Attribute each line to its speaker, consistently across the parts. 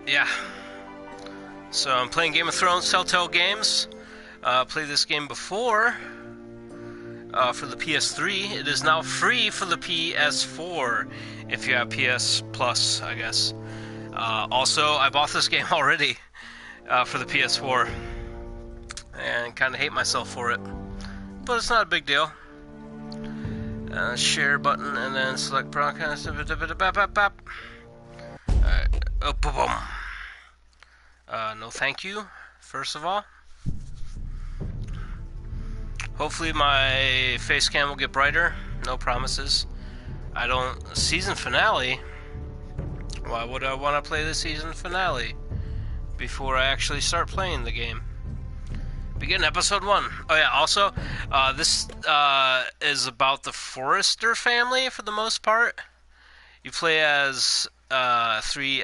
Speaker 1: Yeah. So I'm playing Game of Thrones Telltale games. Played this game before for the PS3. It is now free for the PS4 if you have PS Plus, I guess. Also, I bought this game already for the PS4 and kind of hate myself for it, but it's not a big deal. Share button and then select broadcast. Alright. Oh, boom, boom. No thank you, first of all. Hopefully my face cam will get brighter. No promises. Season finale? Why would I want to play the season finale before I actually start playing the game? Begin episode 1. Oh yeah, also, this is about the Forrester family for the most part. You play as three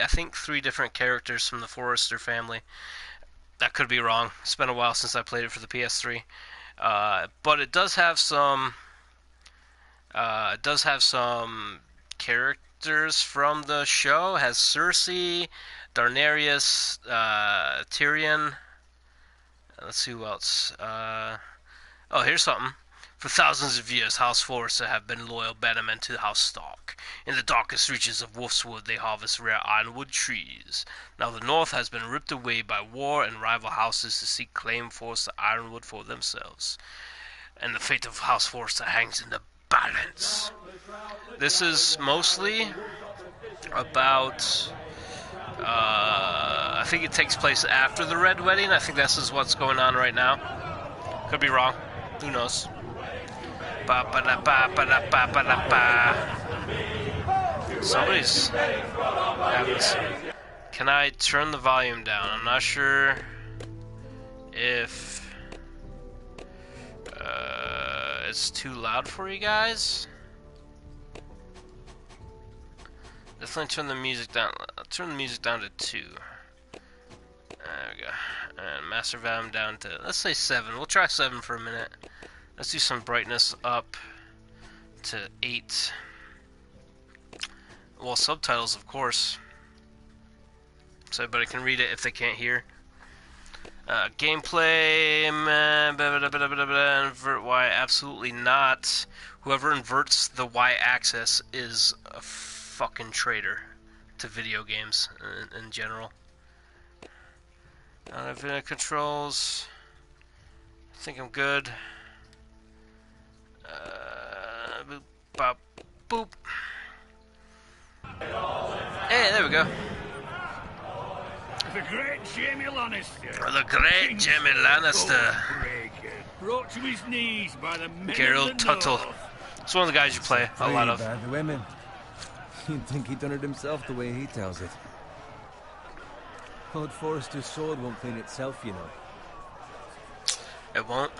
Speaker 1: different characters from the Forrester family. That could be wrong. It's been a while since I played it for the PS3. But it does have some characters from the show. It has Cersei, Daenerys, Tyrion. Let's see who else. Oh, here's something. For thousands of years, House Forrester have been loyal bannermen to House Stark. In the darkest reaches of Wolfswood, they harvest rare ironwood trees. Now the North has been ripped away by war and rival houses to seek claim for the ironwood for themselves. And the fate of House Forrester hangs in the balance. This is mostly about... I think it takes place after the Red Wedding. I think this is what's going on right now. Could be wrong. Who knows? Somebody's having some... Can I turn the volume down? I'm not sure if it's too loud for you guys. Definitely turn the music down. I'll turn the music down to 2. There we go. And master volume down to, let's say 7. We'll try 7 for a minute. Let's do some brightness up to 8. Well, subtitles, of course, so everybody can read it if they can't hear. Gameplay, invert Y, absolutely not. Whoever inverts the Y axis is a fucking traitor to video games in general. Video controls. I think I'm good. Boop, bop, boop. Hey, there we go.
Speaker 2: The great Jamie Lannister.
Speaker 1: The great Jamie Lannister.
Speaker 2: Brought to his knees by the men
Speaker 1: Geralt
Speaker 2: of the
Speaker 1: Tuttle.
Speaker 2: North.
Speaker 1: It's one of the guys you play a lot of.
Speaker 3: Bad women. You'd think he done it himself the way he tells it. Lord Forrester's sword won't clean itself, you know.
Speaker 1: It won't.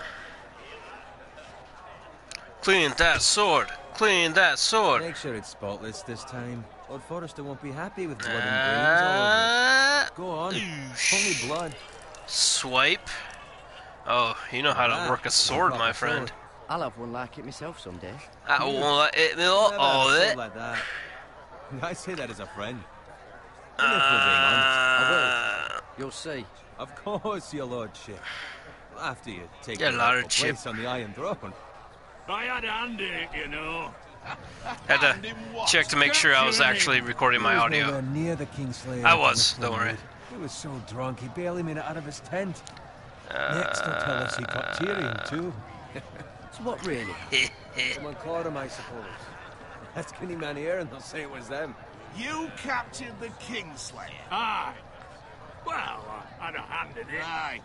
Speaker 1: Clean that sword. Clean that sword.
Speaker 3: Make sure it's spotless this time. Lord Forrester won't be happy with blood and brains all over it. Go on. Only blood.
Speaker 1: Swipe. Oh, you know how to work a sword, my friend.
Speaker 4: I'll have one like it myself someday.
Speaker 1: I won't let it
Speaker 3: Like that. I say that as a friend. And if we're being honest,
Speaker 4: I will. You'll see.
Speaker 3: of course, your lordship. After you take
Speaker 1: Your
Speaker 3: your rightful
Speaker 1: lordship.
Speaker 3: place on the Iron Throne.
Speaker 2: I had a hand in it, you know.
Speaker 1: Had to check to make sure I was actually recording my
Speaker 3: He was
Speaker 1: audio.
Speaker 3: nowhere near the Kingslayer.
Speaker 1: I was, don't worry.
Speaker 3: He was so drunk he barely made it out of his tent. Next, he'll tell us he caught Tyrion too.
Speaker 4: So what really?
Speaker 3: Someone caught him, I suppose. Ask any man here and they'll say it was them.
Speaker 5: You captured the Kingslayer.
Speaker 2: Aye. Well, I had a hand in it.
Speaker 5: Aye.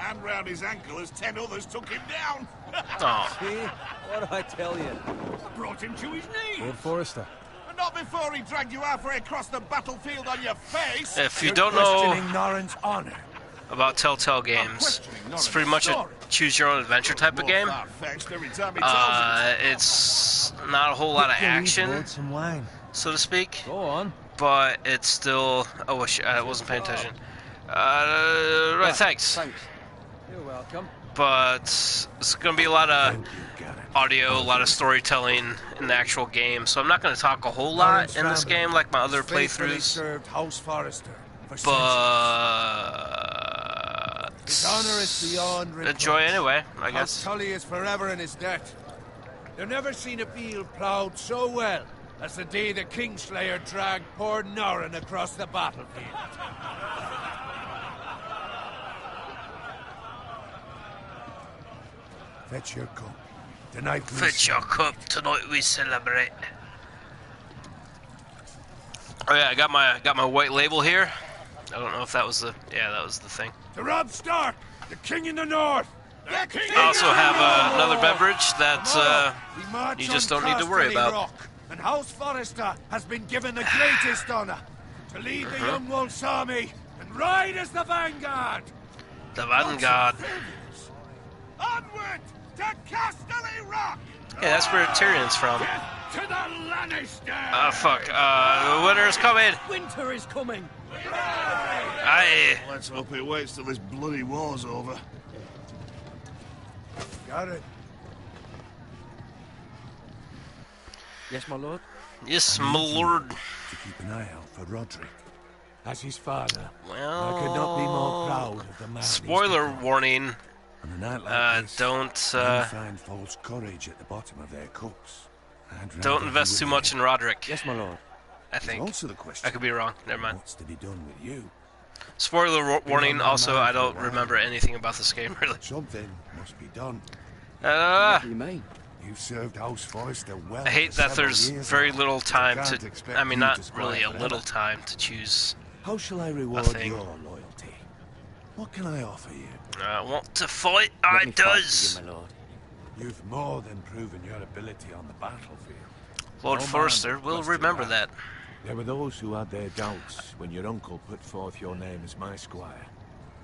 Speaker 5: And round his ankle as 10 others took him down.
Speaker 1: Oh,
Speaker 3: See? What do I tell you?
Speaker 2: I brought him to his knees.
Speaker 3: Lord Forrester.
Speaker 5: And not before he dragged you halfway across the battlefield on your face.
Speaker 1: if you don't know
Speaker 5: Norrin's honor.
Speaker 1: about Telltale games, it's pretty much a choose-your-own-adventure type of game. It's not a whole lot of action,
Speaker 3: Some wine.
Speaker 1: so to speak,
Speaker 3: Go on.
Speaker 1: but it's still... Oh, I wasn't paying attention. Right, thanks.
Speaker 4: Thanks.
Speaker 3: You're welcome.
Speaker 1: but it's going to be a lot of audio, a lot of storytelling in the actual game, so I'm not going to talk a whole lot in this game like my other playthroughs.
Speaker 5: Served House Forrester for
Speaker 1: But
Speaker 5: his honor is beyond reproach.
Speaker 1: enjoy anyway, I
Speaker 5: House
Speaker 1: guess.
Speaker 5: Tully is forever in his debt. They've never seen a field ploughed so well as the day the Kingslayer dragged poor Norrin across the battlefield. Fetch your cup. Tonight we
Speaker 1: Fetch your cup, tonight we celebrate. Oh yeah, I got my white label here. I don't know if that was the that was the thing.
Speaker 5: To Rob Stark, the king in the north. The king
Speaker 1: I also have another beverage that
Speaker 5: We march
Speaker 1: you just
Speaker 5: on
Speaker 1: don't need to worry
Speaker 5: Casterly
Speaker 1: about.
Speaker 5: Rock, and House Forrester has been given the greatest honor to lead the Young Wolf's army and ride as the vanguard.
Speaker 1: The Vanguard.
Speaker 5: Onward to Casterly Rock.
Speaker 1: Yeah, that's where Tyrion's from.
Speaker 5: To the Lannister.
Speaker 1: Oh fuck. The winter's coming.
Speaker 4: Winter is coming.
Speaker 1: Aye.
Speaker 6: Let's hope it waits till this bloody war's over.
Speaker 5: Got it.
Speaker 4: Yes, my lord.
Speaker 1: Yes, my lord.
Speaker 5: To keep an eye out for Roderick.
Speaker 2: As his father,
Speaker 1: Well,
Speaker 2: I could not be more proud of the man. he's
Speaker 1: spoiler
Speaker 2: become.
Speaker 1: warning.
Speaker 5: On a night like this,
Speaker 1: Don't
Speaker 5: men find false courage at the bottom of their cups.
Speaker 1: don't invest too much in Roderick.
Speaker 4: Yes, my lord.
Speaker 1: I think.
Speaker 5: Also the question.
Speaker 1: I could be wrong. Never mind.
Speaker 5: What's to be done with you?
Speaker 1: Spoiler warning. Also, I don't remember anything about this game really.
Speaker 5: Something must be done.
Speaker 4: What do you mean?
Speaker 5: You've served House Forrester well.
Speaker 1: I hate
Speaker 5: for
Speaker 1: that
Speaker 5: several
Speaker 1: there's
Speaker 5: years
Speaker 1: very
Speaker 5: now.
Speaker 1: little time
Speaker 5: Can't
Speaker 1: to.
Speaker 5: expect
Speaker 1: I mean,
Speaker 5: you
Speaker 1: not
Speaker 5: to squire
Speaker 1: really a
Speaker 5: forever.
Speaker 1: little time to choose.
Speaker 5: How shall I reward
Speaker 1: thing.
Speaker 5: your loyalty? What can I offer you?
Speaker 1: I want to fight.
Speaker 4: Let
Speaker 1: I
Speaker 4: me fight
Speaker 1: does.
Speaker 4: for you, my lord.
Speaker 5: You've more than proven your ability on the battlefield.
Speaker 1: Lord
Speaker 5: No man
Speaker 1: Forrester will
Speaker 5: must
Speaker 1: remember
Speaker 5: deny.
Speaker 1: that.
Speaker 2: There were those who had their doubts when your uncle put forth your name as my squire.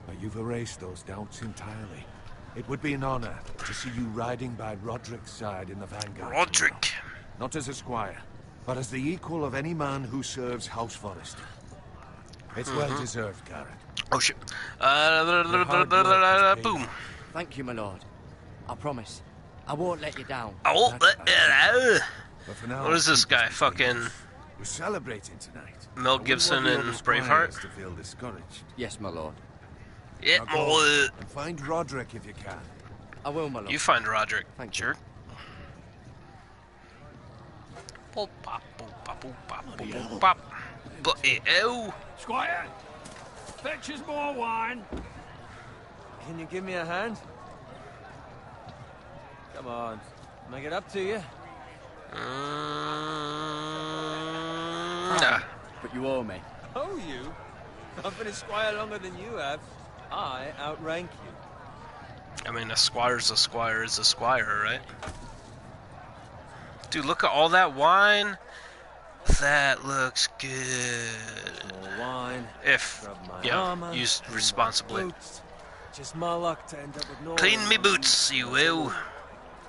Speaker 5: But you've erased those doubts entirely. It would be an honor to see you riding by Roderick's side in the vanguard.
Speaker 1: Roderick.
Speaker 5: tomorrow. Not as a squire, but as the equal of any man who serves House Forrester. It's well deserved, Garrett.
Speaker 1: Oh shit. Boom.
Speaker 4: Thank you, my lord. I promise. I won't let you down.
Speaker 1: Oh,
Speaker 5: But for now,
Speaker 1: what is this
Speaker 5: keep us
Speaker 1: guy?
Speaker 5: between
Speaker 1: Fucking
Speaker 5: us. We're celebrating tonight.
Speaker 1: Mel
Speaker 5: I wouldn't
Speaker 1: Gibson
Speaker 5: want the
Speaker 1: and
Speaker 5: other squires
Speaker 1: Braveheart?
Speaker 5: to feel discouraged.
Speaker 4: Yes, my lord.
Speaker 1: Yeah,
Speaker 5: Now go
Speaker 1: boy.
Speaker 5: and find Roderick if you can.
Speaker 4: I will, my lord.
Speaker 1: You find Roderick.
Speaker 4: Thank you.
Speaker 1: Jerk. Boop, bop, boop, bop, boop, bop, boop, boop, bop. Ew.
Speaker 2: Squire, fetch us more wine.
Speaker 3: Can you give me a hand? Come on. Make it up to you.
Speaker 1: Nah.
Speaker 4: But you owe me.
Speaker 3: Oh, you? I've been a squire longer than you have. I outrank you.
Speaker 1: I mean, a squire's a squire is a squire, right? Dude, look at all that wine. That looks good.
Speaker 3: More wine.
Speaker 1: If,
Speaker 3: Rub my
Speaker 1: you know,
Speaker 3: armor,
Speaker 1: used
Speaker 3: clean my
Speaker 1: responsibly.
Speaker 3: boots. Just my luck to end up with no.
Speaker 1: Clean me boots, you will.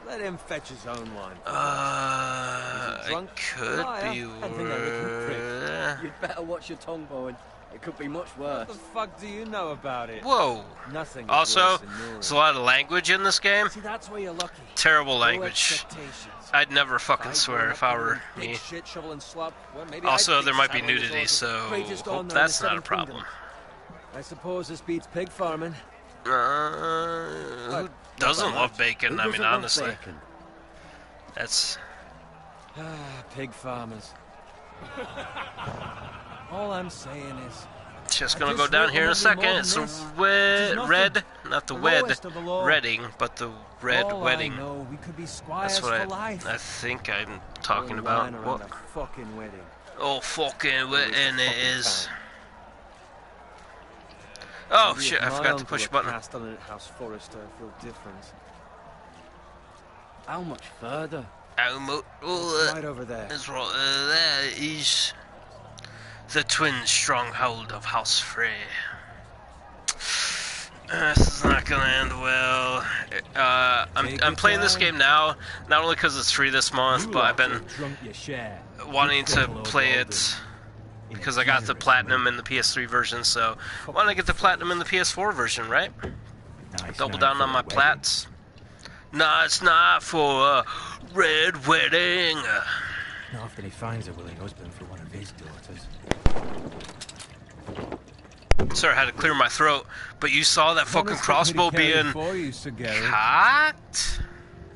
Speaker 3: Let him fetch his own wine.
Speaker 1: I
Speaker 3: drunk?
Speaker 1: could
Speaker 3: Liar.
Speaker 1: be
Speaker 3: I think I lick him prick.
Speaker 4: You'd better watch your tongue, Bowen. It could be much
Speaker 3: What
Speaker 4: worse.
Speaker 3: the fuck do you know about it?
Speaker 1: Whoa.
Speaker 3: Nothing. is
Speaker 1: Also,
Speaker 3: worse than
Speaker 1: there's a lot of language in this game.
Speaker 3: See, that's where you're lucky.
Speaker 1: Terrible
Speaker 3: No
Speaker 1: language.
Speaker 3: expectations.
Speaker 1: I'd never fucking
Speaker 3: I'd
Speaker 1: swear
Speaker 3: grown
Speaker 1: if
Speaker 3: up
Speaker 1: I
Speaker 3: doing
Speaker 1: were
Speaker 3: big
Speaker 1: me.
Speaker 3: Shit, shovel and slop. Well, maybe
Speaker 1: Also,
Speaker 3: I'd
Speaker 1: there
Speaker 3: think
Speaker 1: might be
Speaker 3: saddle was
Speaker 1: nudity,
Speaker 3: also
Speaker 1: so
Speaker 3: greatest
Speaker 1: hope
Speaker 3: honor in
Speaker 1: that's
Speaker 3: the
Speaker 1: not a
Speaker 3: Seventh
Speaker 1: problem.
Speaker 3: Kingdom. I suppose this beats pig farming.
Speaker 1: Who
Speaker 3: Not
Speaker 1: doesn't
Speaker 3: by
Speaker 1: love
Speaker 3: much.
Speaker 1: bacon?
Speaker 4: Who
Speaker 1: I mean,
Speaker 4: doesn't love
Speaker 1: honestly,
Speaker 4: bacon?
Speaker 1: that's
Speaker 3: Pig farmers. All I'm saying is,
Speaker 1: just
Speaker 3: I
Speaker 1: gonna
Speaker 3: just
Speaker 1: go down
Speaker 3: want
Speaker 1: here in a
Speaker 3: nothing more
Speaker 1: second.
Speaker 3: than
Speaker 1: It's
Speaker 3: this,
Speaker 1: a
Speaker 3: which is nothing.
Speaker 1: red, not the
Speaker 3: The
Speaker 1: wed,
Speaker 3: lowest of the low.
Speaker 1: redding, but the red
Speaker 3: all
Speaker 1: wedding.
Speaker 3: I know, we could be squires
Speaker 1: That's what
Speaker 3: for life.
Speaker 1: I think I'm talking
Speaker 3: Pouring
Speaker 1: about.
Speaker 3: wine around
Speaker 1: What?
Speaker 3: a fucking wedding.
Speaker 1: Oh, fucking wedding it
Speaker 3: fucking
Speaker 1: is.
Speaker 3: time.
Speaker 1: Oh
Speaker 3: Maybe
Speaker 1: shit!
Speaker 3: if
Speaker 1: I
Speaker 3: my
Speaker 1: forgot to
Speaker 3: uncle
Speaker 1: push a
Speaker 3: had
Speaker 1: button.
Speaker 3: passed on at House Forrester, I feel different.
Speaker 4: How much further?
Speaker 3: Right over there.
Speaker 1: That's right. There is the twin stronghold of House Frey. This is not gonna end well. I'm playing this game now, not only because it's free this month, but I've been wanting to play it because I got the platinum in the PS3 version. So why don't I get the platinum in the PS4 version, right?
Speaker 2: Nice
Speaker 1: Double
Speaker 2: night
Speaker 1: down
Speaker 2: for
Speaker 1: on
Speaker 2: a
Speaker 1: my
Speaker 2: wedding.
Speaker 1: plats. No, it's not for a red wedding.
Speaker 3: Not often he finds a willing husband for one of his daughters.
Speaker 1: Sorry, I had to clear my throat. But you saw that fucking crossbow being
Speaker 3: For you, Sir Gary.
Speaker 1: cocked?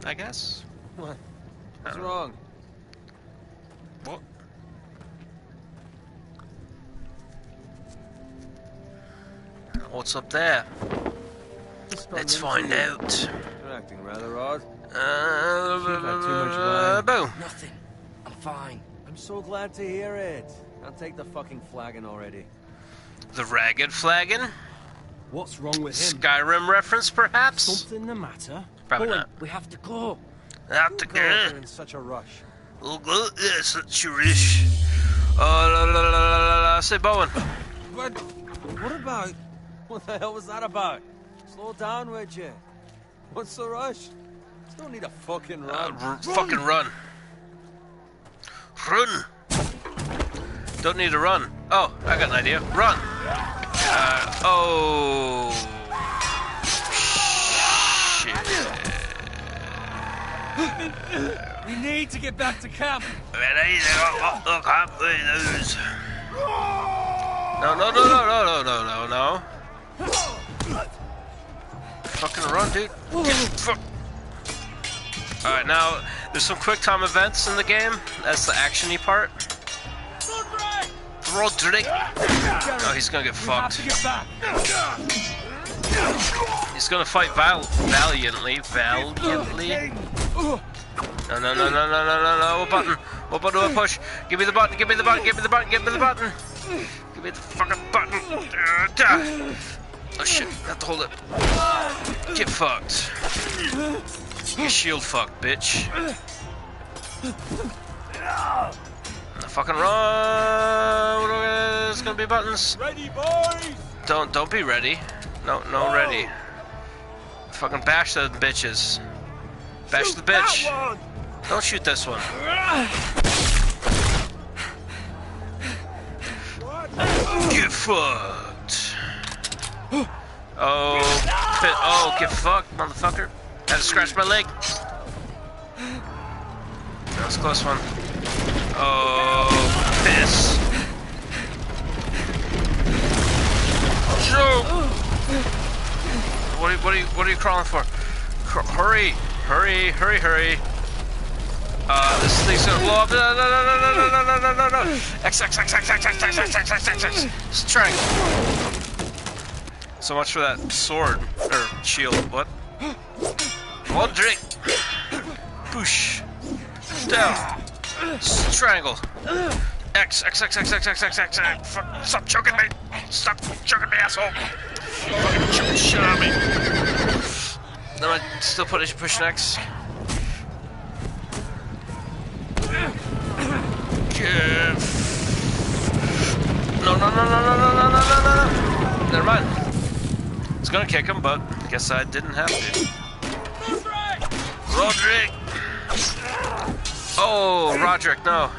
Speaker 1: I guess.
Speaker 3: What? What's wrong?
Speaker 1: What? What's up there? Let's find out.
Speaker 3: You're acting rather odd.
Speaker 1: Boom.
Speaker 4: Nothing. I'm fine.
Speaker 3: I'm so glad to hear it. I'll take the fucking flagon already.
Speaker 1: The ragged flagon?
Speaker 7: What's wrong with him?
Speaker 1: Skyrim reference, perhaps?
Speaker 7: Something the matter?
Speaker 1: Probably
Speaker 4: Owen,
Speaker 1: not.
Speaker 4: we have to go.
Speaker 1: Not the
Speaker 3: Go if
Speaker 1: good.
Speaker 3: you're in such a rush.
Speaker 1: Yes, that's your wish. La la la la la. Say Bowen.
Speaker 3: But what about? What the hell was that about? Slow down, would you? What's the rush? Still need a fucking run.
Speaker 1: Fucking run. Run. Don't need to run. Oh, I got an idea. Run. Oh. Shit.
Speaker 7: We need to get back to camp.
Speaker 1: No. Fucking run, dude. Alright, now, there's some quick time events in the game. That's the action-y part. Roderick! Oh, he's gonna get fucked.
Speaker 7: Get back.
Speaker 1: He's gonna fight valiantly. No. What button? What button do I push? Give me the button. Give me the button. Give me the fucking button. Oh shit, I have to hold it. Get fucked. Get shield fucked, bitch. Fucking run! It's gonna be buttons.
Speaker 7: Ready, boys.
Speaker 1: Don't be ready. No, ready. Fucking bash the bitches. Bash the bitch. Don't shoot this one. Get fucked. Oh, get fucked, motherfucker. Had to scratch my leg. That was a close one. Oh, piss. Joe! What are you crawling for? Hurry! This thing's gonna blow up. No. X. Strength. So much for that sword. Or shield. What? One drink. Push. Down. Strangle. X. Fuck, stop choking me. Stop choking me, asshole. Fucking choke the shit out of me. Then I still push X. No. Never mind. I was gonna kick him, but guess I didn't have to. Roderick! Oh, Roderick, no.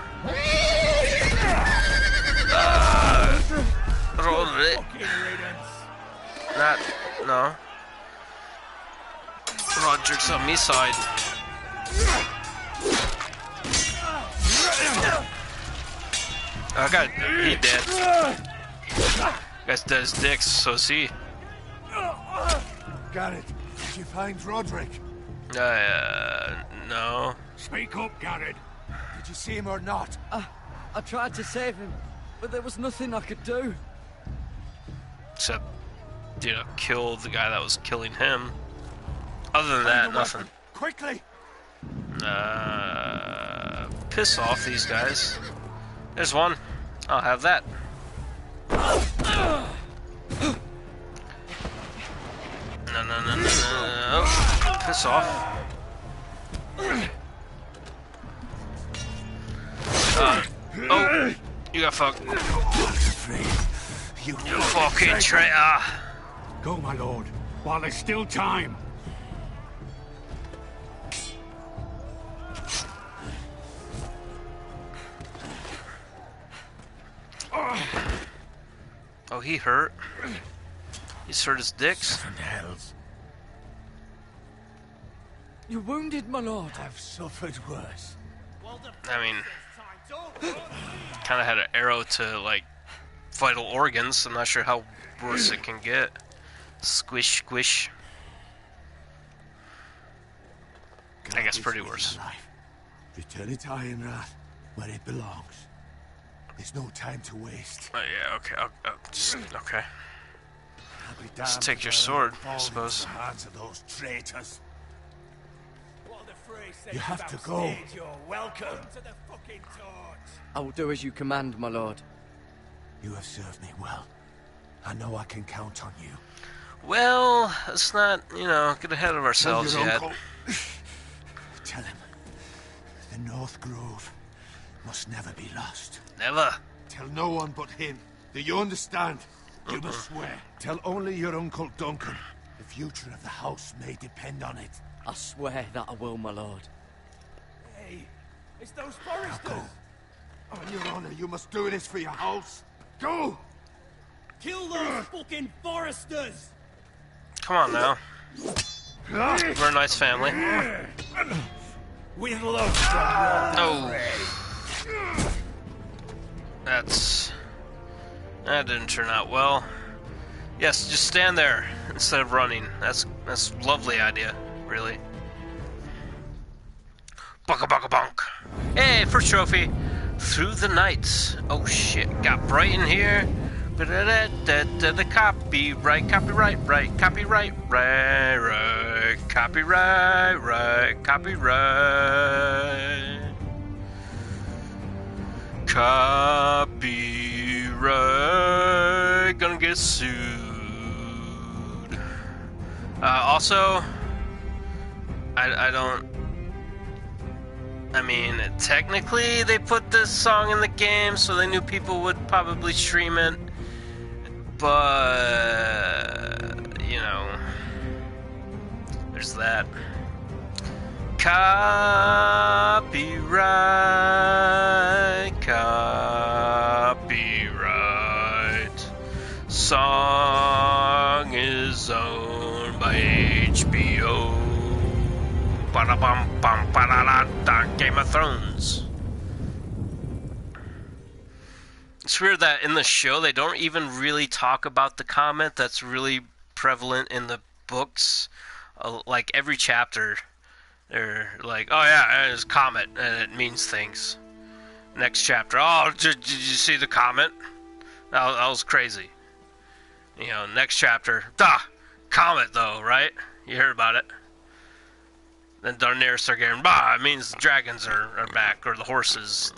Speaker 1: Roderick. No. Roderick's on me side. Okay, he dead. Guy's dead as dicks, so is he.
Speaker 5: Garrett, did you find Roderick?
Speaker 1: No.
Speaker 5: Speak up, Garrett. Did you see him or not?
Speaker 4: I tried to save him, but there was nothing I could do.
Speaker 1: Except, kill the guy that was killing him. Other than that, nothing.
Speaker 5: Quickly!
Speaker 1: Piss off, these guys. There's one. I'll have that. No. Piss off. Oh, you got fucked.
Speaker 5: You
Speaker 1: fucking traitor.
Speaker 5: Go, my lord, while there's still time.
Speaker 1: Oh, he hurt. He's hurt his dicks.
Speaker 2: Seven hells.
Speaker 4: You're wounded, my lord.
Speaker 5: I've suffered worse.
Speaker 1: I mean, kind of had an arrow to, like, vital organs. I'm not sure how worse it can get. Squish, squish. I guess pretty worse.
Speaker 5: Return it to Ironrath, where it belongs. There's no time to waste.
Speaker 1: Oh, yeah, okay. Okay.
Speaker 5: I'll be
Speaker 1: Just
Speaker 5: damned
Speaker 1: take
Speaker 5: if
Speaker 1: your
Speaker 5: I
Speaker 1: sword,
Speaker 5: let it
Speaker 1: I
Speaker 5: fall
Speaker 1: suppose.
Speaker 5: into the hands of those traitors. You have to go.
Speaker 7: You're welcome to the fucking torch.
Speaker 4: I will do as you command, my lord.
Speaker 5: You have served me well. I know I can count on you.
Speaker 1: Well, let's not, get ahead of ourselves
Speaker 5: Tell your
Speaker 1: yet.
Speaker 5: uncle. Tell him the North Grove must never be lost.
Speaker 1: Never.
Speaker 5: Tell no one but him. Do you understand? You must swear. Tell only your Uncle Duncan. The future of the house may depend on it.
Speaker 4: I swear that I will, my lord.
Speaker 7: Hey, it's those
Speaker 5: Now
Speaker 7: foresters.
Speaker 5: go. On your honor, you must do this for your house. Go!
Speaker 7: Kill those fucking foresters.
Speaker 1: Come on now. We're a nice family.
Speaker 7: With love.
Speaker 1: Oh. That didn't turn out well. Yes, just stand there instead of running. That's a lovely idea, really. Bunka bunka bunk. Hey, first trophy. Through the night. Oh shit, got bright in here. The copyright, right, copyright, gonna get sued. Also, I mean, technically they put this song in the game so they knew people would probably stream it, but, there's that. Copyright. Song is owned by HBO. Ba-da-bum-bum, ba-da-da-da, Game of Thrones. It's weird that in the show they don't even really talk about the comment that's really prevalent in the books. Like every chapter, they're like, "Oh yeah, it's comet, and it means things." Next chapter, "Oh, did you see the comment? That was crazy." Next chapter, comet though, right? You heard about it. Then Daenerys start getting, it means the dragons are back, or the horses,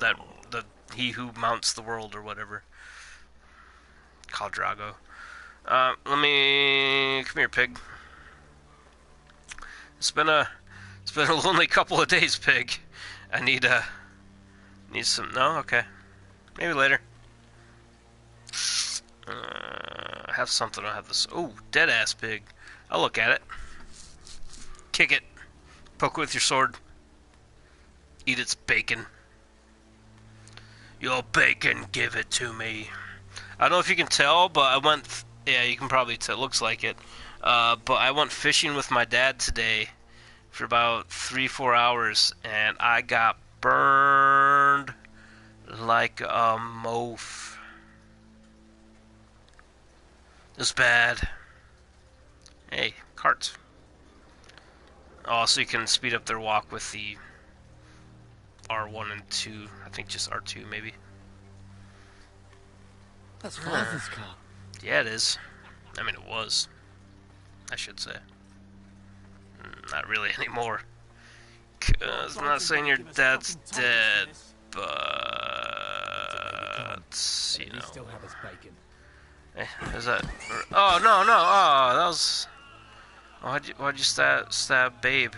Speaker 1: he who mounts the world, or whatever. Khal Drogo. Come here, pig. It's been a lonely couple of days, pig. I need some, no? Okay. Maybe later. I have something, I'll have this, dead ass pig. I'll look at it. Kick it. Poke it with your sword. Eat its bacon. Your bacon, give it to me. I don't know if you can tell, but I went... Yeah, you can probably tell. It looks like it. But I went fishing with my dad today for about 3-4 hours, and I got burned like a moaf. It was bad. Hey, carts. Also, you can speed up their walk with the R1 and 2. I think just R2, maybe.
Speaker 4: That's Father's car.
Speaker 1: Yeah, it is. I mean, it was. I should say. Not really anymore. 'Cause I'm not saying your dad's dead, but...
Speaker 7: He still have his bacon.
Speaker 1: Is that... Oh, no. Oh, that was... Why'd you stab Babe?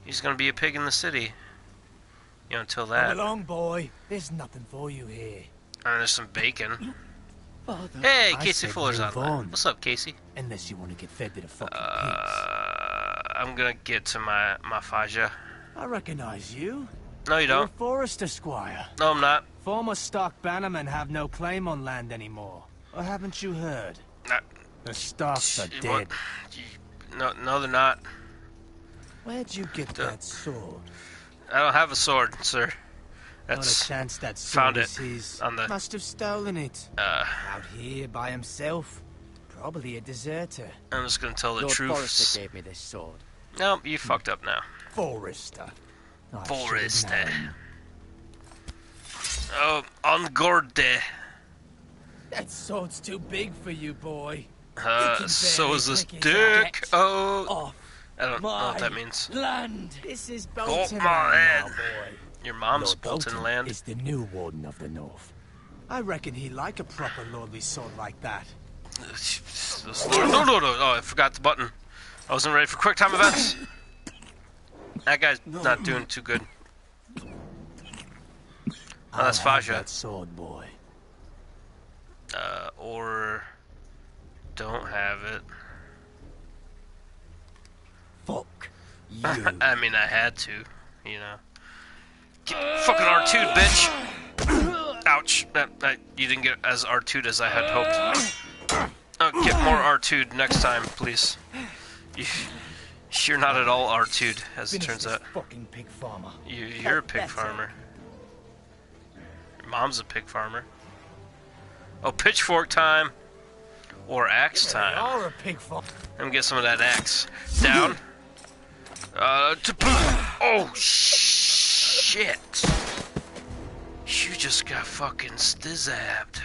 Speaker 1: He's gonna be a pig in the city. Until that.
Speaker 7: Come along, boy. There's nothing for you here.
Speaker 1: And there's some bacon.
Speaker 4: Father.
Speaker 1: Hey,
Speaker 7: I
Speaker 1: Casey
Speaker 7: said
Speaker 1: Fuller's
Speaker 7: move
Speaker 1: online.
Speaker 7: on.
Speaker 1: What's up, Casey?
Speaker 7: Unless you want to get fed to the fucking pigs.
Speaker 1: I'm gonna get to my Faja.
Speaker 7: I recognize you.
Speaker 1: No, you
Speaker 7: You're a
Speaker 1: don't.
Speaker 7: forester squire.
Speaker 1: No, I'm not.
Speaker 7: Former Stark bannermen have no claim on land anymore. Or haven't you heard?
Speaker 1: Not.
Speaker 7: The Starks are
Speaker 1: What?
Speaker 7: dead.
Speaker 1: No, they're not.
Speaker 7: Where'd you get that sword?
Speaker 1: I don't have a sword, sir.
Speaker 7: Not a
Speaker 1: That's
Speaker 7: chance that
Speaker 1: found
Speaker 7: sword
Speaker 1: it
Speaker 7: is his.
Speaker 1: on the-
Speaker 7: Must have stolen it. Out here by himself. Probably a deserter.
Speaker 1: I'm just gonna tell the
Speaker 4: Lord
Speaker 1: truth.
Speaker 4: Forrester gave me this sword.
Speaker 1: No, you fucked up now.
Speaker 7: Forrester. I should've
Speaker 1: Forrester.
Speaker 7: known.
Speaker 1: Oh, on guard there.
Speaker 7: That sword's too big for you, boy.
Speaker 1: So is this
Speaker 7: pick his
Speaker 1: dick.
Speaker 7: get
Speaker 1: Oh,
Speaker 7: Off
Speaker 1: I don't know what
Speaker 7: my
Speaker 1: that means.
Speaker 7: land. This is
Speaker 1: Got
Speaker 7: Bolton
Speaker 1: my
Speaker 7: land now,
Speaker 1: head.
Speaker 7: boy.
Speaker 1: Your mom's
Speaker 7: Lord
Speaker 1: Bolton land.
Speaker 7: is the new warden of the north. I reckon he like a proper lordly sword like that.
Speaker 1: No. Oh, I forgot the button. I wasn't ready for quick time events. That guy's not doing too good. Oh, that's
Speaker 7: I'll have
Speaker 1: Faja.
Speaker 7: that sword, boy.
Speaker 1: Or don't have it.
Speaker 7: Fuck you.
Speaker 1: I mean, I had to, you know. Get fucking R2'd, bitch. Ouch. You didn't get as R2'd as I had hoped. Get more R2'd next time, please. You're not at all R2'd, as it
Speaker 7: Finish
Speaker 1: turns
Speaker 7: this
Speaker 1: out.
Speaker 7: fucking pig farmer.
Speaker 1: You're a pig farmer. Your mom's a pig farmer. Oh, pitchfork time. Or axe time.
Speaker 7: You're a pig farmer.
Speaker 1: Let me get some of that axe. Down. Oh, shit. You just got fucking stizabbed.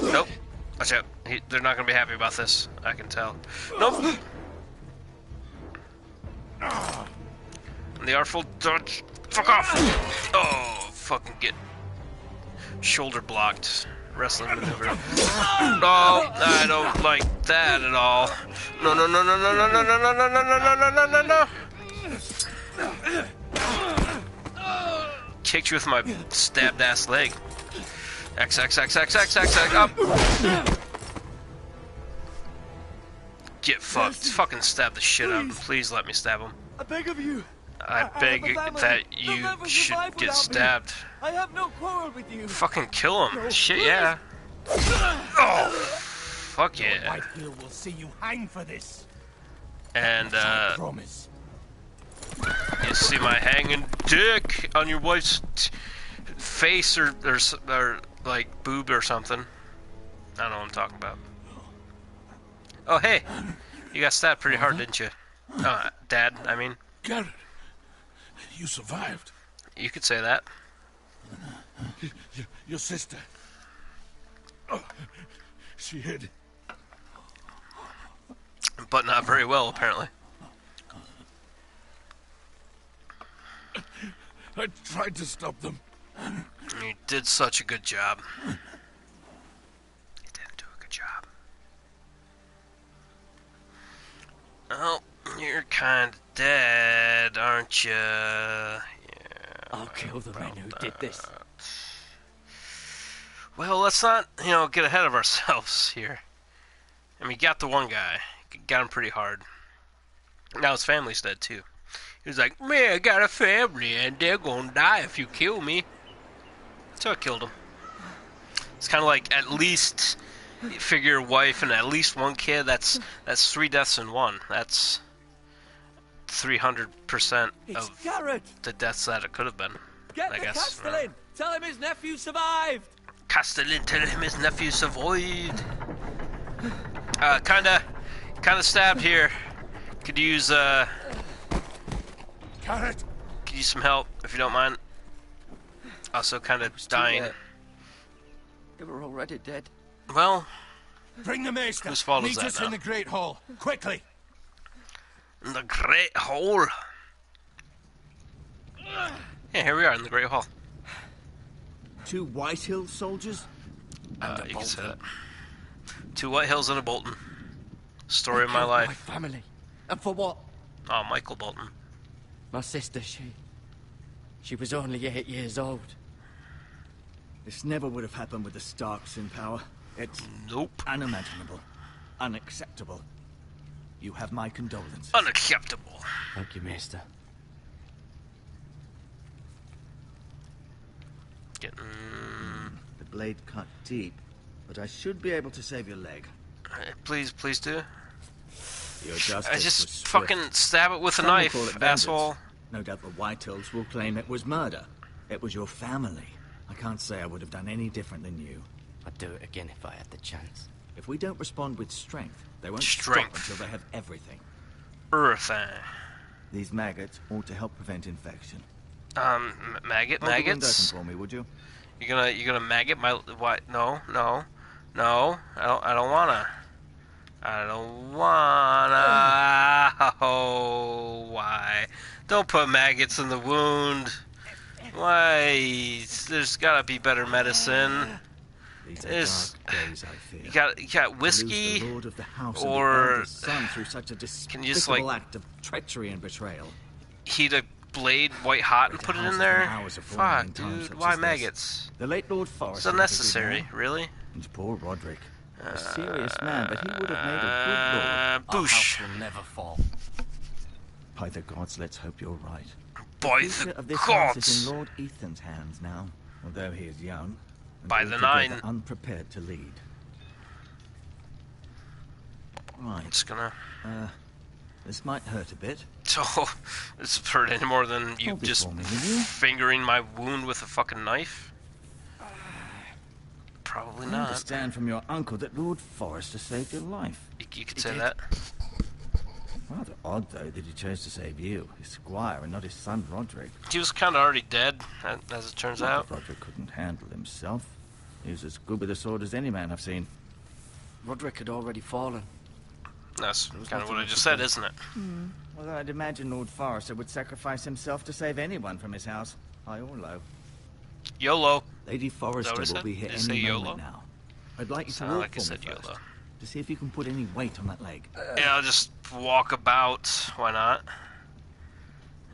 Speaker 1: Nope. Watch out. They're not gonna be happy about this. I can tell. Nope. And the artful dodge. Fuck off. Oh, fucking get shoulder blocked. Wrestling maneuver. No, I don't like that at all. No. Kicked you with my stabbed ass leg. X, up. Get fucked. Fucking stab the shit out of him. Please let me stab him.
Speaker 3: I beg of you.
Speaker 1: I beg that you should get stabbed.
Speaker 3: I have no quarrel with you.
Speaker 1: Fucking kill him. Shit, yeah. Oh, fuck yeah.
Speaker 7: Whitehill will see you hang for this.
Speaker 1: And,
Speaker 7: Promise.
Speaker 1: you see my hanging dick on your wife's face or like boob or something. I don't know what I'm talking about. Oh, hey. You got stabbed pretty hard, didn't you? Dad, I mean.
Speaker 6: Garrett, you survived.
Speaker 1: You could say that.
Speaker 6: Your sister. Oh, she hid.
Speaker 1: But not very well, apparently.
Speaker 6: I tried to stop them.
Speaker 1: You did such a good job. You didn't do a good job. Oh, you're kind of dead, aren't you? Yeah.
Speaker 4: I'll kill the men who did this.
Speaker 1: Well, let's not, get ahead of ourselves here. I mean, you got the one guy. Got him pretty hard. Now his family's dead, too. He was like, man, I got a family, and they're gonna die if you kill me. So I killed him. It's kind of like, at least, figure your wife and at least one kid, that's 3 deaths in one. That's 300%
Speaker 3: It's
Speaker 1: of
Speaker 3: Garrett.
Speaker 1: the deaths that it could have been.
Speaker 3: Get
Speaker 1: I
Speaker 3: the
Speaker 1: guess.
Speaker 3: Castellan. Tell him his nephew survived.
Speaker 1: Castellan, tell him his nephew survived. Kinda stabbed here. Could use
Speaker 6: Garrett!
Speaker 1: could use some help if you don't mind. Also, kinda dying.
Speaker 4: They were already dead.
Speaker 1: Well,
Speaker 5: Bring the maester.
Speaker 1: Whose fault is
Speaker 5: Meet
Speaker 1: that
Speaker 5: us
Speaker 1: now?
Speaker 5: in the Great Hall. Quickly.
Speaker 1: in the Great Hall. Yeah, here we are in the Great Hall.
Speaker 8: 2 Whitehill soldiers?
Speaker 1: You can say that. 2 White Hills and a Bolton. Story of my
Speaker 4: My
Speaker 1: life.
Speaker 4: family. And for what?
Speaker 1: Oh, Michael Bolton.
Speaker 4: My sister, she was only 8 years old.
Speaker 8: This never would have happened with the Starks in power. It's
Speaker 1: Nope.
Speaker 8: unimaginable. Unacceptable. You have my condolences.
Speaker 1: Unacceptable.
Speaker 4: Thank you, Maester.
Speaker 1: Getting...
Speaker 8: The blade cut deep, but I should be able to save your leg.
Speaker 1: Please do.
Speaker 8: Your justice
Speaker 1: I
Speaker 8: was
Speaker 1: just
Speaker 8: swift.
Speaker 1: fucking stab it with a
Speaker 8: Some will
Speaker 1: knife,
Speaker 8: call it vengeance.
Speaker 1: asshole.
Speaker 8: No doubt the White Elves will claim it was murder. It was your family. I can't say I would have done any different than you.
Speaker 4: I'd do it again if I had the chance.
Speaker 8: If we don't respond with strength, they won't
Speaker 1: Strength.
Speaker 8: stop until they have everything.
Speaker 1: Earth.
Speaker 8: These maggots ought to help prevent infection.
Speaker 1: Maggot,
Speaker 8: Hold the window
Speaker 1: maggots.
Speaker 8: open for me, would you?
Speaker 1: You gonna maggot my what? No. I don't wanna. Oh, why? Don't put maggots in the wound. Why? There's gotta be better medicine.
Speaker 8: These are
Speaker 1: There's-
Speaker 8: dark days, I fear.
Speaker 1: You got
Speaker 8: To lose
Speaker 1: whiskey.
Speaker 8: the Lord of the House
Speaker 1: or-
Speaker 8: and the eldest son through such a
Speaker 1: Can you just,
Speaker 8: despicable act of treachery and betrayal.
Speaker 1: Heat a blade white hot and
Speaker 8: Great
Speaker 1: put it in
Speaker 8: houses
Speaker 1: there.
Speaker 8: and hours of boiling in
Speaker 1: Fuck,
Speaker 8: times
Speaker 1: dude.
Speaker 8: such
Speaker 1: Why
Speaker 8: as this.
Speaker 1: maggots?
Speaker 8: The late Lord
Speaker 1: It's
Speaker 8: Forrester
Speaker 1: unnecessary.
Speaker 8: was a good man,
Speaker 1: Really?
Speaker 8: and poor Roderick. A serious man, but he would have made a good lord.
Speaker 4: Our
Speaker 1: Boosh.
Speaker 4: house will never fall.
Speaker 8: By the gods, let's hope you're right.
Speaker 1: By
Speaker 8: The future
Speaker 1: the
Speaker 8: of this house is
Speaker 1: gods.
Speaker 8: in Lord Ethan's hands now, although he is young. And
Speaker 1: By the
Speaker 8: altogether
Speaker 1: 9.
Speaker 8: unprepared to lead. Right,
Speaker 1: It's gonna.
Speaker 8: this might hurt a bit.
Speaker 1: Oh, it's hurt any more than you
Speaker 8: Hold this
Speaker 1: just
Speaker 8: for me, will you?
Speaker 1: fingering my wound with a fucking knife? Probably
Speaker 8: I
Speaker 1: not.
Speaker 8: understand from your uncle that Lord Forrester saved your life.
Speaker 1: You could
Speaker 4: He
Speaker 1: say
Speaker 4: did.
Speaker 1: that.
Speaker 8: Rather odd, though, that he chose to save you, his squire, and not his son Roderick.
Speaker 1: He was kind of already dead, as it turns
Speaker 8: Not
Speaker 1: out.
Speaker 8: that Roderick couldn't handle himself. He was as good with a sword as any man I've seen.
Speaker 4: Roderick had already fallen.
Speaker 1: That's
Speaker 4: was
Speaker 1: kind of
Speaker 4: nothing
Speaker 1: what I
Speaker 4: we
Speaker 1: just
Speaker 4: could
Speaker 1: said,
Speaker 4: do.
Speaker 1: isn't it?
Speaker 8: Well, I'd imagine Lord Forrester would sacrifice himself to save anyone from his house, high or low.
Speaker 1: YOLO.
Speaker 8: Lady Forrester
Speaker 1: what it
Speaker 8: will
Speaker 1: said?
Speaker 8: be here
Speaker 1: Did it say
Speaker 8: any
Speaker 1: YOLO?
Speaker 8: moment now. I'd like you to
Speaker 1: Sounded
Speaker 8: walk
Speaker 1: like
Speaker 8: for
Speaker 1: it
Speaker 8: me
Speaker 1: said
Speaker 8: first,
Speaker 1: YOLO.
Speaker 8: to see if you can put any weight on that leg.
Speaker 1: Yeah, I'll just walk about. Why not?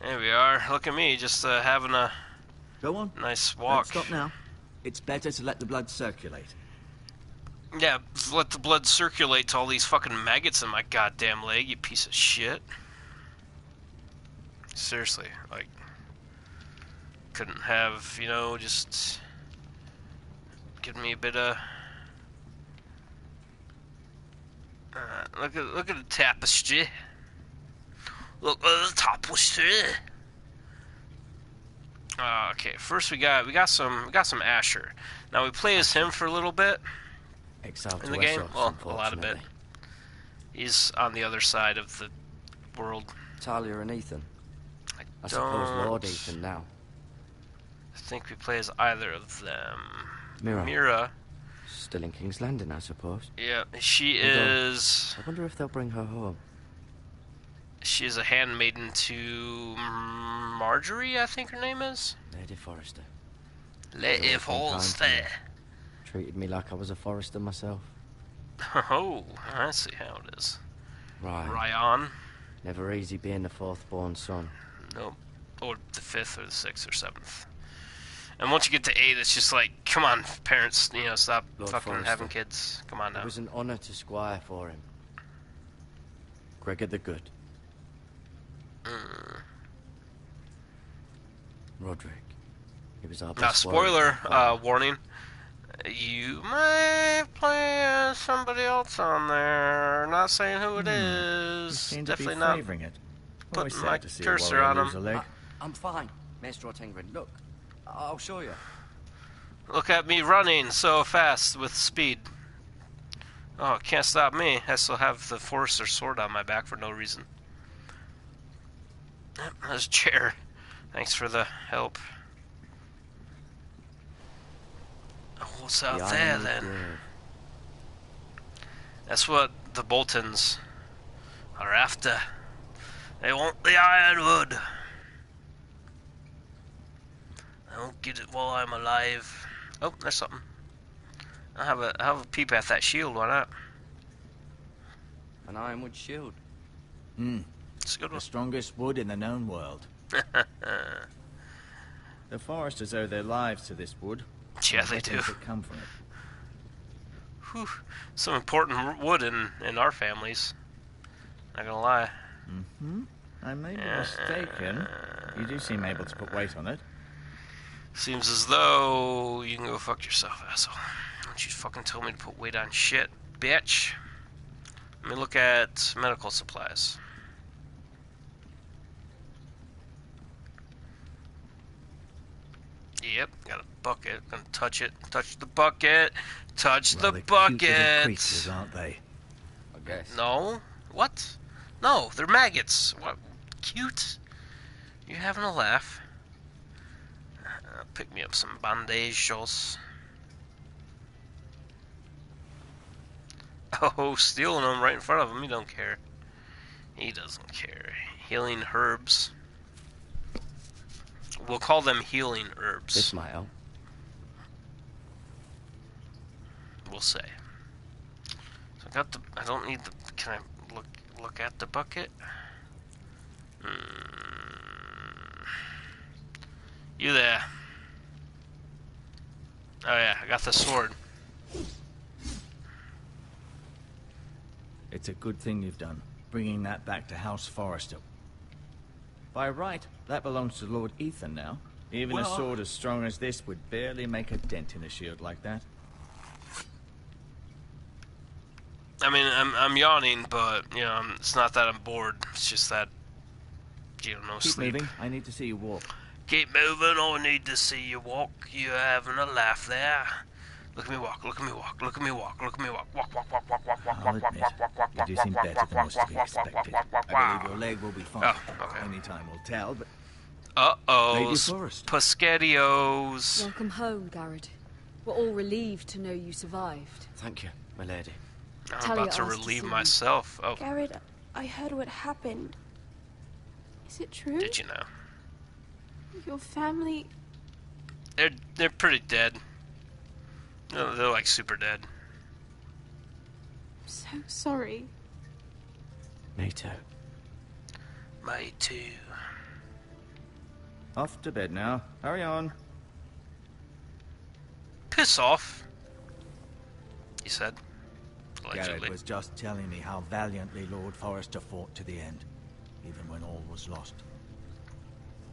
Speaker 1: There we are. Look at me, just having a
Speaker 8: Go on.
Speaker 1: nice
Speaker 8: Don't
Speaker 1: walk.
Speaker 8: stop now. It's better to let the blood circulate.
Speaker 1: Yeah, let the blood circulate to all these fucking maggots in my goddamn leg, you piece of shit. Seriously, like, couldn't have, just give me a bit of. Look at the tapestry. Look at the tapestry. Okay, first we got some Asher. Now we play as him for a little bit.
Speaker 4: Exiled
Speaker 1: In
Speaker 4: to
Speaker 1: the game?
Speaker 4: Essos,
Speaker 1: Well, a lot of it.
Speaker 4: unfortunately.
Speaker 1: He's on the other side of the world.
Speaker 4: Talia and Ethan. I
Speaker 1: Don't
Speaker 4: suppose Lord Ethan now.
Speaker 1: think we play as either of them.
Speaker 4: Mira.
Speaker 1: Mira,
Speaker 4: Still in King's Landing, I suppose.
Speaker 1: yeah, she
Speaker 4: Although-
Speaker 1: is.
Speaker 4: I wonder if they'll bring her home.
Speaker 1: She is a handmaiden to Marjorie, I think her name is.
Speaker 4: Lady Forrester.
Speaker 1: Lady
Speaker 4: always been kind to
Speaker 1: Forster.
Speaker 4: me. Treated me like I was a Forrester myself.
Speaker 1: Oh, I see how it is.
Speaker 4: Right.
Speaker 1: Ryan.
Speaker 4: Never easy being the fourth-born son.
Speaker 1: Nope. Or the 5th or the 6th or 7th. And once you get to 8, it's just like, come on, parents, stop
Speaker 4: Lord
Speaker 1: fucking
Speaker 4: Forrester.
Speaker 1: having kids. Come on
Speaker 4: It
Speaker 1: now.
Speaker 4: was an honour to squire for him. Gregor the Good. Roderick. He was our
Speaker 1: Now,
Speaker 4: best warrior.
Speaker 1: spoiler warning. You might play as somebody else on there. Not saying who it
Speaker 8: You
Speaker 1: is.
Speaker 8: seem to
Speaker 1: Definitely
Speaker 8: be
Speaker 1: not.
Speaker 8: favouring it.
Speaker 1: putting
Speaker 8: Always
Speaker 1: my
Speaker 8: sad to see a
Speaker 1: cursor
Speaker 8: warrior
Speaker 1: on
Speaker 8: lose
Speaker 1: him.
Speaker 8: a leg.
Speaker 4: I'm fine, Maestro Tengrin. Look, I'll show you.
Speaker 1: Look at me running so fast with speed. Oh, it can't stop me. I still have the Forester sword on my back for no reason. Yep, there's a chair. Thanks for the help. Oh, what's out
Speaker 4: The
Speaker 1: there
Speaker 4: Ironwood
Speaker 1: then?
Speaker 4: Grove.
Speaker 1: That's what the Boltons are after. They want the ironwood. I don't get it while I'm alive. Oh, there's something. I'll have a peep at that shield, why not?
Speaker 4: An ironwood shield.
Speaker 1: It's a good
Speaker 8: The
Speaker 1: one.
Speaker 8: strongest wood in the known world. The Foresters owe their lives to this wood.
Speaker 1: Yeah,
Speaker 8: and
Speaker 1: they
Speaker 8: the
Speaker 1: do.
Speaker 8: things that come from it.
Speaker 1: Whew. Some important wood in our families. Not gonna lie.
Speaker 8: I may be mistaken. You do seem able to put weight on it.
Speaker 1: Seems as though you can go fuck yourself, asshole. Don't you fucking tell me to put weight on shit, bitch. Let me look at medical supplies. Yep, got a bucket. Gonna touch it. Touch the bucket. Touch the
Speaker 8: Rather cute little
Speaker 1: bucket.
Speaker 8: creatures, aren't they?
Speaker 3: I guess.
Speaker 1: No. What? No, they're maggots. What? Cute? You having a laugh? Pick me up some bandages. Oh, stealing them right in front of him. He don't care. He doesn't care. Healing herbs. We'll call them healing herbs.
Speaker 4: This might help.
Speaker 1: We'll say. So I got the. I don't need the. Can I look at the bucket? You there? Oh yeah, I got the sword.
Speaker 8: It's a good thing you've done, bringing that back to House Forrester. By right, that belongs to Lord Ethan now. Even a sword as strong as this would barely make a dent in a shield like that.
Speaker 1: I mean, I'm yawning, but you know, it's not that I'm bored. It's just that you don't know,
Speaker 8: Keep
Speaker 1: sleep.
Speaker 8: moving. I need to see you walk.
Speaker 1: Keep moving. I need to see you walk. You're having a laugh there. Look at me walk. Look at me walk. Look at me walk. Look at me walk. Walk, walk, walk, walk, walk, walk,
Speaker 8: I'll
Speaker 1: walk, walk,
Speaker 8: admit,
Speaker 1: walk, walk, walk,
Speaker 8: you
Speaker 1: walk,
Speaker 8: do
Speaker 1: walk,
Speaker 8: seem
Speaker 1: walk,
Speaker 8: better
Speaker 1: walk,
Speaker 8: than
Speaker 1: walk,
Speaker 8: was to
Speaker 1: walk,
Speaker 8: be
Speaker 1: walk, walk,
Speaker 8: expected.
Speaker 1: walk, walk,
Speaker 8: I believe
Speaker 1: walk.
Speaker 8: your leg will be fine.
Speaker 1: Oh, okay.
Speaker 8: Only time will tell, but
Speaker 1: Uh-oh.
Speaker 8: Lady Forrester.
Speaker 1: Pescadios.
Speaker 9: Welcome home, Garrett. We're all relieved to know you survived.
Speaker 4: Thank you, my lady.
Speaker 1: I'm
Speaker 9: Talia
Speaker 1: about to
Speaker 9: asked to
Speaker 1: relieve
Speaker 9: see you.
Speaker 1: myself. Oh,
Speaker 10: Garrett, I heard what happened. Is it true?
Speaker 1: did you know?
Speaker 10: Your family...
Speaker 1: They're pretty dead. No, they're like super dead.
Speaker 10: I'm so sorry.
Speaker 4: Me too.
Speaker 1: Me too.
Speaker 8: off to bed now. Hurry on.
Speaker 1: Piss off. He said. Allegedly.
Speaker 8: Garrett was just telling me how valiantly Lord Forrester fought to the end, even when all was lost.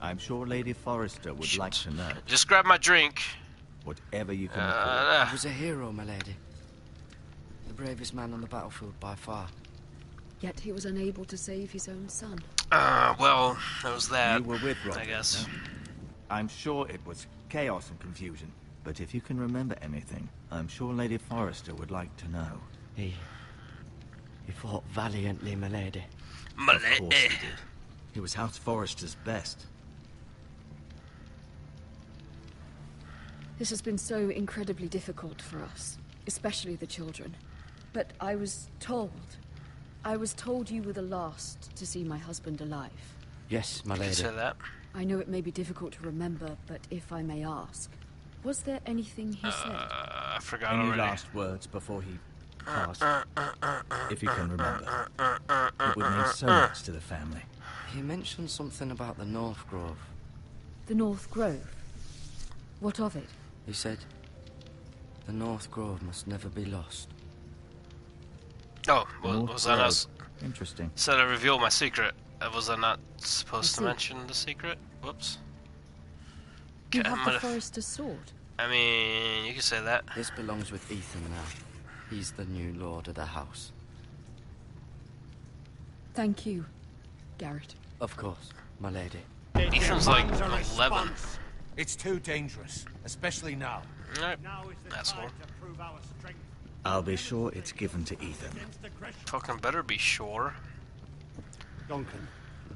Speaker 8: I'm sure Lady Forrester would like to know.
Speaker 1: Just grab my drink.
Speaker 8: Whatever you can afford.
Speaker 4: He was a hero, my lady. The bravest man on the battlefield by far.
Speaker 9: Yet he was unable to save his own son.
Speaker 1: Well, there was that.
Speaker 8: You were with Robert,
Speaker 1: I guess.
Speaker 8: no? I'm sure it was chaos and confusion, but if you can remember anything, I'm sure Lady Forrester would like to know.
Speaker 4: He fought valiantly, my lady.
Speaker 8: Of course he did. He was House Forrester's best.
Speaker 9: This has been so incredibly difficult for us, especially the children. But I was told you were the last to see my husband alive.
Speaker 4: Yes, my
Speaker 1: You
Speaker 4: lady.
Speaker 1: can say that.
Speaker 9: I know it may be difficult to remember, but if I may ask, was there anything he said?
Speaker 1: I forgot
Speaker 8: Any
Speaker 1: already.
Speaker 8: last words before he passed? If you can remember. It would mean so much to the family.
Speaker 4: He mentioned something about the North Grove.
Speaker 9: The North Grove? What of it?
Speaker 4: He said, the North Grove must never be lost.
Speaker 1: Oh, well,
Speaker 8: North
Speaker 1: was I not...
Speaker 8: Grove. Interesting.
Speaker 1: Said I revealed my secret. Was I not supposed to
Speaker 9: I see.
Speaker 1: mention the secret? Whoops.
Speaker 9: You
Speaker 1: Okay, I
Speaker 9: have
Speaker 1: might
Speaker 9: the
Speaker 1: have-
Speaker 9: Forester's sword.
Speaker 1: I mean, you can say that.
Speaker 4: This belongs with Ethan now. He's the new lord of the house.
Speaker 9: Thank you, Garrett.
Speaker 4: Of course, my lady.
Speaker 1: Ethan's like 11.
Speaker 5: It's too dangerous, especially now.
Speaker 1: Alright, asshole.
Speaker 8: I'll be sure it's given to Ethan.
Speaker 1: Fucking better be sure.
Speaker 7: Duncan,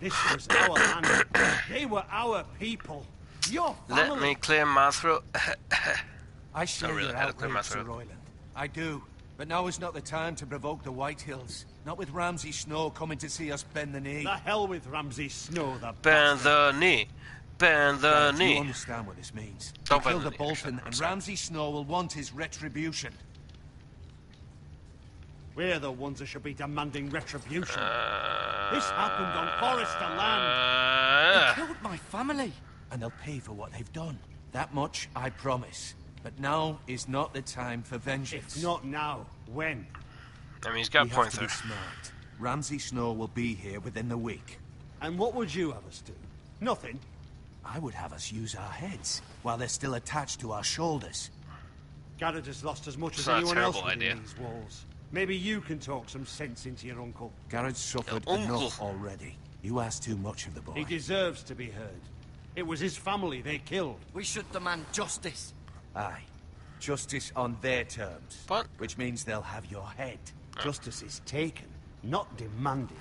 Speaker 7: this was our land. They were our people. Your family.
Speaker 1: Let me clear my throat.
Speaker 5: I share
Speaker 1: really,
Speaker 5: your
Speaker 1: I had to clear my
Speaker 5: outrage, Sir
Speaker 1: throat.
Speaker 5: Royland. I do. But now is not the time to provoke the Whitehills. Not with Ramsay Snow coming to see us bend the knee.
Speaker 7: The hell with Ramsay Snow, the
Speaker 1: Bend
Speaker 7: bastard.
Speaker 1: the knee. Bend the
Speaker 5: Garrett,
Speaker 1: knee.
Speaker 5: You understand what this means.
Speaker 1: Don't
Speaker 5: We
Speaker 1: bend
Speaker 5: killed
Speaker 1: the
Speaker 5: the
Speaker 1: knee,
Speaker 5: Bolton,
Speaker 1: actually. I'm
Speaker 5: and
Speaker 1: sorry.
Speaker 5: Ramsay Snow will want his retribution.
Speaker 7: We're the ones that should be demanding retribution. This happened on Forrester land.
Speaker 4: Killed my family.
Speaker 5: And they'll pay for what they've done. That much I promise. But now is not the time for vengeance.
Speaker 7: If not now, when?
Speaker 1: I mean, he's got
Speaker 5: We
Speaker 1: a point
Speaker 5: have to
Speaker 1: there.
Speaker 5: be smart. Ramsay Snow will be here within the week.
Speaker 7: And what would you have us do? Nothing.
Speaker 5: I would have us use our heads while they're still attached to our shoulders.
Speaker 7: Garrett has lost as much
Speaker 1: It's
Speaker 7: as
Speaker 1: not a
Speaker 7: anyone else
Speaker 1: terrible
Speaker 7: within
Speaker 1: idea.
Speaker 7: these walls. Maybe you can talk some sense into your uncle.
Speaker 2: Garrett's suffered
Speaker 1: Your uncle.
Speaker 2: enough already. You ask too much of the boy.
Speaker 7: He deserves to be heard. It was his family they killed.
Speaker 4: We should demand justice.
Speaker 2: Aye. Justice on their terms.
Speaker 1: What?
Speaker 2: Which means they'll have your head.
Speaker 7: Justice is taken, not demanded.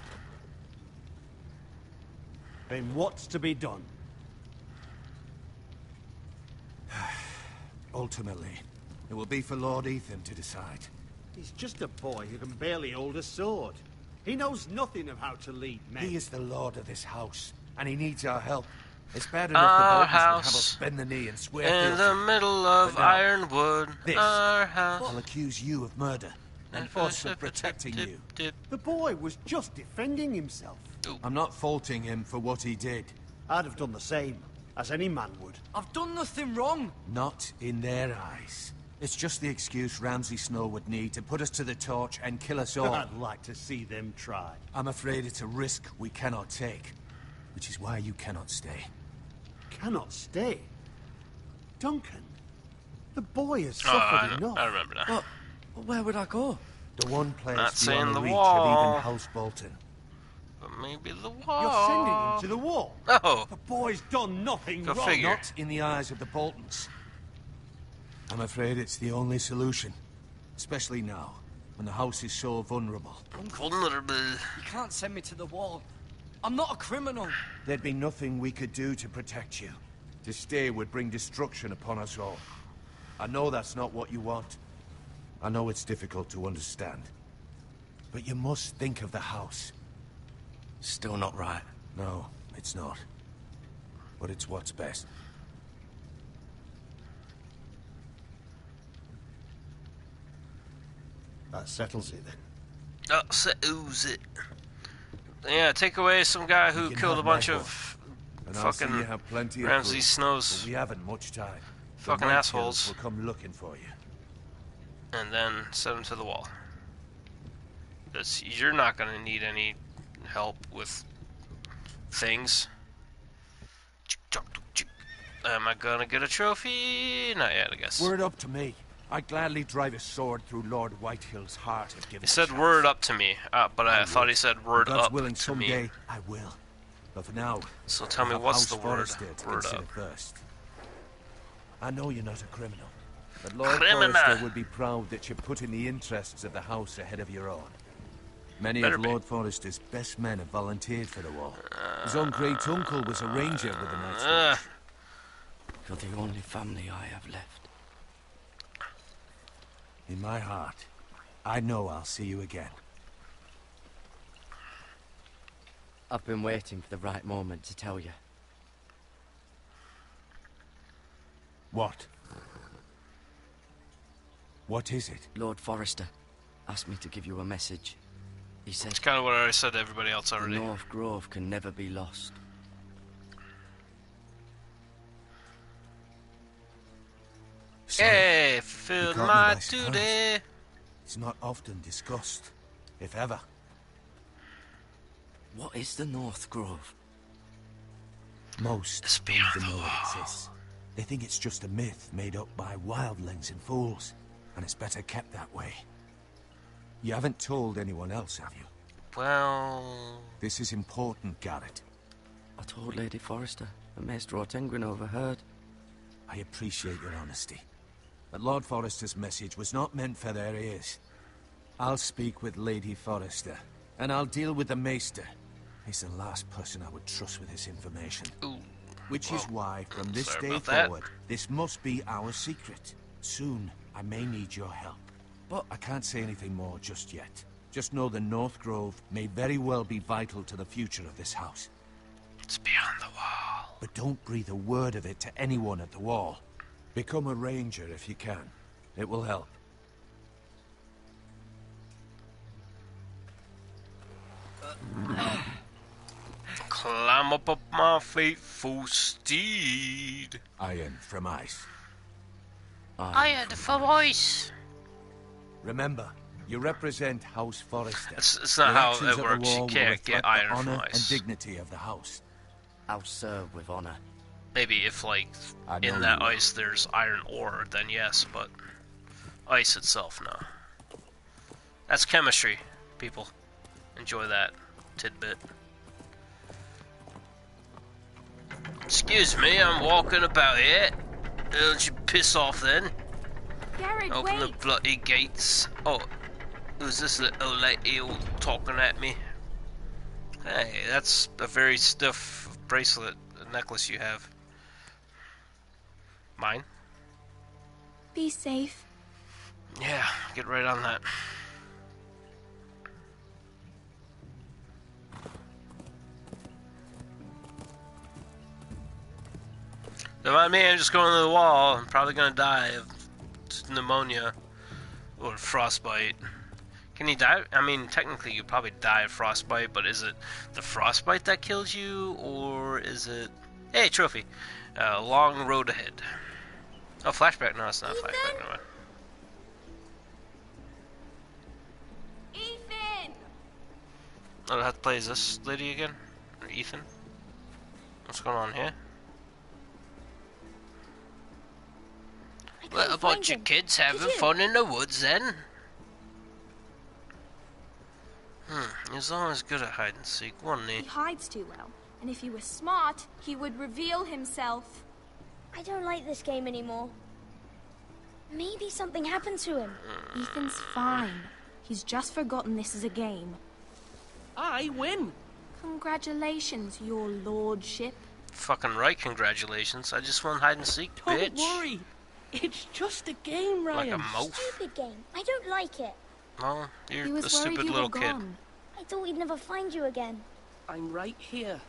Speaker 7: Then what's to be done?
Speaker 2: Ultimately, it will be for Lord Ethan to decide.
Speaker 7: He's just a boy who can barely hold a sword. He knows nothing of how to lead men.
Speaker 2: He is the lord of this house, and he needs our help. It's bad
Speaker 1: Our
Speaker 2: enough the Boltons would have
Speaker 1: house
Speaker 2: us bend the knee and swear
Speaker 1: in
Speaker 2: fealty.
Speaker 1: the middle of
Speaker 2: But now,
Speaker 1: Ironwood.
Speaker 2: this.
Speaker 1: Our house.
Speaker 2: I'll accuse you of murder, and us of protecting you.
Speaker 7: The boy was just defending himself.
Speaker 2: I'm not faulting him for what he did.
Speaker 7: I'd have done the same, as any man would.
Speaker 4: I've done nothing wrong.
Speaker 2: Not in their eyes. It's just the excuse Ramsay Snow would need to put us to the torch and kill us all.
Speaker 7: I'd like to see them try.
Speaker 2: I'm afraid it's a risk we cannot take, which is why you cannot stay.
Speaker 7: Cannot stay? Duncan, the boy has
Speaker 1: Oh,
Speaker 7: suffered enough.
Speaker 1: I remember now.
Speaker 4: But where would I go?
Speaker 2: The one place
Speaker 1: Not saying
Speaker 2: beyond
Speaker 1: the
Speaker 2: reach
Speaker 1: wall.
Speaker 2: of even House Bolton.
Speaker 1: But maybe the wall.
Speaker 7: You're sending him to the wall.
Speaker 1: Oh,
Speaker 7: The boy's done nothing
Speaker 1: Go
Speaker 7: wrong.
Speaker 1: figure.
Speaker 2: Not in the eyes of the Boltons. I'm afraid it's the only solution. Especially now, when the house is so vulnerable.
Speaker 1: vulnerable.
Speaker 4: You can't send me to the wall. I'm not a criminal.
Speaker 2: There'd be nothing we could do to protect you. To stay would bring destruction upon us all. I know that's not what you want. I know it's difficult to understand. But you must think of the house.
Speaker 4: Still not right.
Speaker 2: No, it's not. But it's what's best.
Speaker 7: That settles it then.
Speaker 1: Oh, settles it. Yeah, take away some guy who
Speaker 2: You can
Speaker 1: killed a
Speaker 2: have
Speaker 1: bunch
Speaker 2: my
Speaker 1: of
Speaker 2: And I'll see
Speaker 1: fucking
Speaker 2: you have plenty of
Speaker 1: Ramsay
Speaker 2: food,
Speaker 1: Snow's
Speaker 2: but we haven't much time. The
Speaker 1: fucking
Speaker 2: White
Speaker 1: assholes.
Speaker 2: Hills will come looking for you.
Speaker 1: and then send him to the wall. You're not gonna need any help with things. Am I gonna get a trophy? Not yet, I guess.
Speaker 2: Word up to me. I'd gladly drive a sword through Lord Whitehill's heart if given
Speaker 1: He
Speaker 2: a
Speaker 1: said
Speaker 2: chance.
Speaker 1: word up to me, but I thought he said word
Speaker 2: God's
Speaker 1: up
Speaker 2: willing,
Speaker 1: to
Speaker 2: someday
Speaker 1: me.
Speaker 2: I will. But for now,
Speaker 1: So tell me
Speaker 2: I have
Speaker 1: what's
Speaker 2: House
Speaker 1: the word?
Speaker 2: Forrester to
Speaker 1: Word
Speaker 2: consider
Speaker 1: up.
Speaker 2: first. I know you're not a criminal, but Lord
Speaker 1: Criminal.
Speaker 2: Forrester would be proud that you're putting the interests of the house ahead of your own. Many
Speaker 1: Better
Speaker 2: of
Speaker 1: be.
Speaker 2: Lord Forrester's best men have volunteered for the wall. His own great uncle was a ranger with the Knights Watch.
Speaker 4: You're the only family I have left.
Speaker 2: In my heart, I know I'll see you again.
Speaker 4: I've been waiting for the right moment to tell you.
Speaker 2: What? What is it?
Speaker 4: Lord Forrester asked me to give you a message. He said
Speaker 1: It's kind of what I said to everybody else
Speaker 4: the
Speaker 1: already.
Speaker 4: North Grove can never be lost.
Speaker 2: So,
Speaker 1: Hey,
Speaker 2: you
Speaker 1: fulfilled
Speaker 2: caught me
Speaker 1: my
Speaker 2: by surprise.
Speaker 1: duty.
Speaker 2: It's not often discussed, if ever.
Speaker 4: What is the North Grove?
Speaker 2: Most
Speaker 1: It's
Speaker 2: don't
Speaker 1: beyond
Speaker 2: even
Speaker 1: the
Speaker 2: know
Speaker 1: wall.
Speaker 2: it exists. They think it's just a myth made up by wildlings and fools, and it's better kept that way. You haven't told anyone else, have you?
Speaker 1: Well,
Speaker 2: This is important, Garrett.
Speaker 4: I told Lady Forrester, and Maester Ortengryn overheard.
Speaker 2: I appreciate your honesty. But Lord Forrester's message was not meant for their ears. I'll speak with Lady Forrester, and I'll deal with the Maester. He's the last person I would trust with this information.
Speaker 1: ooh,
Speaker 2: Which is why, from this
Speaker 1: sorry
Speaker 2: day
Speaker 1: about that.
Speaker 2: forward, this must be our secret. Soon, I may need your help. But I can't say anything more just yet. Just know the North Grove may very well be vital to the future of this house.
Speaker 1: it's beyond the wall.
Speaker 2: But don't breathe a word of it to anyone at the wall. Become a ranger if you can. It will help.
Speaker 1: Climb up my faithful steed.
Speaker 2: Iron from ice.
Speaker 1: I had the voice.
Speaker 2: Remember, you represent House Forrester.
Speaker 1: It's not
Speaker 2: Your
Speaker 1: how
Speaker 2: actions
Speaker 1: it
Speaker 2: at the
Speaker 1: works. You
Speaker 2: wall will
Speaker 1: can't
Speaker 2: reflect
Speaker 1: get
Speaker 2: the
Speaker 1: iron from
Speaker 2: honor
Speaker 1: ice.
Speaker 2: and dignity of the house.
Speaker 4: I'll serve with honor.
Speaker 1: Maybe if, like,
Speaker 2: I know
Speaker 1: in that
Speaker 2: you will.
Speaker 1: ice there's iron ore, then yes, but ice itself, no. That's chemistry, people. Enjoy that tidbit. Excuse me, I'm walking about here. Don't you piss off then?
Speaker 10: Garrett,
Speaker 1: Open
Speaker 10: wait!
Speaker 1: the bloody gates. Oh, who's this little lady all talking at me? Hey, that's a very stiff bracelet, necklace you have. Mine?
Speaker 10: Be safe.
Speaker 1: Yeah, get right on that. Don't mind me, I'm just going to the wall. I'm probably gonna die of pneumonia or frostbite. Can you die? I mean, technically you probably die of frostbite, but is it the frostbite that kills you, or is it... Hey, trophy! Long road ahead. Oh, flashback. No, it's not a flashback. No.
Speaker 10: Ethan!
Speaker 1: Oh, I have to play as this lady again? Or Ethan? What's going on here? What about you kids having fun in the woods then? He's always good at hide and seek, wasn't he?
Speaker 10: He hides too well, and if he were smart, he would reveal himself.
Speaker 11: I don't like this game anymore. Maybe something happened to him.
Speaker 10: Ethan's fine. He's just forgotten this is a game.
Speaker 3: I win.
Speaker 10: Congratulations, your lordship.
Speaker 1: Fucking right, congratulations. I just won hide and seek, bitch.
Speaker 3: Don't worry. It's just a game, Ryan.
Speaker 1: Like a mouse.
Speaker 11: Stupid game. I don't like it.
Speaker 1: Well,
Speaker 10: He
Speaker 1: you're
Speaker 10: was
Speaker 1: a stupid
Speaker 10: worried you
Speaker 1: little
Speaker 10: were
Speaker 1: kid.
Speaker 10: gone.
Speaker 11: I thought we'd never find you again.
Speaker 3: I'm right here.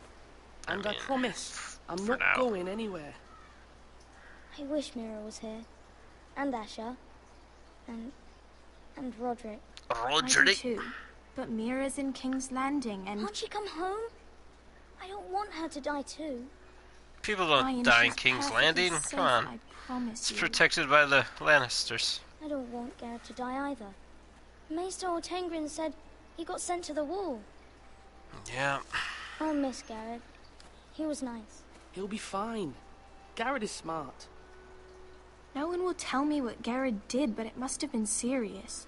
Speaker 3: And I
Speaker 1: mean,
Speaker 3: promise, I'm
Speaker 1: for
Speaker 3: not
Speaker 1: now.
Speaker 3: going anywhere.
Speaker 11: I wish Mira was here. And Asher. And Roderick.
Speaker 10: I do too. But Mira's in King's Landing and...
Speaker 11: Can't she come home? I don't want her to die too.
Speaker 1: People don't
Speaker 10: Ryan,
Speaker 1: die in
Speaker 10: she's
Speaker 1: King's
Speaker 10: perfectly
Speaker 1: Landing.
Speaker 10: safe,
Speaker 1: Come on.
Speaker 10: I promise
Speaker 1: It's
Speaker 10: you.
Speaker 1: protected by the Lannisters.
Speaker 11: I don't want Garrett to die either. Maester Ortengrin said he got sent to the wall.
Speaker 1: Yeah.
Speaker 11: I'll miss Garrett. He was nice.
Speaker 3: He'll be fine. Garrett is smart.
Speaker 10: No one will tell me what Garrett did, but it must have been serious.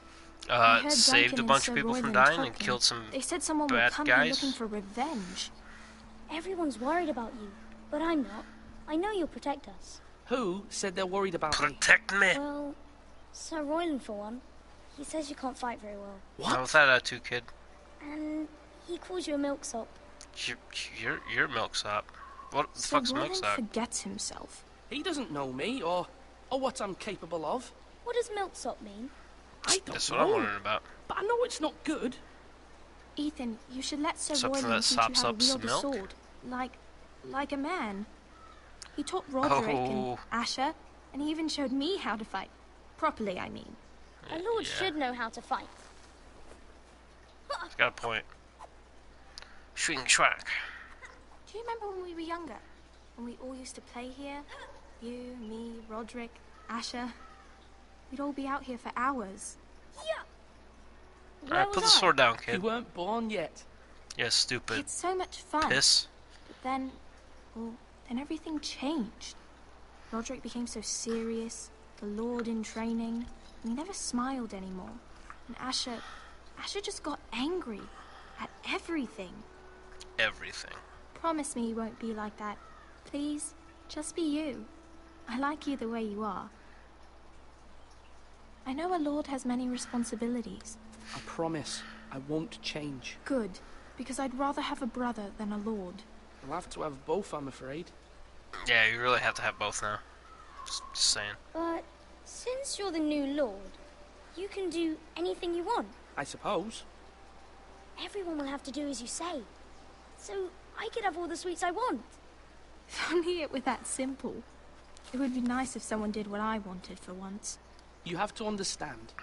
Speaker 10: I heard
Speaker 1: Saved
Speaker 10: Duncan
Speaker 1: a
Speaker 10: and
Speaker 1: bunch
Speaker 10: Sir
Speaker 1: of people from
Speaker 10: Royland
Speaker 1: dying and
Speaker 10: talking.
Speaker 1: killed some
Speaker 10: They said someone would
Speaker 1: bad
Speaker 10: come
Speaker 1: guys.
Speaker 10: here looking for revenge.
Speaker 11: Everyone's worried about you, but I'm not. I know you'll protect us.
Speaker 3: Who said they're worried about me?
Speaker 1: Protect me.
Speaker 11: Well, Sir Royland for one. He says you can't fight very well.
Speaker 1: What? What's that attitude, kid?
Speaker 11: And he calls you a milksop.
Speaker 1: You're milksop. What the
Speaker 10: Sir
Speaker 1: fuck's
Speaker 10: Royland
Speaker 1: milksop?
Speaker 10: forgets himself.
Speaker 3: He doesn't know me or what I'm capable of.
Speaker 11: What does milksop mean?
Speaker 3: I don't
Speaker 1: That's
Speaker 3: know.
Speaker 1: what I'm wondering about.
Speaker 3: But I know it's not good.
Speaker 10: Ethan, you should let Sir
Speaker 1: Something
Speaker 10: Royland
Speaker 1: that
Speaker 10: teach you
Speaker 1: sops
Speaker 10: how to
Speaker 1: up some
Speaker 10: wield a
Speaker 1: milk?
Speaker 10: sword. Like a man. He taught Roderick and
Speaker 1: Oh.
Speaker 10: Asher, and he even showed me how to fight. Properly, I mean.
Speaker 11: A lord should know how to fight.
Speaker 1: He's got a point. Swing track.
Speaker 10: Do you remember when we were younger? When we all used to play here? You, me, Roderick, Asher. We'd all be out here for hours.
Speaker 11: Yeah.
Speaker 1: Alright, put the sword down,
Speaker 3: You
Speaker 1: kid.
Speaker 3: weren't born yet.
Speaker 1: Yeah, stupid.
Speaker 10: It's so much fun.
Speaker 1: Piss.
Speaker 10: But then, well, then everything changed. Roderick became so serious, the Lord in training, and he never smiled anymore. And Asher just got angry at everything.
Speaker 1: Everything.
Speaker 10: Promise me you won't be like that. Please, just be you. I like you the way you are. I know a lord has many responsibilities.
Speaker 3: I promise I won't change.
Speaker 10: Good, because I'd rather have a brother than a lord.
Speaker 3: I'll have to have both, I'm afraid.
Speaker 1: Yeah, you really have to have both now. Just saying.
Speaker 11: But since you're the new lord, you can do anything you want.
Speaker 3: I suppose.
Speaker 11: Everyone will have to do as you say. So I could have all the sweets I want.
Speaker 10: If only it were that simple. It would be nice if someone did what I wanted for once.
Speaker 3: You have to understand,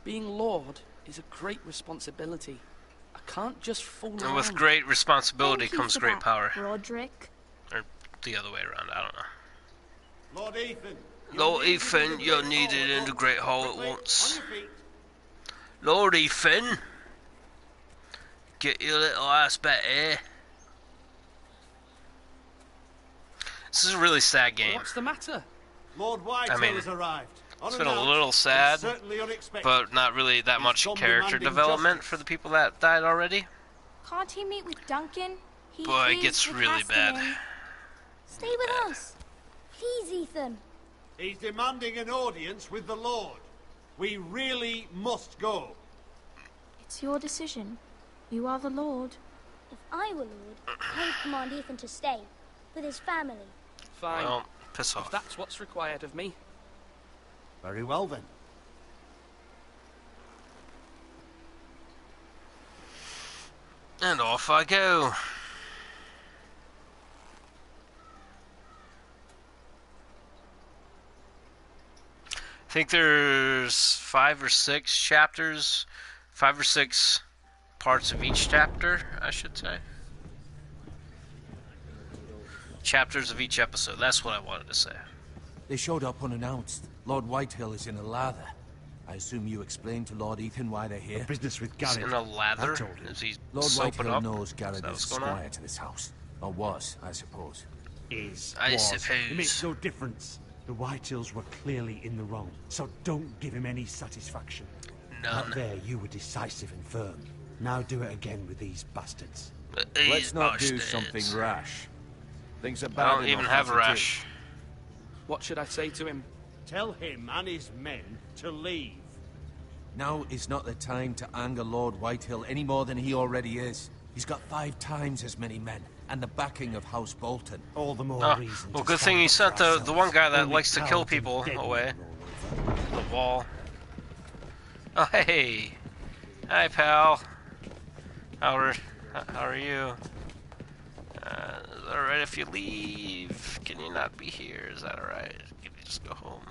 Speaker 3: being lord is a great responsibility. I can't just fool around.
Speaker 1: And with great responsibility
Speaker 10: Thank you
Speaker 1: comes
Speaker 10: for
Speaker 1: great
Speaker 10: that,
Speaker 1: power.
Speaker 10: Roderick.
Speaker 1: Or the other way around, I don't know.
Speaker 6: Lord Ethan.
Speaker 1: Lord Ethan, you're needed in the Great Hall at once. Lord Ethan, get your little ass back here. This is a really sad game.
Speaker 3: What's the matter?
Speaker 6: Lord Whitehall
Speaker 1: I mean,
Speaker 6: has arrived.
Speaker 1: It's been a little sad,
Speaker 7: certainly unexpected.
Speaker 1: but not really that much
Speaker 7: Some
Speaker 1: character
Speaker 7: demanding
Speaker 1: development
Speaker 7: justice.
Speaker 1: for the people that died already.
Speaker 10: Can't he meet with Duncan? He
Speaker 1: Boy, it
Speaker 10: is
Speaker 1: gets
Speaker 10: with
Speaker 1: really bad.
Speaker 10: Haskellin.
Speaker 11: Stay with us. Please, Ethan.
Speaker 7: He's demanding an audience with the Lord. We really must go.
Speaker 10: It's your decision. You are the Lord.
Speaker 11: If I were Lord, I would command Ethan to stay with his family.
Speaker 12: Fine.
Speaker 1: Well, piss off.
Speaker 12: If that's what's required of me.
Speaker 7: Very well then.
Speaker 1: And off I go. I think there's 5 or 6 chapters, 5 or 6 parts of each chapter, I should say. Chapters of each episode, that's what I wanted to say.
Speaker 2: They showed up unannounced. Lord Whitehill is in a lather. I assume you explained to Lord Ethan why they're here?
Speaker 7: Business with
Speaker 1: He's
Speaker 7: Garrett.
Speaker 1: in a lather?
Speaker 7: I told him.
Speaker 1: Is he
Speaker 2: Lord
Speaker 1: soaping
Speaker 2: Whitehill
Speaker 1: up?
Speaker 2: knows Garrett
Speaker 1: that
Speaker 2: is
Speaker 1: what's going on?
Speaker 2: squire to this house. Or was, I suppose.
Speaker 1: I
Speaker 7: was.
Speaker 1: suppose.
Speaker 7: It makes no difference. The Whitehills were clearly in the wrong, so don't give him any satisfaction.
Speaker 1: None.
Speaker 7: Out there, you were decisive and firm. Now do it again with these bastards.
Speaker 2: Let's not do something rash. Things are bad
Speaker 1: I don't even
Speaker 2: enough
Speaker 1: have
Speaker 2: as
Speaker 1: a
Speaker 2: it is.
Speaker 1: rash.
Speaker 12: What should I say to him?
Speaker 7: Tell him and his men to leave.
Speaker 2: Now is not the time to anger Lord Whitehill any more than he already is. He's got 5 times as many men, and the backing of House Bolton.
Speaker 7: All the more
Speaker 1: Oh,
Speaker 7: reason
Speaker 1: well,
Speaker 7: to
Speaker 1: good thing
Speaker 7: stand
Speaker 1: he
Speaker 7: up
Speaker 1: sent
Speaker 7: for
Speaker 1: the one guy that
Speaker 7: ourselves.
Speaker 1: likes to
Speaker 7: Only
Speaker 1: kill
Speaker 7: cowards and
Speaker 1: people
Speaker 7: dead
Speaker 1: away.
Speaker 7: men roll over.
Speaker 1: The wall. Oh, hey. Hi, pal. How are you? Is it alright if you leave? Can you not be here? Is that alright? Can you just go home?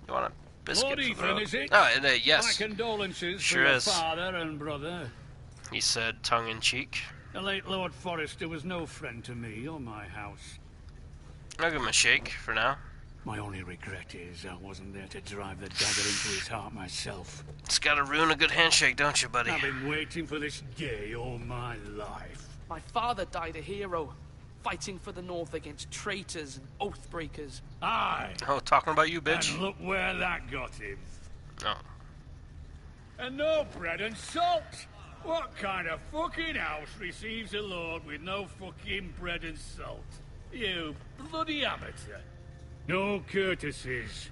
Speaker 1: You want a biscuit
Speaker 6: Lord
Speaker 1: for the
Speaker 6: Ethan,
Speaker 1: road?
Speaker 6: is it?
Speaker 1: Oh, yes.
Speaker 6: My condolences
Speaker 1: Sure
Speaker 6: for your
Speaker 1: is.
Speaker 6: father and brother.
Speaker 1: He said, tongue-in-cheek.
Speaker 6: The late Lord Forrester was no friend to me or my house.
Speaker 1: I'll give him a shake for now.
Speaker 6: My only regret is I wasn't there to drive the dagger into his heart myself.
Speaker 1: It's gotta ruin a good handshake, don't you, buddy?
Speaker 6: I've been waiting for this day all my life.
Speaker 12: My father died a hero, fighting for the North against traitors and oath-breakers.
Speaker 6: Aye.
Speaker 1: Oh, talking about you, bitch.
Speaker 6: And look where that got him.
Speaker 1: Oh.
Speaker 6: And no bread and salt. What kind of fucking house receives a lord with no fucking bread and salt? You bloody amateur. No courtesies.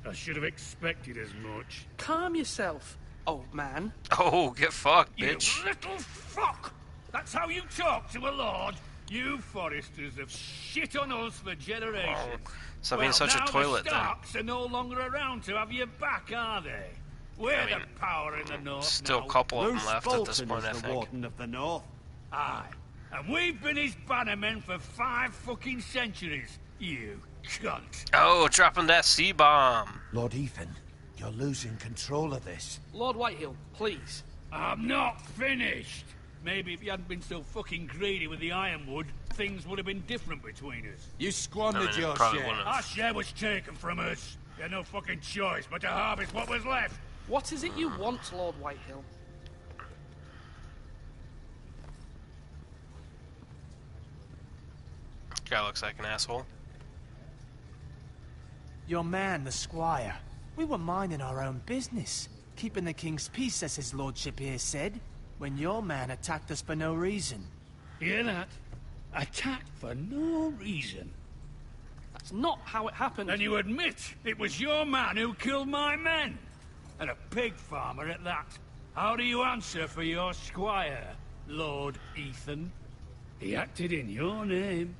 Speaker 6: I should have expected as much.
Speaker 12: Calm yourself, old man.
Speaker 1: Oh, get fucked, bitch.
Speaker 6: You little fuck! That's how you talk to a lord? You Foresters have shit on us for generations.
Speaker 1: Oh, stop being such a toilet,
Speaker 6: the
Speaker 1: then.
Speaker 6: Starks are no longer around to have you back, are they? We're the power in the north
Speaker 1: Still
Speaker 6: now.
Speaker 1: a couple of them
Speaker 7: Bruce
Speaker 1: left at this
Speaker 7: Bolton
Speaker 1: point, I
Speaker 7: is the
Speaker 1: think.
Speaker 7: Warden of the North.
Speaker 6: Aye. And we've been his bannermen for 5 fucking centuries. You cunt.
Speaker 1: Oh, dropping that C-bomb.
Speaker 2: Lord Ethan, you're losing control of this.
Speaker 12: Lord Whitehill, please.
Speaker 6: I'm not finished. Maybe if you hadn't been so fucking greedy with the ironwood, things would have been different between us.
Speaker 2: You squandered your
Speaker 1: probably
Speaker 2: share.
Speaker 1: wouldn't
Speaker 6: Our
Speaker 1: have.
Speaker 6: share was taken from us. We had no fucking choice but to harvest what was left.
Speaker 12: What is it you want, Lord Whitehill?
Speaker 1: Guy looks like an asshole.
Speaker 13: Your man, the squire. We were minding our own business, keeping the king's peace, as his lordship here said, when your man attacked us for no reason.
Speaker 6: Hear that? Attacked for no reason.
Speaker 12: That's not how it happened.
Speaker 6: And you admit it was your man who killed my men? And a pig farmer at that. How do you answer for your squire, Lord Ethan? He acted in your name.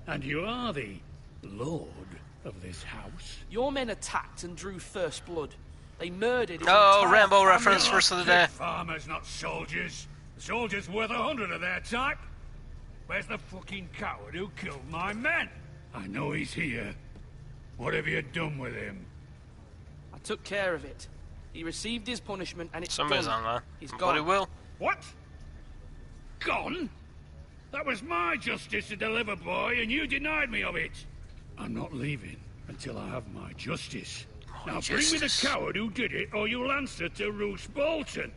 Speaker 6: And you are the lord of this house.
Speaker 12: Your men attacked and drew first blood. They murdered his
Speaker 1: Oh,
Speaker 12: entire
Speaker 1: Rambo
Speaker 12: family.
Speaker 1: reference, first of the day.
Speaker 6: Pig farmers, not soldiers. The soldiers worth 100 of their type. Where's the fucking coward who killed my men? I know he's here. What have you done with him?
Speaker 12: I took care of it. He received his punishment and it's
Speaker 1: Somebody's
Speaker 12: done.
Speaker 1: online.
Speaker 12: He's
Speaker 1: But
Speaker 12: gone.
Speaker 1: he will.
Speaker 6: What? Gone? That was my justice to deliver, boy, and you denied me of it. I'm not leaving until I have my justice. Now bring me the
Speaker 1: justice.
Speaker 6: coward who did it, or you'll answer to Roose Bolton.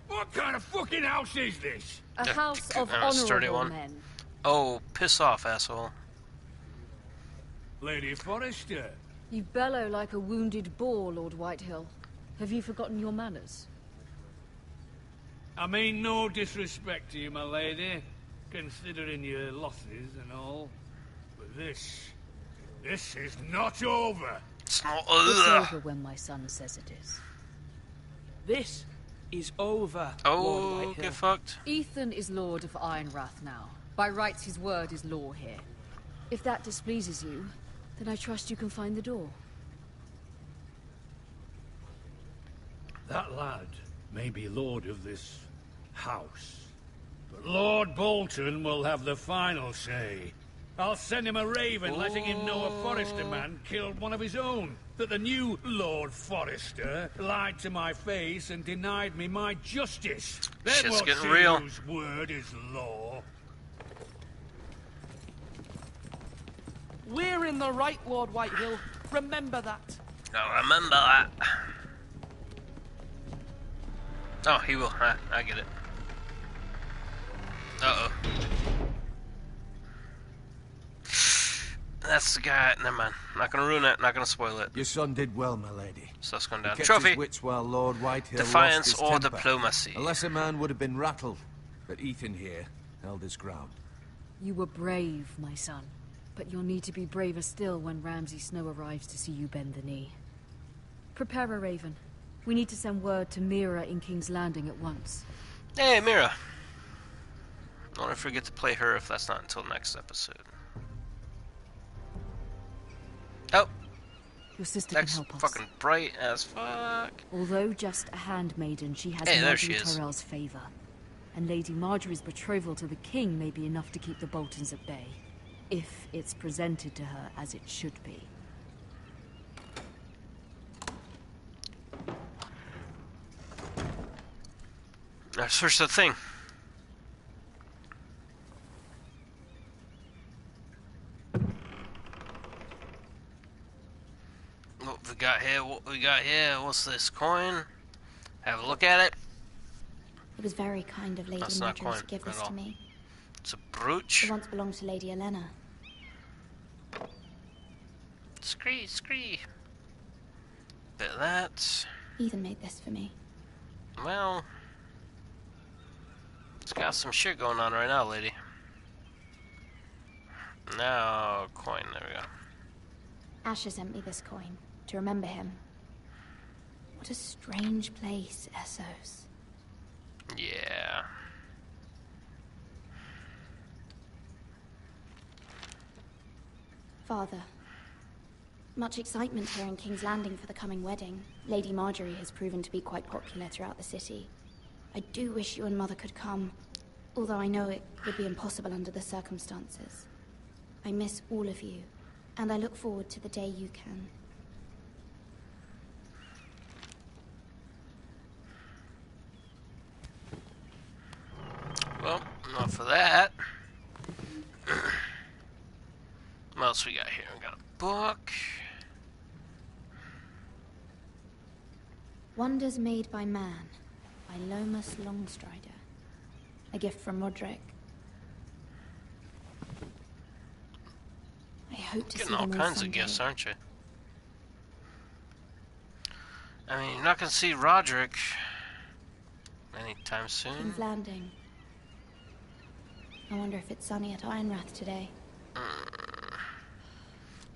Speaker 6: What kind of fucking house is this?
Speaker 9: A house of
Speaker 1: sturdy
Speaker 9: honorable
Speaker 1: one.
Speaker 9: men.
Speaker 1: Oh, piss off, asshole.
Speaker 6: Lady Forrester.
Speaker 9: You bellow like a wounded boar, Lord Whitehill. Have you forgotten your manners?
Speaker 6: I mean no disrespect to you, my lady, considering your losses and all. But this is not over.
Speaker 1: It's not
Speaker 9: It's
Speaker 1: over.
Speaker 9: over when my son says it is.
Speaker 12: This is over, Lord
Speaker 1: Oh,
Speaker 12: Whitehill.
Speaker 1: get fucked.
Speaker 9: Ethan is Lord of Ironrath now. By rights, his word is law here. If that displeases you, then I trust you can find the door.
Speaker 6: That lad may be lord of this house, but Lord Bolton will have the final say. I'll send him a raven letting him know a Forrester man killed one of his own. That the new Lord Forrester lied to my face and denied me my justice. Then
Speaker 1: Shit's
Speaker 6: we'll
Speaker 1: getting
Speaker 6: see
Speaker 1: real.
Speaker 6: whose word is law.
Speaker 12: We're in the right, Lord Whitehill. Remember that.
Speaker 1: I remember that. Oh, he will. I get it. Uh-oh. That's the guy. Never mind. Not gonna ruin it. Not gonna spoil it.
Speaker 2: Your son did well, my lady.
Speaker 1: Stuff's going
Speaker 2: He
Speaker 1: down.
Speaker 2: kept
Speaker 1: Trophy.
Speaker 2: his wits while Lord Whitehill
Speaker 1: Defiance
Speaker 2: lost his
Speaker 1: or
Speaker 2: temper.
Speaker 1: diplomacy.
Speaker 2: A lesser man would have been rattled, but Ethan here held his ground.
Speaker 9: You were brave, my son. But you'll need to be braver still when Ramsay Snow arrives to see you bend the knee. Prepare a raven. We need to send word to Mira in King's Landing at once.
Speaker 1: Hey, Mira. I wonder if we get to play her if that's not until next episode. Oh.
Speaker 9: Your sister can
Speaker 1: That's
Speaker 9: help us.
Speaker 1: fucking bright as fuck.
Speaker 9: Although just a handmaiden, she has
Speaker 1: Hey, there
Speaker 9: Marjorie
Speaker 1: she is.
Speaker 9: Tyrell's favor. And Lady Marjorie's betrothal to the king may be enough to keep the Boltons at bay. If it's presented to her as it should be.
Speaker 1: Search the thing. What we got here? What we got here? What's this coin? Have a look at it.
Speaker 11: It was very kind of Lady
Speaker 1: That's not
Speaker 11: Marjorie to
Speaker 1: coin
Speaker 11: give this
Speaker 1: at all.
Speaker 11: to me.
Speaker 1: It's a brooch.
Speaker 11: It once belonged to Lady Elena.
Speaker 1: Scree. Bit of that.
Speaker 11: Ethan made this for me.
Speaker 1: Well, it's got some shit going on right now, lady. Now, coin. There we go.
Speaker 11: Asher sent me this coin to remember him. What a strange place, Essos.
Speaker 1: Yeah.
Speaker 11: Father, much excitement here in King's Landing for the coming wedding. Lady Marjorie has proven to be quite popular throughout the city. I do wish you and Mother could come, although I know it would be impossible under the circumstances. I miss all of you, and I look forward to the day you can.
Speaker 1: Well, enough for that. What else we got here? We got a book.
Speaker 11: Wonders Made by Man, by Lomas Longstrider. A gift from Roderick. I hope to see
Speaker 1: Getting all
Speaker 11: them
Speaker 1: kinds of
Speaker 11: someday.
Speaker 1: gifts, aren't you? I mean, you're not gonna see Roderick anytime soon.
Speaker 11: King's Landing. I wonder if it's sunny at Ironrath today.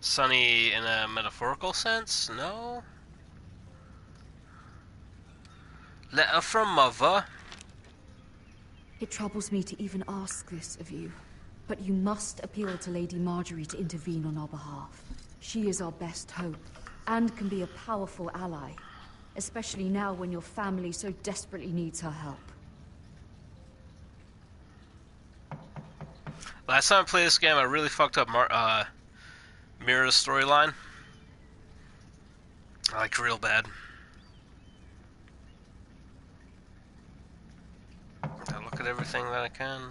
Speaker 1: Sunny in a metaphorical sense? No? Letter from Mother.
Speaker 9: It troubles me to even ask this of you, but you must appeal to Lady Marjorie to intervene on our behalf. She is our best hope, and can be a powerful ally, especially now when your family so desperately needs her help.
Speaker 1: Last time I played this game, I really fucked up Mira's storyline. Like, real bad. I look at everything that I can.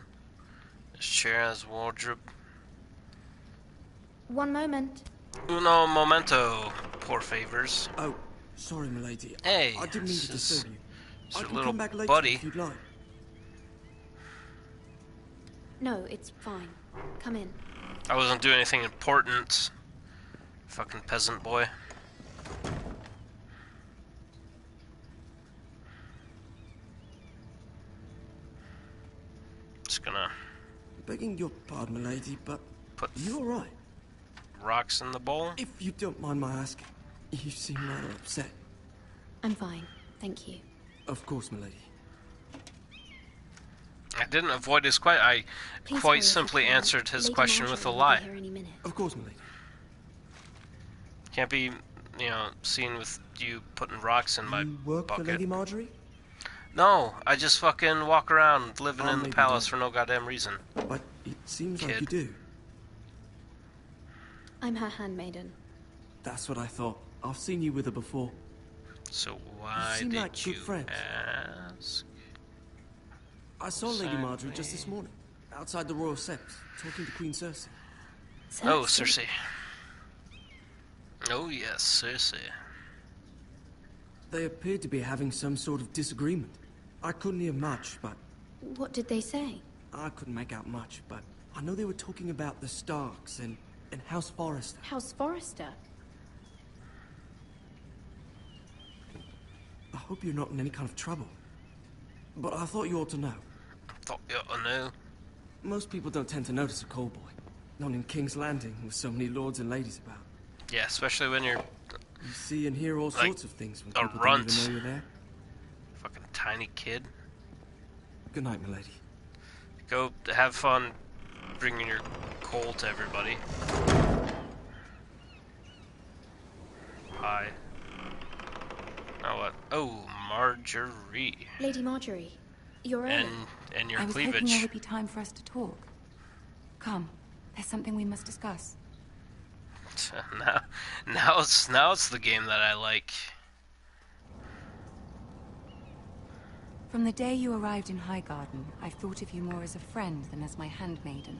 Speaker 1: This chair has wardrobe.
Speaker 11: One moment.
Speaker 1: Uno momento, poor favors.
Speaker 14: Oh, sorry, milady.
Speaker 1: Hey,
Speaker 14: I didn't mean to
Speaker 1: this is-
Speaker 14: disturb you.
Speaker 1: it's
Speaker 14: I
Speaker 1: your
Speaker 14: can
Speaker 1: little
Speaker 14: come back later
Speaker 1: buddy.
Speaker 14: if you'd like.
Speaker 11: No, it's fine. Come in.
Speaker 1: I wasn't doing anything important. Fucking peasant boy. Just gonna
Speaker 14: Begging your pardon, milady, but
Speaker 1: put
Speaker 14: you all right?
Speaker 1: rocks in the bowl.
Speaker 14: If you don't mind my asking, you seem rather upset.
Speaker 11: I'm fine, thank you.
Speaker 14: Of course, milady.
Speaker 1: I didn't avoid his question. I
Speaker 11: Please hurry
Speaker 1: quite
Speaker 11: if you
Speaker 1: simply
Speaker 11: can.
Speaker 1: answered his
Speaker 11: Lady
Speaker 1: question with a
Speaker 11: Marjorie will be
Speaker 1: lie.
Speaker 11: here any minute.
Speaker 14: Of course, milady.
Speaker 1: Can't be, you know, seen with you putting rocks in my
Speaker 14: You work for
Speaker 1: bucket.
Speaker 14: Lady Marjorie?
Speaker 1: No, I just fucking walk around living in the
Speaker 14: maybe
Speaker 1: palace
Speaker 14: not.
Speaker 1: for no goddamn reason.
Speaker 14: But it seems like
Speaker 1: Kid.
Speaker 14: you do.
Speaker 11: I'm her handmaiden.
Speaker 14: That's what I thought. I've seen you with her before.
Speaker 1: So why
Speaker 14: seem
Speaker 1: did
Speaker 14: like good
Speaker 1: you
Speaker 14: friends.
Speaker 1: ask?
Speaker 14: I saw Lady Marjorie just this morning, outside the royal steps, talking to Queen Cersei.
Speaker 1: Oh, Cersei. Oh yes, Cersei.
Speaker 14: They appeared to be having some sort of disagreement. I couldn't hear much, but
Speaker 11: What did they say?
Speaker 14: I couldn't make out much, but I know they were talking about the Starks and House Forrester.
Speaker 11: House Forrester?
Speaker 14: I hope you're not in any kind of trouble. But I thought you ought to know.
Speaker 1: Thought you ought to know.
Speaker 14: Most people don't tend to notice a call boy. Not in King's Landing with so many lords and ladies about.
Speaker 1: Yeah, especially when you're
Speaker 14: You see and hear all
Speaker 1: like
Speaker 14: sorts of things when
Speaker 1: a
Speaker 14: people
Speaker 1: runt.
Speaker 14: don't even know you're there.
Speaker 1: Fucking tiny kid.
Speaker 14: Good night, milady.
Speaker 1: Go have fun bringing your coal to everybody. Hi. Now what? Oh, Marjorie.
Speaker 11: Lady Marjorie, you're early.
Speaker 1: And your
Speaker 15: I was hoping
Speaker 1: cleavage.
Speaker 15: there would be time for us to talk. Come, there's something we must discuss.
Speaker 1: now it's the game that I like.
Speaker 15: From the day you arrived in Highgarden, I've thought of you more as a friend than as my handmaiden.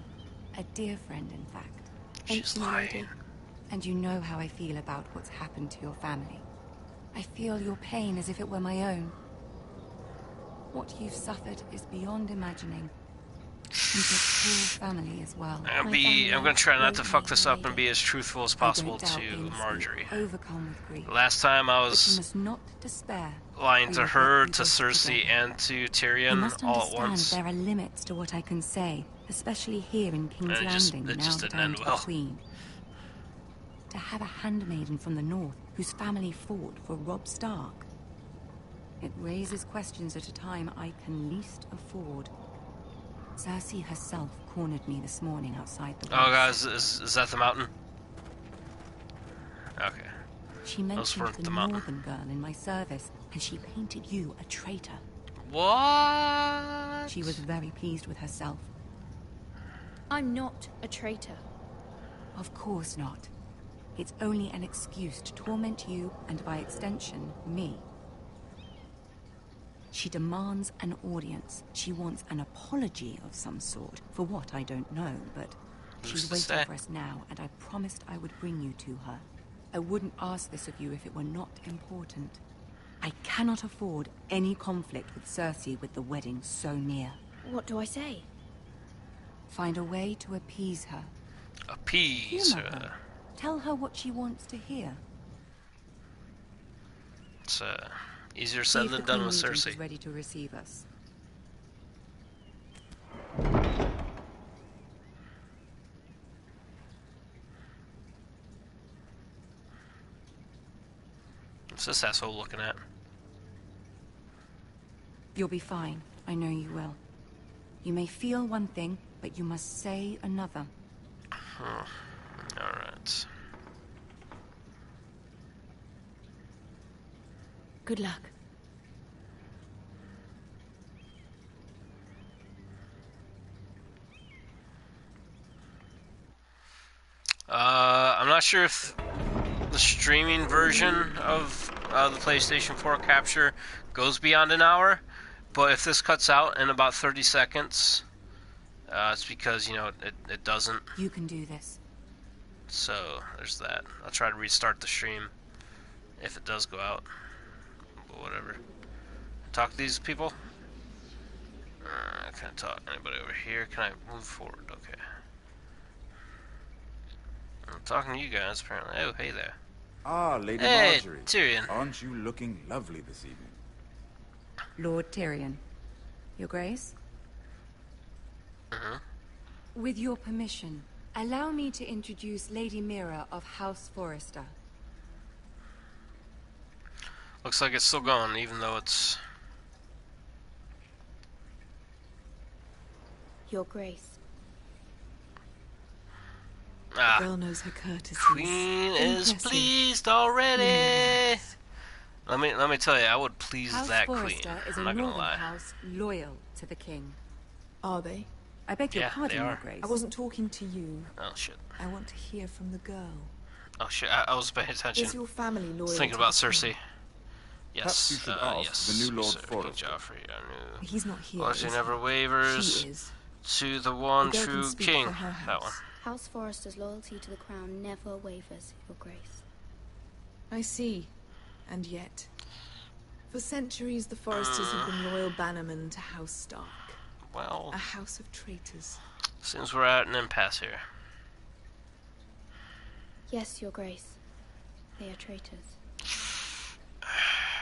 Speaker 15: A dear friend, in fact.
Speaker 1: She's lying.
Speaker 15: And you know how I feel about what's happened to your family. I feel your pain as if it were my own. What you've suffered is beyond imagining. You've a cruel family as well.
Speaker 1: I'm gonna try not to fuck this up and be as truthful as possible to Marjorie.
Speaker 15: Overcome with grief.
Speaker 1: Last time I
Speaker 15: But you
Speaker 1: was
Speaker 15: must not despair.
Speaker 1: lying
Speaker 15: or
Speaker 1: to
Speaker 15: you'll
Speaker 1: her,
Speaker 15: get
Speaker 1: to
Speaker 15: through this
Speaker 1: Cersei,
Speaker 15: together.
Speaker 1: and to
Speaker 15: You
Speaker 1: Tyrion
Speaker 15: must
Speaker 1: all at
Speaker 15: understand
Speaker 1: once.
Speaker 15: there are limits to what I can say, especially here in King's
Speaker 1: And it
Speaker 15: Landing, now
Speaker 1: just
Speaker 15: that
Speaker 1: didn't
Speaker 15: I'm
Speaker 1: end
Speaker 15: the
Speaker 1: well.
Speaker 15: Queen. To have a handmaiden from the north whose family fought for Robb Stark. It raises questions at a time I can least afford. Cersei herself cornered me this morning outside the
Speaker 1: Oh,
Speaker 15: walls.
Speaker 1: guys, is that the mountain? Okay.
Speaker 15: She
Speaker 1: That was
Speaker 15: mentioned
Speaker 1: for
Speaker 15: the
Speaker 1: the mountain.
Speaker 15: northern girl in my service, and she painted you a traitor.
Speaker 1: What?
Speaker 15: She was very pleased with herself.
Speaker 11: I'm not a traitor.
Speaker 15: Of course not. It's only an excuse to torment you, and by extension, me. She demands an audience. She wants an apology of some sort. For what, I don't know, but
Speaker 1: Who's
Speaker 15: she's
Speaker 1: to
Speaker 15: waiting
Speaker 1: say?
Speaker 15: for us now, and I promised I would bring you to her. I wouldn't ask this of you if it were not important. I cannot afford any conflict with Cersei with the wedding so near.
Speaker 11: What do I say?
Speaker 15: Find a way to appease her.
Speaker 1: Appease
Speaker 15: Humor
Speaker 1: her.
Speaker 15: Tell her what she wants to hear.
Speaker 1: It's easier
Speaker 15: See
Speaker 1: said
Speaker 15: if
Speaker 1: than
Speaker 15: the
Speaker 1: done
Speaker 15: Queen
Speaker 1: with
Speaker 15: Regent
Speaker 1: Cersei.
Speaker 15: is ready to receive us.
Speaker 1: What's this asshole looking at?
Speaker 15: You'll be fine. I know you will. You may feel one thing, but you must say another.
Speaker 1: Huh. Alright.
Speaker 11: Good luck.
Speaker 1: I'm not sure if the streaming version of the PlayStation 4 capture goes beyond an hour, but if this cuts out in about 30 seconds, it's because, you know, it doesn't.
Speaker 15: You can do this.
Speaker 1: So, there's that. I'll try to restart the stream if it does go out. But whatever. Talk to these people? Can I talk? Anybody over here? Can I move forward? Okay. I'm talking to you guys, apparently. Oh, hey there.
Speaker 16: Ah, Lady
Speaker 1: Hey,
Speaker 16: Marjorie.
Speaker 1: Tyrion.
Speaker 16: Aren't you looking lovely this evening?
Speaker 15: Lord Tyrion. Your Grace? With your permission, allow me to introduce Lady Mira of House Forrester.
Speaker 1: Looks like it's still going, even though it's...
Speaker 11: Your Grace.
Speaker 1: Ah,
Speaker 17: The girl knows her courtesies.
Speaker 1: Queen is
Speaker 17: Impressive.
Speaker 1: pleased already. Let me tell you, I would please
Speaker 15: House
Speaker 1: that
Speaker 15: Forrester
Speaker 1: queen.
Speaker 15: is
Speaker 1: I'm
Speaker 15: a
Speaker 1: not gonna
Speaker 15: northern
Speaker 1: lie.
Speaker 15: house loyal to the king.
Speaker 17: Are they?
Speaker 15: I beg your
Speaker 1: Yeah,
Speaker 15: pardon,
Speaker 1: they
Speaker 15: Your
Speaker 1: are.
Speaker 15: Grace.
Speaker 17: I wasn't talking to you.
Speaker 1: Oh shit.
Speaker 17: I want to hear from the girl.
Speaker 1: Oh shit. I was paying attention.
Speaker 17: Is your family loyal?
Speaker 1: I was thinking
Speaker 17: to
Speaker 1: about
Speaker 17: the
Speaker 1: Cersei.
Speaker 17: king?
Speaker 16: Perhaps you
Speaker 1: Yes.
Speaker 16: should ask
Speaker 1: Yes.
Speaker 16: the new Lord
Speaker 1: Sir, King
Speaker 16: Forrester.
Speaker 1: Joffrey, I knew.
Speaker 17: He's not here.
Speaker 1: Loyalty
Speaker 17: is
Speaker 1: never
Speaker 17: he?
Speaker 1: wavers
Speaker 17: She is.
Speaker 1: to the one
Speaker 17: The girl can
Speaker 1: true
Speaker 17: speak
Speaker 1: king.
Speaker 17: for her
Speaker 1: That one.
Speaker 17: house.
Speaker 11: House Forrester's loyalty to the crown never wavers, Your Grace.
Speaker 17: I see. And yet, for centuries, the Forresters have been loyal bannermen to House Stark.
Speaker 1: Well,
Speaker 17: A house of traitors.
Speaker 1: seems we're at an impasse here.
Speaker 11: Yes, Your Grace. They are traitors.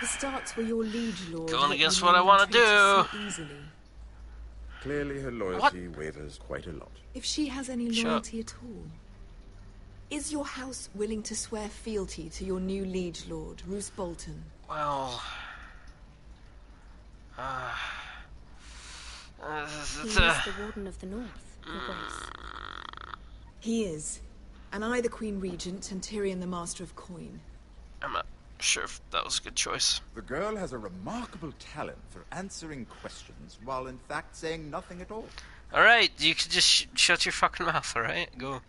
Speaker 17: The Starks were your liege lord.
Speaker 1: Going
Speaker 17: yet
Speaker 1: against
Speaker 17: you
Speaker 1: what I
Speaker 17: name
Speaker 1: want to
Speaker 17: traitors
Speaker 1: do.
Speaker 17: so easily.
Speaker 16: Clearly her loyalty wavers quite a lot.
Speaker 17: If she has any
Speaker 1: Shut up.
Speaker 17: loyalty at all, is your house willing to swear fealty to your new liege lord, Roose Bolton?
Speaker 1: Well,
Speaker 11: He is the Warden of the North, Your Grace.
Speaker 17: He is. And I, the Queen Regent, and Tyrion, the Master of Coin.
Speaker 1: I'm not sure if that was a good choice.
Speaker 16: The girl has a remarkable talent for answering questions while in fact saying nothing at all.
Speaker 1: Alright, you could just shut your fucking mouth, alright? Go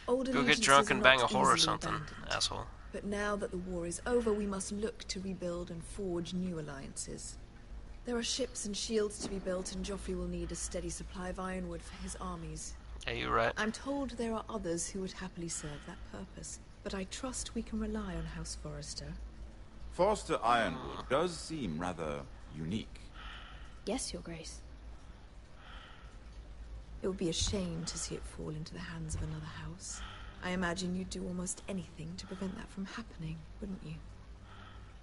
Speaker 17: Old
Speaker 1: get
Speaker 17: allegiances
Speaker 1: drunk
Speaker 17: are
Speaker 1: and
Speaker 17: not
Speaker 1: bang a whore or
Speaker 17: easily
Speaker 1: something,
Speaker 17: abandoned.
Speaker 1: asshole.
Speaker 17: But now that the war is over, we must look to rebuild and forge new alliances. There are ships and shields to be built, and Joffrey will need a steady supply of ironwood for his armies.
Speaker 1: Yeah, you're right.
Speaker 17: I'm told there are others who would happily serve that purpose, but I trust we can rely on House Forrester.
Speaker 16: Forster Ironwood does seem rather unique.
Speaker 11: Yes, Your Grace.
Speaker 17: It would be a shame to see it fall into the hands of another house. I imagine you'd do almost anything to prevent that from happening, wouldn't you?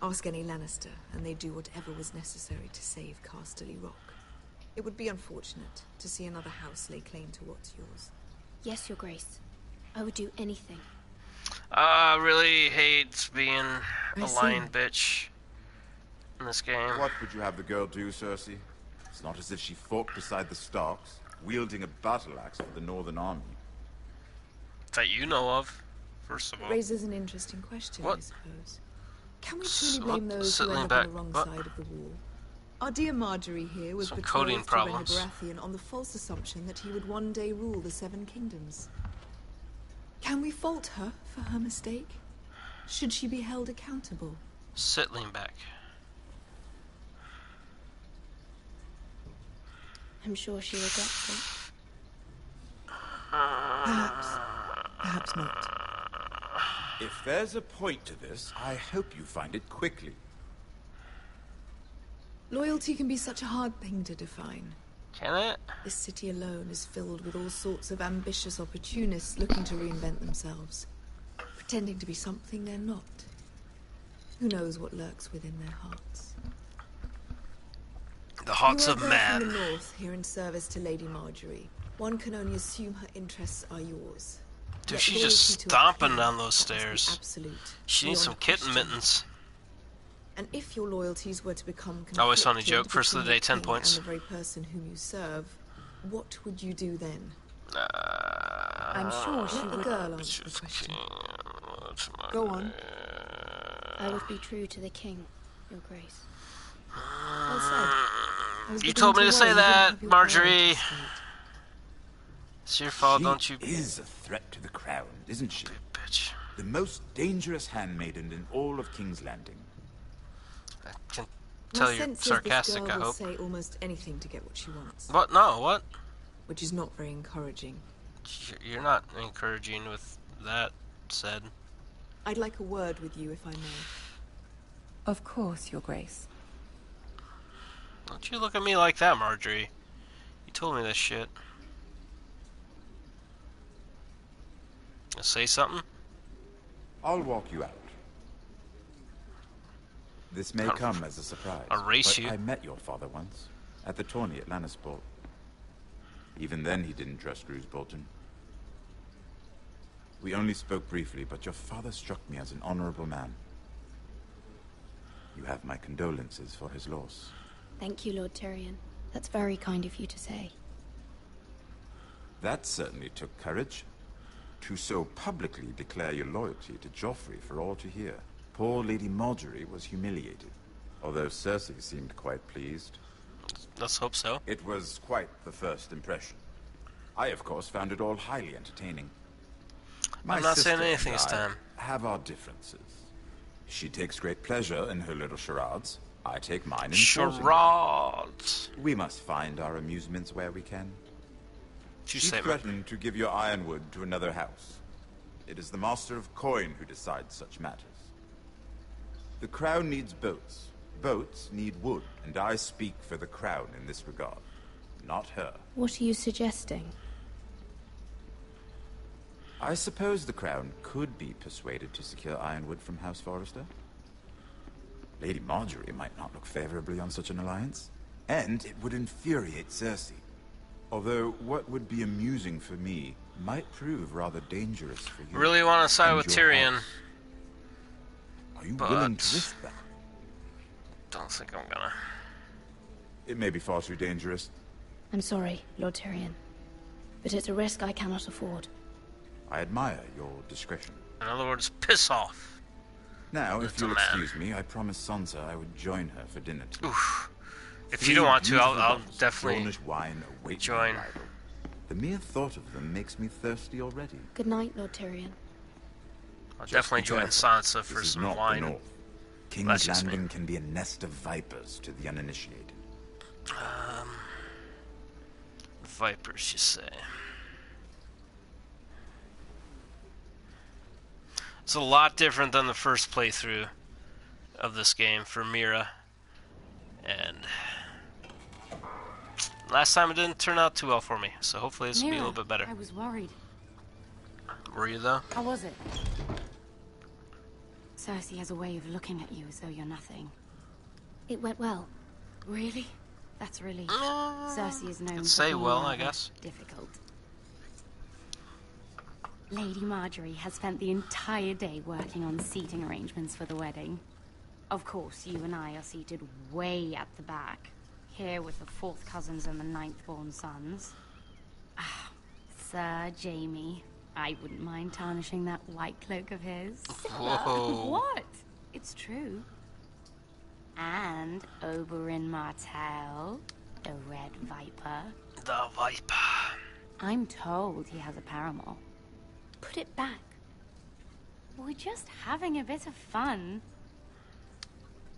Speaker 17: Ask any Lannister, and they'd do whatever was necessary to save Casterly Rock. It would be unfortunate to see another house lay claim to what's yours.
Speaker 11: Yes, Your Grace. I would do anything.
Speaker 1: I really hate being
Speaker 17: I
Speaker 1: a
Speaker 17: see.
Speaker 1: lying bitch in this game.
Speaker 16: What would you have the girl do, Cersei? It's not as if she fought beside the Starks, wielding a battle axe for the Northern Army.
Speaker 1: That you know of, first of all.
Speaker 17: Raises an interesting question, I
Speaker 1: What?
Speaker 17: suppose. Can we truly blame
Speaker 1: What?
Speaker 17: those who
Speaker 1: Settling
Speaker 17: end up on
Speaker 1: back.
Speaker 17: the wrong
Speaker 1: What?
Speaker 17: side of the war? Our dear Marjorie here was
Speaker 1: Some coding
Speaker 17: betrothed to Rhaenyra
Speaker 1: problems.
Speaker 17: Baratheon on the false assumption that he would one day rule the Seven Kingdoms. Can we fault her for her mistake? Should she be held accountable?
Speaker 1: Sit, lean back.
Speaker 11: I'm sure she regrets it.
Speaker 17: Perhaps. Perhaps not.
Speaker 16: If there's a point to this, I hope you find it quickly.
Speaker 17: Loyalty can be such a hard thing to define.
Speaker 1: Can it?
Speaker 17: This city alone is filled with all sorts of ambitious opportunists looking to reinvent themselves, pretending to be something they're not. Who knows what lurks within their hearts?
Speaker 1: The hearts
Speaker 17: You are
Speaker 1: of
Speaker 17: a girl
Speaker 1: man.
Speaker 17: from the north, here in service to Lady Marjorie. One can only assume her interests are yours.
Speaker 1: Dude,
Speaker 17: Yet
Speaker 1: she's just
Speaker 17: loyalty to a
Speaker 1: stomping
Speaker 17: king
Speaker 1: down those
Speaker 17: must be
Speaker 1: stairs.
Speaker 17: absolute,
Speaker 1: She needs some
Speaker 17: beyond
Speaker 1: kitten
Speaker 17: question.
Speaker 1: mittens.
Speaker 17: And if your loyalties were to become
Speaker 1: Always funny
Speaker 17: conflicted
Speaker 1: joke. First of the
Speaker 17: between
Speaker 1: day, 10
Speaker 17: king
Speaker 1: points.
Speaker 17: and the very person whom you serve, what would you do then?
Speaker 15: I'm sure she
Speaker 17: Let the
Speaker 15: would.
Speaker 17: girl answer the question. Go on.
Speaker 11: I would be true to the king, Your Grace.
Speaker 17: Well said. I was
Speaker 1: You
Speaker 17: beginning
Speaker 1: told me to
Speaker 17: worry
Speaker 1: say
Speaker 17: you didn't
Speaker 1: that,
Speaker 17: have your
Speaker 1: Marjorie.
Speaker 17: priorities straight.
Speaker 1: It's your fault,
Speaker 16: She
Speaker 1: don't you?
Speaker 16: is a threat to the crown, isn't she?
Speaker 1: Bitch.
Speaker 16: The most dangerous handmaiden in all of King's Landing.
Speaker 1: I can
Speaker 17: My
Speaker 1: tell you're
Speaker 17: sense is
Speaker 1: sarcastic,
Speaker 17: this
Speaker 1: I
Speaker 17: girl will
Speaker 1: hope.
Speaker 17: say almost anything to get what she wants,
Speaker 1: What? No, what?
Speaker 17: which is not very encouraging.
Speaker 1: You're not encouraging with that said.
Speaker 17: I'd like a word with you, if I may.
Speaker 15: Of course, Your Grace.
Speaker 1: Don't you look at me like that, Marjorie. You told me this shit. Say something?
Speaker 16: I'll walk you out. This may come as a surprise,
Speaker 1: Erase
Speaker 16: but
Speaker 1: you.
Speaker 16: I met your father once, at the tourney at Lannisport. Even then he didn't trust Roose Bolton. We only spoke briefly, but your father struck me as an honorable man. You have my condolences for his loss.
Speaker 11: Thank you, Lord Tyrion. That's very kind of you to say.
Speaker 16: That certainly took courage. To so publicly declare your loyalty to Joffrey for all to hear. Poor Lady Marjorie was humiliated, although Cersei seemed quite pleased.
Speaker 1: Let's hope so.
Speaker 16: It was quite the first impression. I, of course, found it all highly entertaining.
Speaker 1: I'm not saying anything this time.
Speaker 16: Have our differences. She takes great pleasure in her little charades. I take mine in
Speaker 1: charades.
Speaker 16: We must find our amusements where we can. She
Speaker 1: say,
Speaker 16: threatened to give your ironwood to another house. It is the Master of Coin who decides such matters. The Crown needs boats. Boats need wood, and I speak for the Crown in this regard, not her.
Speaker 11: What are you suggesting?
Speaker 16: I suppose the Crown could be persuaded to secure ironwood from House Forrester. Lady Marjorie might not look favorably on such an alliance, and it would infuriate Cersei. Although what would be amusing for me might prove rather dangerous for you.
Speaker 1: Really want to side with Tyrion.
Speaker 16: House. Are you willing to risk that?
Speaker 1: Don't think I'm gonna.
Speaker 16: It may be far too dangerous.
Speaker 11: I'm sorry, Lord Tyrion, but it's a risk I cannot afford.
Speaker 16: I admire your discretion.
Speaker 1: In other words, piss off.
Speaker 16: Now, if you'll excuse me, I promised Sansa I would join her for dinner tonight.
Speaker 1: Oof. If you don't want to, I'll definitely
Speaker 16: wine await
Speaker 1: join.
Speaker 16: The mere thought of them makes me thirsty already.
Speaker 11: Good night, Lord Tyrion.
Speaker 1: I'll definitely join Sansa for
Speaker 16: this
Speaker 1: some
Speaker 16: is not
Speaker 1: wine.
Speaker 16: The North. King's Landing can be a nest of vipers to the uninitiated.
Speaker 1: Vipers, you say? It's a lot different than the first playthrough of this game for Mira. And last time it didn't turn out too well for me, so hopefully this will be a little bit better.
Speaker 15: I was worried.
Speaker 1: Were you though?
Speaker 15: How was it? Cersei has a way of looking at you as though you're nothing.
Speaker 11: It went well.
Speaker 15: Really? That's a relief. Cersei is known for
Speaker 1: say
Speaker 15: being
Speaker 1: well, I
Speaker 15: rather
Speaker 1: guess.
Speaker 15: difficult. Lady Marjorie has spent the entire day working on seating arrangements for the wedding. Of course, you and I are seated way at the back, here with the 4th cousins and the 9th-born sons. Ah, Sir Jaime. I wouldn't mind tarnishing that white cloak of his.
Speaker 1: Whoa.
Speaker 15: What? It's true. And Oberyn Martell, the Red Viper.
Speaker 1: The Viper.
Speaker 15: I'm told he has a paramour.
Speaker 11: Put it back.
Speaker 15: We're just having a bit of fun.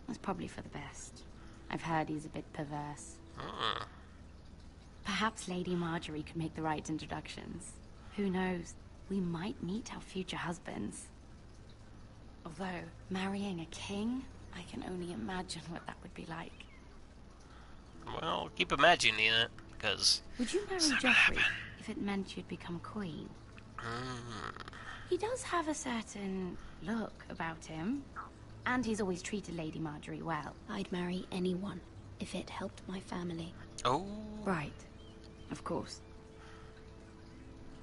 Speaker 15: It's probably for the best. I've heard he's a bit perverse. Perhaps Lady Marjorie could make the right introductions. Who knows? We might meet our future husbands. Although, marrying a king, I can only imagine what that would be like.
Speaker 1: Well, keep imagining it, because
Speaker 15: would you marry Joffrey if it meant you'd become queen? He does have a certain look about him, and he's always treated Lady Marjorie well.
Speaker 11: I'd marry anyone if it helped my family.
Speaker 1: Oh.
Speaker 15: Right. Of course.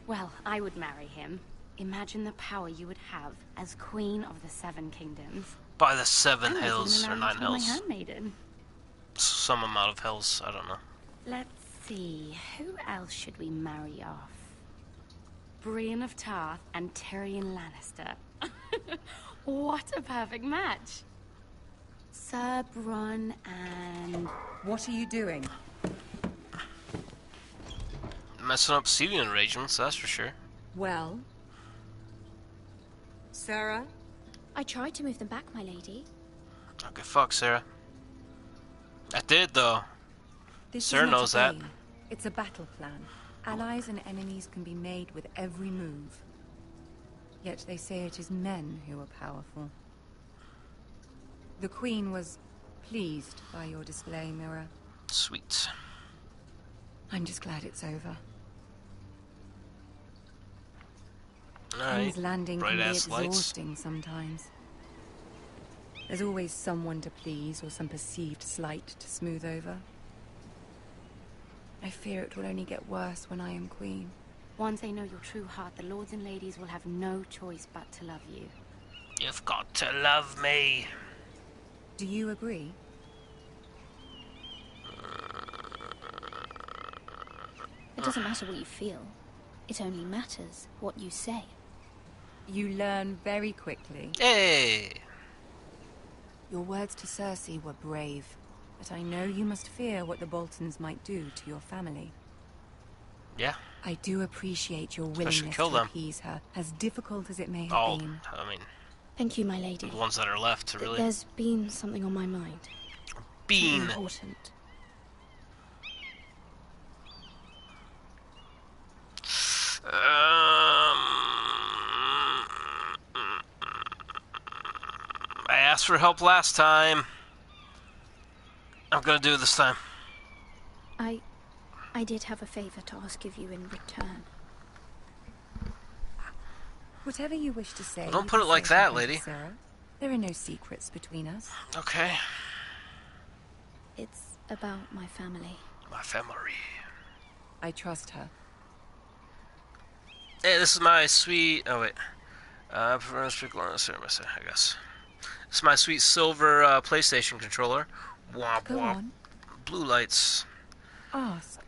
Speaker 15: Well, I would marry him. Imagine the power you would have as Queen of the 7 Kingdoms.
Speaker 1: By the 7 hills, or 9 hills.
Speaker 15: My handmaiden.
Speaker 1: Some amount of hills, I don't know.
Speaker 15: Let's see, who else should we marry off? Brienne of Tarth and Tyrion Lannister. What a perfect match. Sir Bronn and...
Speaker 18: What are you doing?
Speaker 1: Messing up seating arrangements, that's for sure.
Speaker 18: Well? Sarah?
Speaker 11: I tried to move them back, my lady.
Speaker 1: Okay, fuck, Sarah. I did, though. Sarah knows that.
Speaker 18: It's a battle plan. Allies and enemies can be made with every move. Yet they say it is men who are powerful. The Queen was pleased by your display, Mira.
Speaker 1: Sweet.
Speaker 18: I'm just glad it's over. King's Landing can be
Speaker 1: Bright-ass lights.
Speaker 18: exhausting sometimes. There's always someone to please or some perceived slight to smooth over. I fear it will only get worse when I am queen.
Speaker 11: Once they know your true heart, the lords and ladies will have no choice but to love you.
Speaker 1: You've got to love me.
Speaker 18: Do you agree?
Speaker 11: It doesn't matter what you feel. It only matters what you say.
Speaker 18: You learn very quickly.
Speaker 1: Hey!
Speaker 18: Your words to Cersei were brave, but I know you must fear what the Boltons might do to your family.
Speaker 1: Yeah.
Speaker 18: I do appreciate your
Speaker 1: Especially
Speaker 18: willingness
Speaker 1: kill
Speaker 18: to
Speaker 1: them.
Speaker 18: appease her, as difficult as it may have
Speaker 1: Oh,
Speaker 18: been.
Speaker 1: I mean,
Speaker 11: Thank you, my lady.
Speaker 1: the ones that are left, really.
Speaker 11: There's been something on my mind.
Speaker 1: Bean.
Speaker 11: Something important.
Speaker 1: I asked for help last time. I'm gonna do it this time.
Speaker 11: I did have a favor to ask of you in return.
Speaker 18: Whatever you wish to say.
Speaker 1: Don't
Speaker 18: you
Speaker 1: put
Speaker 18: can
Speaker 1: it like
Speaker 18: say
Speaker 1: that,
Speaker 18: to
Speaker 1: lady.
Speaker 18: Sarah. There are no secrets between us.
Speaker 1: Okay.
Speaker 11: It's about my family.
Speaker 1: My family.
Speaker 18: I trust her.
Speaker 1: Hey, this is my sweet... Oh, wait. I prefer to speak long, I guess. This is my sweet silver PlayStation controller. Womp
Speaker 18: Go
Speaker 1: womp.
Speaker 18: on.
Speaker 1: Blue lights.
Speaker 18: Ask.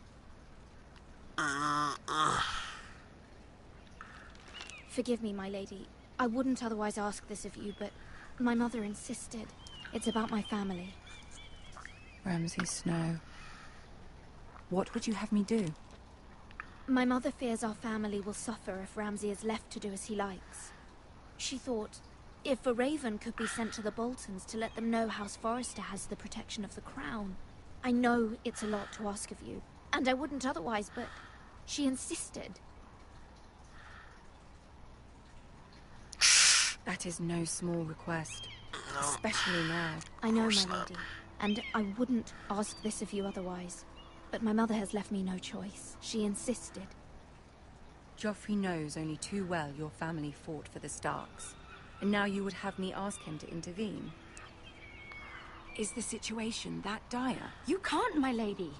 Speaker 11: Forgive me, my lady. I wouldn't otherwise ask this of you, but my mother insisted. It's about my family.
Speaker 18: Ramsay Snow. What would you have me do?
Speaker 11: My mother fears our family will suffer if Ramsay is left to do as he likes. She thought, if a raven could be sent to the Boltons to let them know House Forrester has the protection of the crown. I know it's a lot to ask of you, and I wouldn't otherwise, but she insisted.
Speaker 18: That is no small request. No. Especially now.
Speaker 11: I know, my lady, and I wouldn't ask this of you otherwise. But my mother has left me no choice. She insisted.
Speaker 18: Joffrey knows only too well your family fought for the Starks. And now you would have me ask him to intervene. Is the situation that dire?
Speaker 11: You can't, my lady.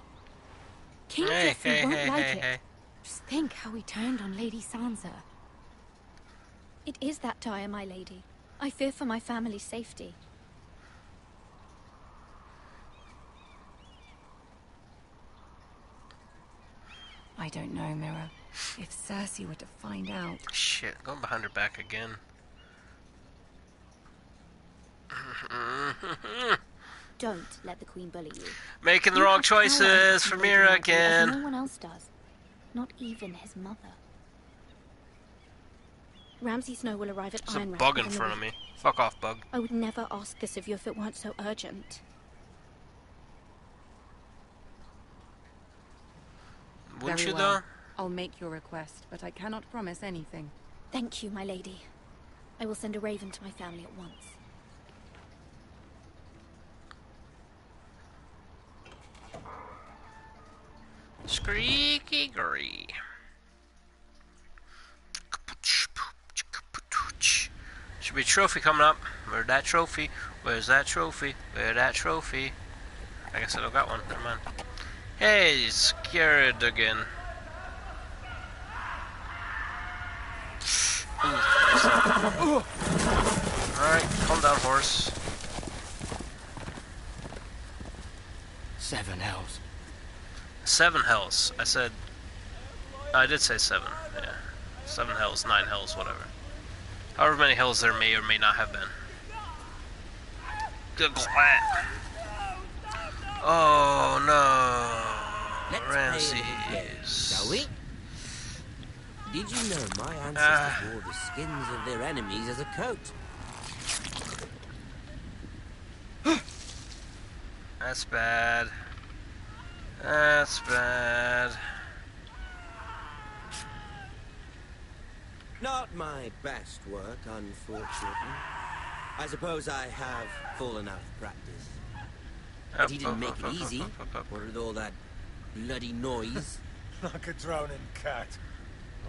Speaker 11: King Joffrey won't like it.
Speaker 1: Hey.
Speaker 11: Just think how he turned on Lady Sansa. It is that dire, my lady. I fear for my family's safety.
Speaker 18: I don't know, Mira. If Cersei were to find out...
Speaker 1: Shit, going behind her back again.
Speaker 11: Don't let the Queen bully you.
Speaker 1: Making the wrong choices for Mira again.
Speaker 11: No one else does. Not even his mother. Ramsay Snow will arrive at
Speaker 1: There's a
Speaker 11: Ironrath.
Speaker 1: bug in front of me. Fuck off, bug.
Speaker 11: I would never ask this of you if it weren't so urgent.
Speaker 1: Wouldn't
Speaker 18: Very
Speaker 1: you,
Speaker 18: well.
Speaker 1: though?
Speaker 18: I'll make your request, but I cannot promise anything.
Speaker 11: Thank you, my lady. I will send a raven to my family at once.
Speaker 1: Squeaky gree. Should be a trophy coming up. Where's that trophy? Where's that trophy? Where's that trophy? I guess I don't got one. Never mind. Hey, scared again. Alright, calm down, horse.
Speaker 4: 7 hells.
Speaker 1: 7 hells. I did say 7. Yeah. 7 hells, 9 hells, whatever. However many hells there may or may not have been. Good glad. Oh no.
Speaker 19: Let's
Speaker 1: Ramses.
Speaker 19: Shall we? Did you know my ancestors wore the skins of their enemies as a coat?
Speaker 1: That's bad. That's bad.
Speaker 19: Not my best work, unfortunately. I suppose I have fallen out of practice. But he didn't make it easy. What with all that bloody noise?
Speaker 5: Like a drowning cat.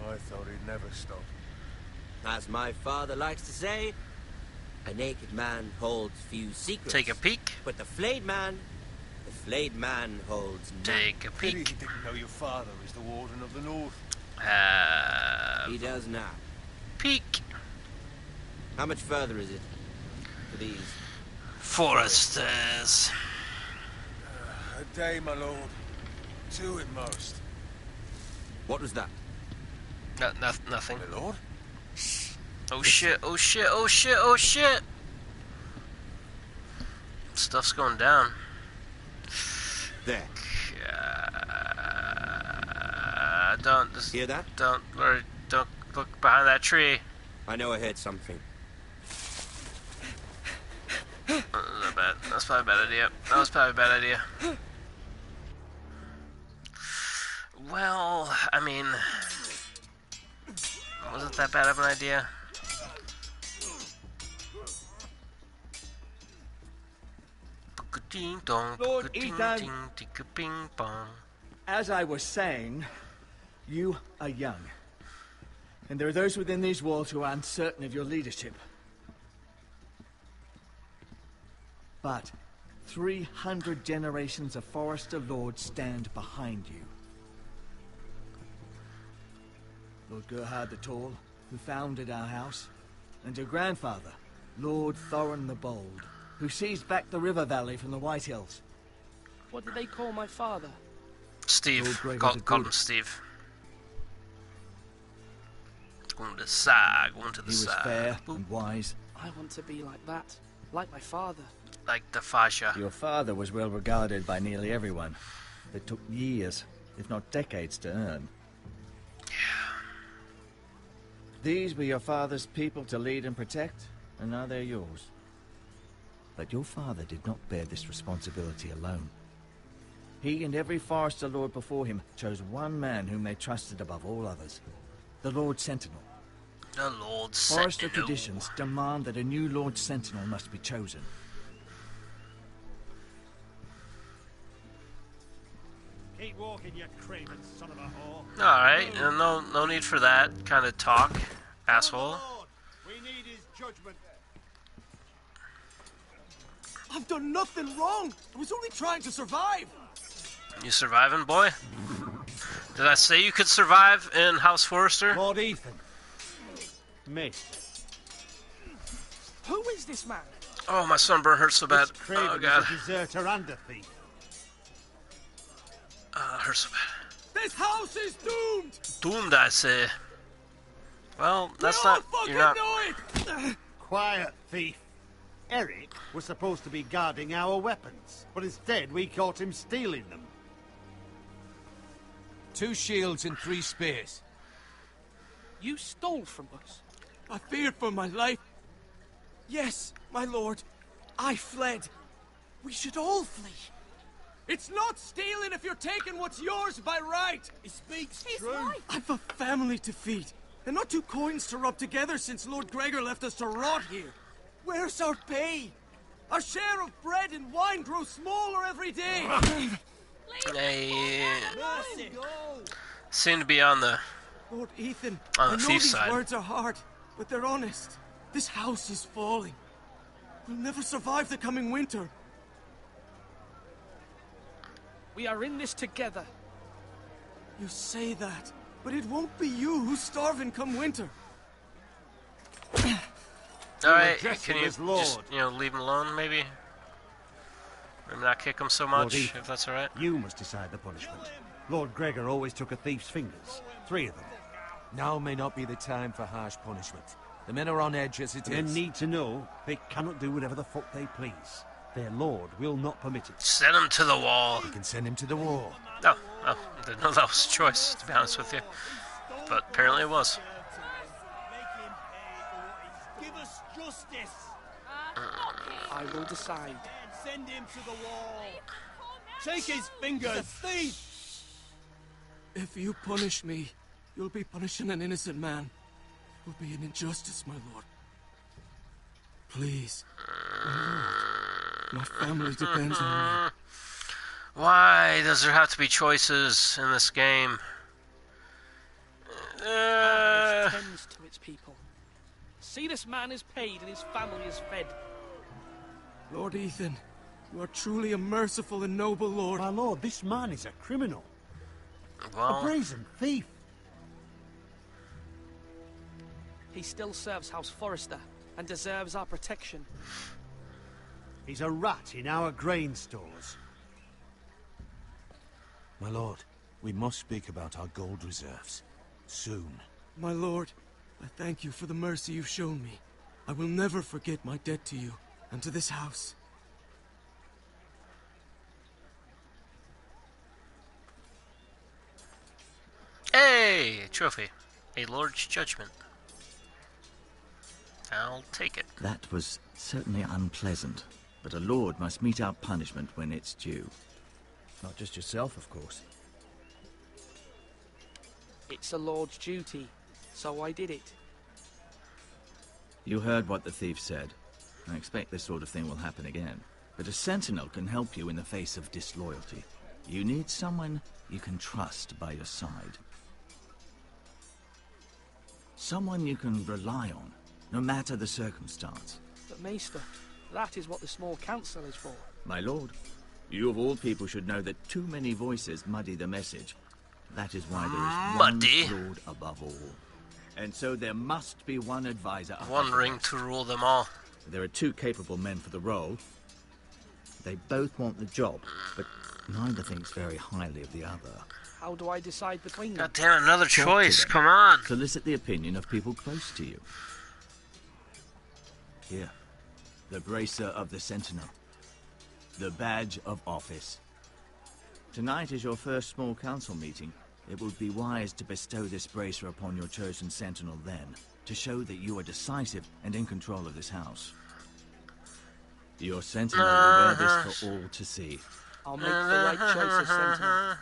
Speaker 5: I thought he'd never stop.
Speaker 19: As my father likes to say, a naked man holds few secrets.
Speaker 1: Take a peek.
Speaker 19: But the flayed man holds none.
Speaker 1: Take a
Speaker 5: Pity
Speaker 1: peek.
Speaker 5: he didn't know your father is the Warden of the North.
Speaker 19: He does now.
Speaker 1: Peek.
Speaker 19: How much further is it to these
Speaker 1: Foresters?
Speaker 5: A day, my lord. 2 at most.
Speaker 19: What was that?
Speaker 1: Nothing.
Speaker 5: My lord?
Speaker 1: Oh shit, oh shit, oh shit, oh shit! Stuff's going down.
Speaker 19: There.
Speaker 1: Don't just
Speaker 19: hear that?
Speaker 1: Don't look behind that tree.
Speaker 19: I know I heard something.
Speaker 1: Not bad. That's probably a bad idea. That was probably a bad idea. Well, I mean, wasn't that bad of an idea?
Speaker 8: Lord Ethan, as I was saying, you are young. And there are those within these walls who are uncertain of your leadership. But 300 generations of Forester Lords stand behind you. Lord Gerhard the Tall, who founded our house, and your grandfather, Lord Thorin the Bold, who seized back the river valley from the White Hills.
Speaker 12: What did they call my father?
Speaker 1: Steve. Call him Steve. Going to the side, going to the
Speaker 8: He was
Speaker 1: side.
Speaker 8: fair and wise.
Speaker 12: I want to be like that. Like my father.
Speaker 1: Like the Fasha.
Speaker 8: Your father was well regarded by nearly everyone. It took years, if not decades, to earn.
Speaker 1: Yeah.
Speaker 8: These were your father's people to lead and protect, and now they're yours. But your father did not bear this responsibility alone. He and every Forester Lord before him chose one man whom they trusted above all others. The Lord Sentinel.
Speaker 1: The Lord
Speaker 8: Forester
Speaker 1: Sentinel.
Speaker 8: traditions demand that a new Lord Sentinel must be chosen.
Speaker 7: Keep walking, you craven son of a whore.
Speaker 1: Alright, no need for that kind of talk, asshole.
Speaker 7: We need his judgment.
Speaker 13: I've done nothing wrong. I was only trying to survive.
Speaker 1: You surviving, boy? Did I say you could survive in House Forrester?
Speaker 7: Lord Ethan. Me.
Speaker 12: Who is this man?
Speaker 1: Oh, my sunburn hurts so bad.
Speaker 7: This craven
Speaker 1: Oh, God.
Speaker 7: is a deserter and a thief.
Speaker 1: Hurts so bad.
Speaker 13: This house is doomed.
Speaker 1: Doomed, I say. Well, that's
Speaker 13: we all
Speaker 1: not...
Speaker 13: fucking
Speaker 1: You're not...
Speaker 13: know it.
Speaker 7: Quiet, thief. Eric was supposed to be guarding our weapons, but instead we caught him stealing them.
Speaker 5: 2 shields and 3 spears.
Speaker 12: You stole from us.
Speaker 13: I feared for my life. Yes, my lord. I fled. We should all flee. It's not stealing if you're taking what's yours by right.
Speaker 14: He speaks
Speaker 13: He's
Speaker 14: true.
Speaker 13: right. I've a family to feed, and not 2 coins to rub together since Lord Gregor left us to rot here. Where's our pay? Our share of bread and wine grows smaller every day.
Speaker 1: They seem to be on the
Speaker 13: Lord Ethan,
Speaker 1: on
Speaker 13: I
Speaker 1: the
Speaker 13: know
Speaker 1: thief
Speaker 13: these
Speaker 1: side.
Speaker 13: words are hard, but they're honest. This house is falling. We'll never survive the coming winter.
Speaker 12: We are in this together.
Speaker 13: You say that, but it won't be you who's starving come winter.
Speaker 1: Alright,
Speaker 7: address
Speaker 1: can
Speaker 7: him
Speaker 1: you
Speaker 7: as Lord.
Speaker 1: just, leave him alone, maybe? Maybe not kick him so much,
Speaker 7: Ethan,
Speaker 1: if that's alright.
Speaker 7: You must decide the punishment. Lord Gregor always took a thief's fingers. 3 of them.
Speaker 2: Now may not be the time for harsh punishment. The men are on edge as it
Speaker 7: Men
Speaker 2: is.
Speaker 7: need to know they cannot do whatever the fuck they please. Their lord will not permit it.
Speaker 1: Send him to the wall.
Speaker 2: You can send him to the war.
Speaker 1: No, I didn't know that was a choice, to be honest with you. But apparently it was.
Speaker 14: Give us justice.
Speaker 12: I will decide.
Speaker 14: Send him to the wall. Take his fingers. Thief.
Speaker 13: If you punish me, you'll be punishing an innocent man. It will be an injustice, my lord. Please. My family depends on me.
Speaker 1: Why does there have to be choices in this game?
Speaker 12: It tends to its people. See this man is paid and his family is fed.
Speaker 13: Lord Ethan, you are truly a merciful and noble lord.
Speaker 7: My lord, this man is a criminal.
Speaker 1: Well,
Speaker 7: A brazen thief.
Speaker 12: He still serves House Forrester and deserves our protection.
Speaker 7: He's a rat in our grain stores.
Speaker 2: My lord, we must speak about our gold reserves. Soon.
Speaker 13: My lord, I thank you for the mercy you've shown me. I will never forget my debt to you and to this house.
Speaker 1: hey, trophy. A lord's judgment. I'll take it.
Speaker 8: That was certainly unpleasant, but a lord must mete out punishment when it's due. Not just yourself, of course.
Speaker 12: It's a lord's duty, so I did it.
Speaker 8: You heard what the thief said. I expect this sort of thing will happen again. But a sentinel can help you in the face of disloyalty. You need someone you can trust by your side. Someone you can rely on, no matter the circumstance.
Speaker 12: But Maester, that is what the small council is for.
Speaker 8: My lord, you of all people should know that too many voices muddy the message. That is why there is one lord above all. And so there must be one advisor.
Speaker 1: One ring to rule them all.
Speaker 8: There are two capable men for the role. They both want the job, but neither thinks very highly of the other.
Speaker 12: How do I decide between them?
Speaker 1: God damn, another
Speaker 8: Talk to
Speaker 1: choice.
Speaker 8: them.
Speaker 1: Come on.
Speaker 8: Solicit the opinion of people close to you. Here, the bracer of the Sentinel. The badge of office. Tonight is your first small council meeting. It would be wise to bestow this bracer upon your chosen sentinel then, to show that you are decisive and in control of this house. Your sentinel will wear this for all to see.
Speaker 12: I'll make the right choice as sentinel.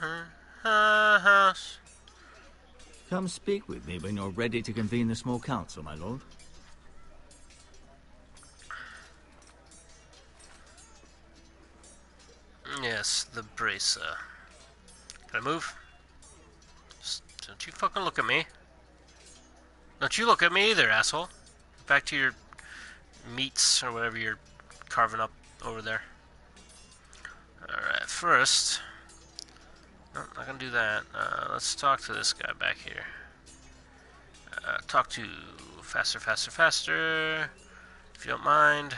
Speaker 8: Come speak with me when you're ready to convene the small council, my lord.
Speaker 1: Yes, the bracer. Can I move? Don't you fucking look at me. Don't you look at me either, asshole. Back to your meats or whatever you're carving up over there. Alright, first... No, not gonna do that. Let's talk to this guy back here. Talk to... Faster, faster, faster. If you don't mind.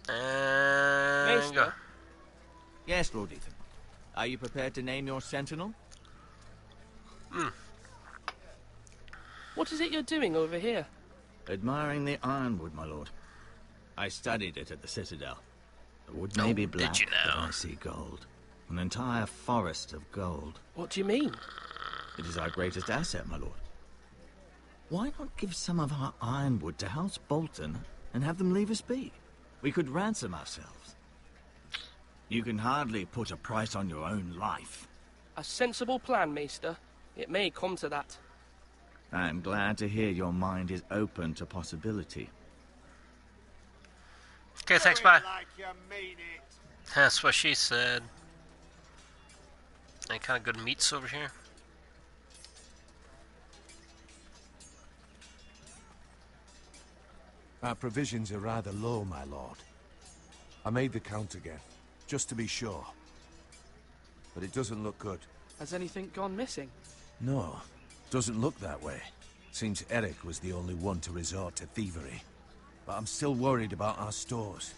Speaker 1: And go.
Speaker 8: Yes, Lord Ethan. Are you prepared to name your sentinel?
Speaker 12: What is it you're doing over here?
Speaker 8: Admiring the ironwood, my lord. I studied it at the Citadel. The wood may be black, but I see gold. An entire forest of gold.
Speaker 12: What do you mean?
Speaker 8: It is our greatest asset, my lord. Why not give some of our ironwood to House Bolton and have them leave us be? We could ransom ourselves. You can hardly put a price on your own life.
Speaker 12: A sensible plan, Maester. It may come to that.
Speaker 8: I'm glad to hear your mind is open to possibility.
Speaker 1: Okay, thanks, bye.
Speaker 5: Like you mean it.
Speaker 1: That's what she said. Any kind of good meats over here?
Speaker 2: Our provisions are rather low, my lord. I made the count again, just to be sure. But it doesn't look good.
Speaker 12: Has anything gone missing?
Speaker 2: No, doesn't look that way. Seems Eric was the only one to resort to thievery. But I'm still worried about our stores.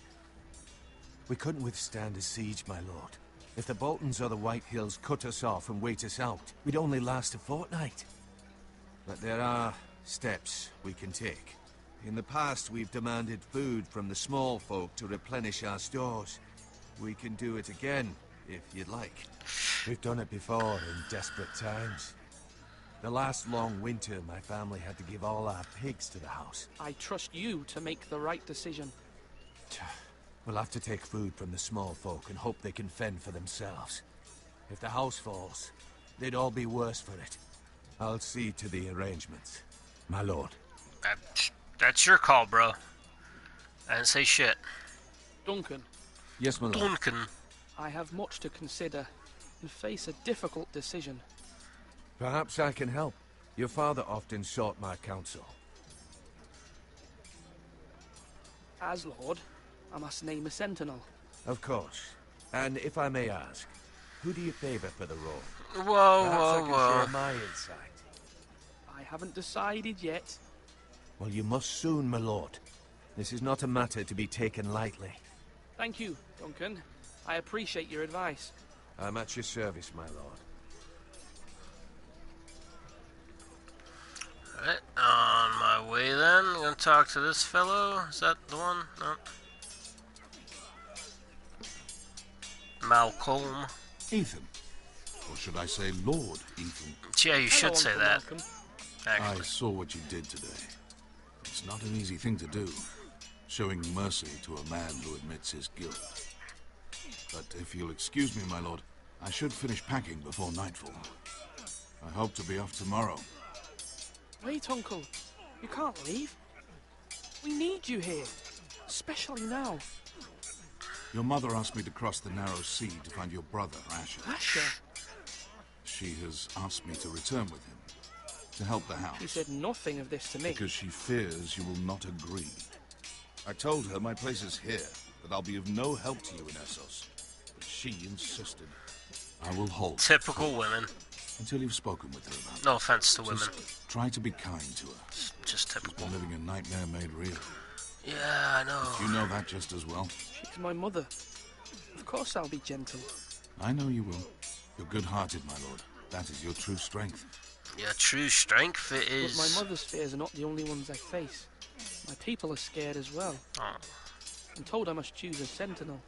Speaker 2: We couldn't withstand a siege, my lord. If the Boltons or the White Hills cut us off and wait us out, we'd only last a fortnight. But there are steps we can take. In the past, we've demanded food from the small folk to replenish our stores. We can do it again, if you'd like. We've done it before in desperate times. The last long winter, my family had to give all our pigs to the house.
Speaker 12: I trust you to make the right decision.
Speaker 2: We'll have to take food from the small folk and hope they can fend for themselves. If the house falls, they'd all be worse for it. I'll see to the arrangements, my lord.
Speaker 1: That's your call, bro. I didn't say shit.
Speaker 12: Duncan.
Speaker 2: Yes, my lord.
Speaker 1: Duncan.
Speaker 12: I have much to consider and face a difficult decision.
Speaker 2: Perhaps I can help. Your father often sought my counsel.
Speaker 12: As Lord, I must name a sentinel.
Speaker 2: Of course. And if I may ask, who do you favor for the role?
Speaker 1: Whoa,
Speaker 2: Perhaps I
Speaker 1: whoa,
Speaker 2: can
Speaker 1: whoa.
Speaker 2: share my insight.
Speaker 12: I haven't decided yet.
Speaker 2: Well, you must soon, my lord. This is not a matter to be taken lightly.
Speaker 12: Thank you, Duncan. I appreciate your advice.
Speaker 2: I'm at your service, my lord.
Speaker 1: Alright, on my way then. I'm gonna talk to this fellow. Is that the one? No. Malcolm.
Speaker 20: Ethan. Or should I say Lord Ethan?
Speaker 1: Yeah, you should say that.
Speaker 20: I saw what you did today. It's not an easy thing to do, showing mercy to a man who admits his guilt. But if you'll excuse me, my lord, I should finish packing before nightfall. I hope to be off tomorrow.
Speaker 12: Wait, Uncle. You can't leave. We need you here. Especially now.
Speaker 20: Your mother asked me to cross the narrow sea to find your brother, Asher.
Speaker 12: Asher?
Speaker 20: She has asked me to return with him, to help the house.
Speaker 12: She said nothing of this to me.
Speaker 20: Because she fears you will not agree. I told her my place is here, that I'll be of no help to you in Essos. But she insisted. I will hold.
Speaker 1: Typical women.
Speaker 20: Until you've spoken with her about it.
Speaker 1: No offense to women.
Speaker 20: Try to be kind to her.
Speaker 1: Just typical.
Speaker 20: She's been living a nightmare made real.
Speaker 1: Yeah, I know.
Speaker 20: But you know that just as well.
Speaker 12: She's my mother. Of course I'll be gentle.
Speaker 20: I know you will. You're good-hearted, my lord. That is your true strength.
Speaker 1: Your true strength it is.
Speaker 12: But my mother's fears are not the only ones I face. My people are scared as well.
Speaker 1: Oh.
Speaker 12: I'm told I must choose a sentinel.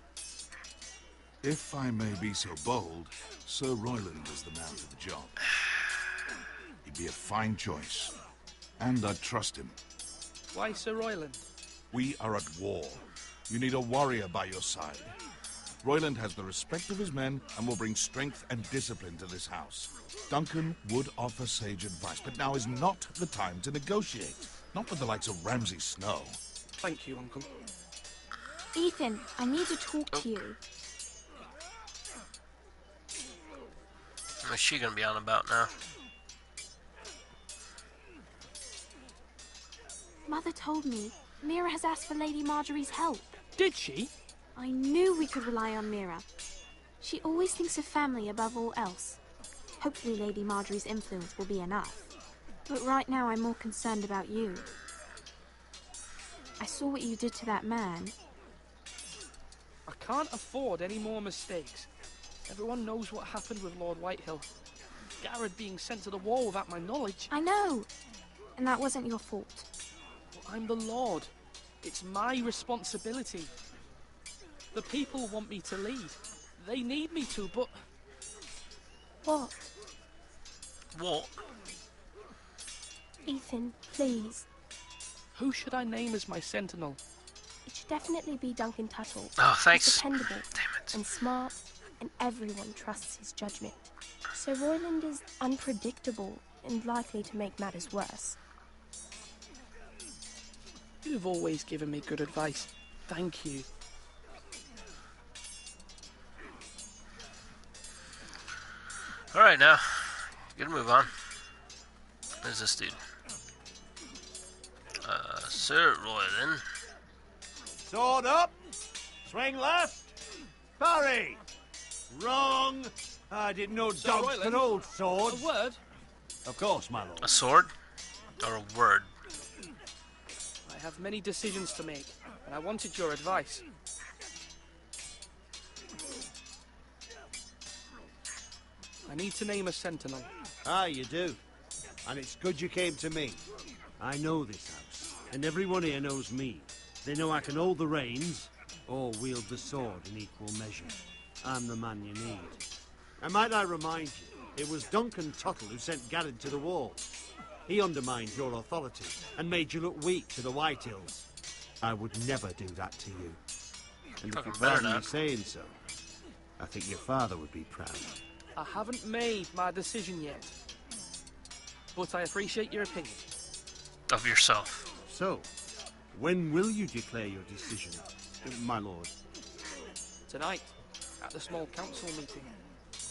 Speaker 20: If I may be so bold, Sir Royland is the man for the job. He'd be a fine choice. And I'd trust him.
Speaker 12: Why Sir Royland?
Speaker 20: We are at war. You need a warrior by your side. Royland has the respect of his men and will bring strength and discipline to this house. Duncan would offer sage advice, but now is not the time to negotiate. Not with the likes of Ramsay Snow.
Speaker 12: Thank you, Uncle.
Speaker 10: Ethan, I need to talk to you.
Speaker 1: What's she gonna be on about now?
Speaker 10: Mother told me Mira has asked for Lady Marjorie's help.
Speaker 12: Did she?
Speaker 10: I knew we could rely on Mira. She always thinks of family above all else. Hopefully Lady Marjorie's influence will be enough. But right now I'm more concerned about you. I saw what you did to that man.
Speaker 12: I can't afford any more mistakes. Everyone knows what happened with Lord Whitehill. Garrett being sent to the wall without my knowledge.
Speaker 10: I know. And that wasn't your fault.
Speaker 12: Well, I'm the Lord. It's my responsibility. The people want me to lead. They need me to, but...
Speaker 10: What?
Speaker 1: What?
Speaker 10: Ethan, please.
Speaker 12: Who should I name as my sentinel?
Speaker 21: It should definitely be Duncan Tuttle.
Speaker 1: Oh, thanks.
Speaker 21: He's dependable.
Speaker 1: Damn it.
Speaker 21: And smart, and everyone trusts his judgment. Sir Royland is unpredictable and likely to make matters worse.
Speaker 12: You've always given me good advice. Thank you.
Speaker 1: Alright now. Gotta move on. Who's this dude? Sir Royland.
Speaker 5: Sword up. Swing left. Parry. Wrong. I didn't know dogs could hold swords.
Speaker 12: A word?
Speaker 5: Of course, my lord.
Speaker 1: A sword? Or a word?
Speaker 12: I have many decisions to make, and I wanted your advice. I need to name a sentinel.
Speaker 14: Ah, you do. And it's good you came to me. I know this house, and everyone here knows me. They know I can hold the reins, or wield the sword in equal measure. I'm the man you need. And might I remind you, it was Duncan Tuttle who sent Garrett to the wall. He undermined your authority, and made you look weak to the Whitehills. I would never do that to you. And if you pardon me saying so, I think your father would be proud.
Speaker 12: I haven't made my decision yet, but I appreciate your opinion.
Speaker 1: Of yourself.
Speaker 14: So, when will you declare your decision, my lord?
Speaker 12: Tonight, at the small council meeting.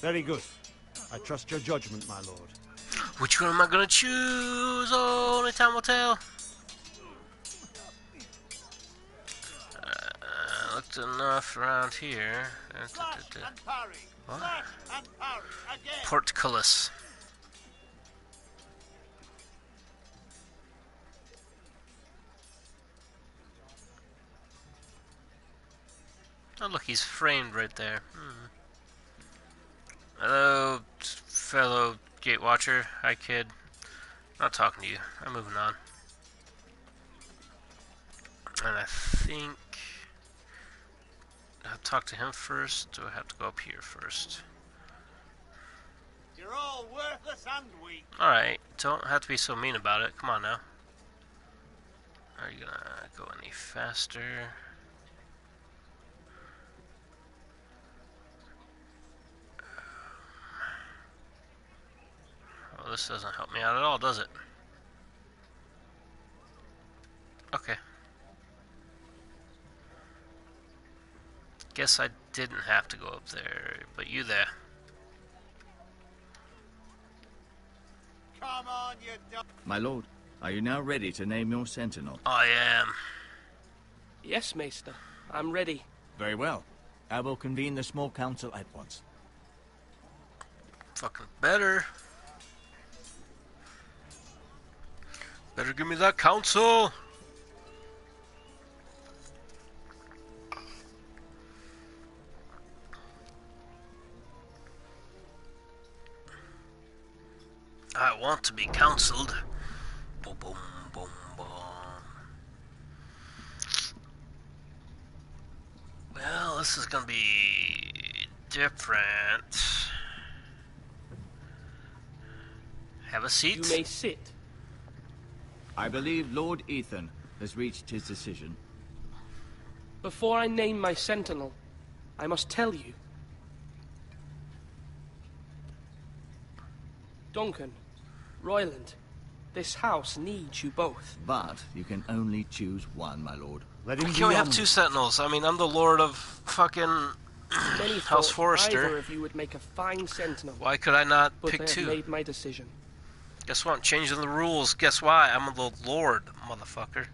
Speaker 14: Very good. I trust your judgment, my lord.
Speaker 1: Which one am I gonna choose? Only time will tell. Looked enough around here. What? Portcullis. Oh look, he's framed right there. Hello, fellow gate watcher. Hi, kid. Not talking to you. I'm moving on. And I think I'll talk to him first. Do I have to go up here first?
Speaker 14: You're all worthless and weak.
Speaker 1: Alright, don't have to be so mean about it. Come on now. Are you gonna go any faster? Well, this doesn't help me out at all, does it? Okay. Guess I didn't have to go up there, but you there.
Speaker 14: Come on, you
Speaker 8: My lord, are you now ready to name your sentinel?
Speaker 1: I am.
Speaker 12: Yes, Maester. I'm ready.
Speaker 8: Very well. I will convene the small council at once.
Speaker 1: Fucking better. Better give me that council. I want to be counseled. Boom, boom, boom, boom. Well, this is gonna be different. Have a seat.
Speaker 12: You may sit.
Speaker 8: I believe Lord Ethan has reached his decision.
Speaker 12: Before I name my sentinel, I must tell you. Duncan, Royland, this house needs you both.
Speaker 8: But you can only choose one, my lord.
Speaker 14: Let
Speaker 1: him can we have two sentinels? I mean, I'm the lord of fucking
Speaker 12: Many
Speaker 1: House
Speaker 12: thought
Speaker 1: Forrester.
Speaker 12: either of you would make a fine sentinel.
Speaker 1: Why could I not
Speaker 12: but
Speaker 1: pick
Speaker 12: they
Speaker 1: two?
Speaker 12: have made my decision.
Speaker 1: Guess what? I'm changing the rules. Guess why? I'm the lord, motherfucker.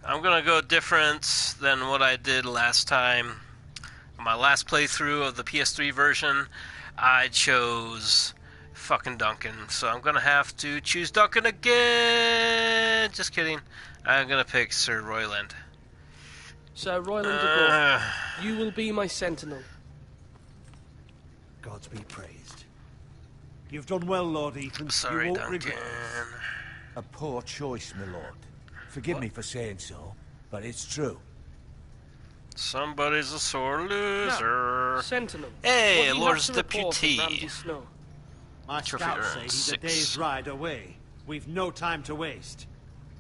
Speaker 1: I'm gonna go different than what I did last time. My last playthrough of the PS3 version, I chose fucking Duncan. So I'm gonna have to choose Duncan again. Just kidding. I'm gonna pick Sir Royland.
Speaker 12: Sir Royland de Gore, you will be my sentinel.
Speaker 14: Gods be praised. You've done well, Lord Ethan.
Speaker 1: Sorry,
Speaker 14: you won't
Speaker 1: Duncan.
Speaker 14: regret it.
Speaker 2: A poor choice, my lord. Forgive me for saying so, but it's true.
Speaker 1: Somebody's a sore loser.
Speaker 12: Now, sentinel.
Speaker 1: Hey,
Speaker 12: what do you
Speaker 1: Lord's
Speaker 12: have to report of
Speaker 1: Deputy.
Speaker 12: Ramsay Snow?
Speaker 14: My
Speaker 1: Trophy
Speaker 14: scouts
Speaker 1: earned
Speaker 14: say he's a
Speaker 1: 6.
Speaker 14: day's ride away. We've no time to waste.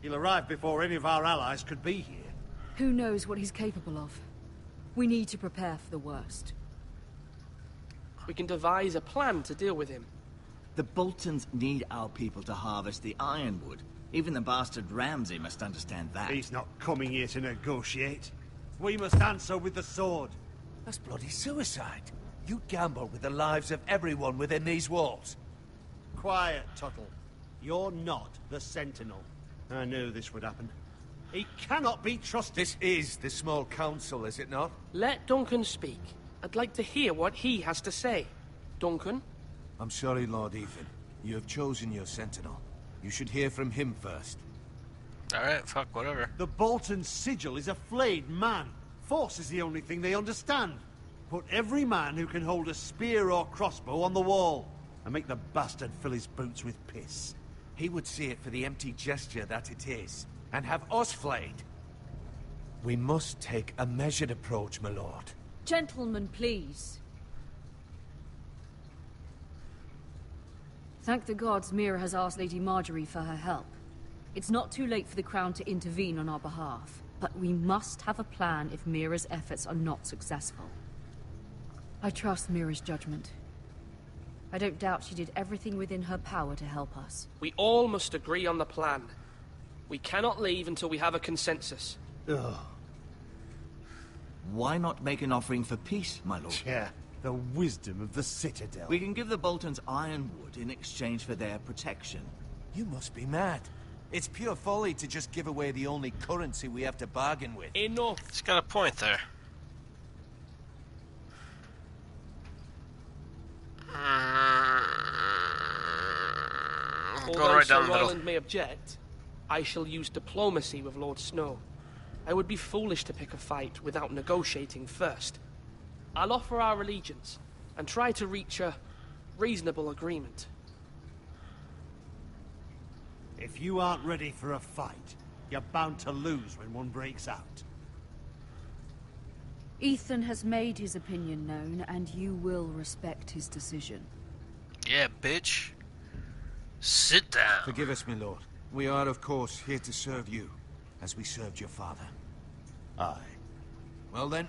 Speaker 14: He'll arrive before any of our allies could be here.
Speaker 9: Who knows what he's capable of? We need to prepare for the worst.
Speaker 12: We can devise a plan to deal with him.
Speaker 8: The Boltons need our people to harvest the ironwood. Even the bastard Ramsay must understand that.
Speaker 14: He's not coming here to negotiate. We must answer with the sword.
Speaker 2: That's bloody suicide. You gamble with the lives of everyone within these walls.
Speaker 14: Quiet, Tuttle. You're not the Sentinel. I knew this would happen. He cannot be trusted.
Speaker 2: This is the small council, is it not?
Speaker 12: Let Duncan speak. I'd like to hear what he has to say. Duncan?
Speaker 2: I'm sorry, Lord Ethan. You have chosen your sentinel. You should hear from him first.
Speaker 1: Alright, fuck, whatever.
Speaker 14: The Bolton sigil is a flayed man. Force is the only thing they understand. Put every man who can hold a spear or crossbow on the wall, and make the bastard fill his boots with piss.
Speaker 2: He would see it for the empty gesture that it is, and have us flayed. We must take a measured approach, my lord.
Speaker 9: Gentlemen, please. Thank the gods Mira has asked Lady Marjorie for her help. It's not too late for the Crown to intervene on our behalf, but we must have a plan if Mira's efforts are not successful. I trust Mira's judgment. I don't doubt she did everything within her power to help us.
Speaker 12: We all must agree on the plan. We cannot leave until we have a consensus.
Speaker 14: Ugh.
Speaker 8: Why not make an offering for peace, my lord?
Speaker 14: Yeah, The wisdom of the Citadel.
Speaker 8: We can give the Boltons ironwood in exchange for their protection.
Speaker 2: You must be mad. It's pure folly to just give away the only currency we have to bargain with.
Speaker 12: Enough.
Speaker 1: He's got a point there. Going
Speaker 12: Although
Speaker 1: right
Speaker 12: Sir
Speaker 1: down the middle.
Speaker 12: Royland may object, I shall use diplomacy with Lord Snow. I would be foolish to pick a fight without negotiating first. I'll offer our allegiance and try to reach a reasonable agreement.
Speaker 14: If you aren't ready for a fight, you're bound to lose when one breaks out.
Speaker 9: Ethan has made his opinion known, and you will respect his decision.
Speaker 1: Yeah, bitch. Sit down.
Speaker 2: Forgive us, my lord. We are, of course, here to serve you, as we served your father.
Speaker 14: Aye.
Speaker 2: Well then,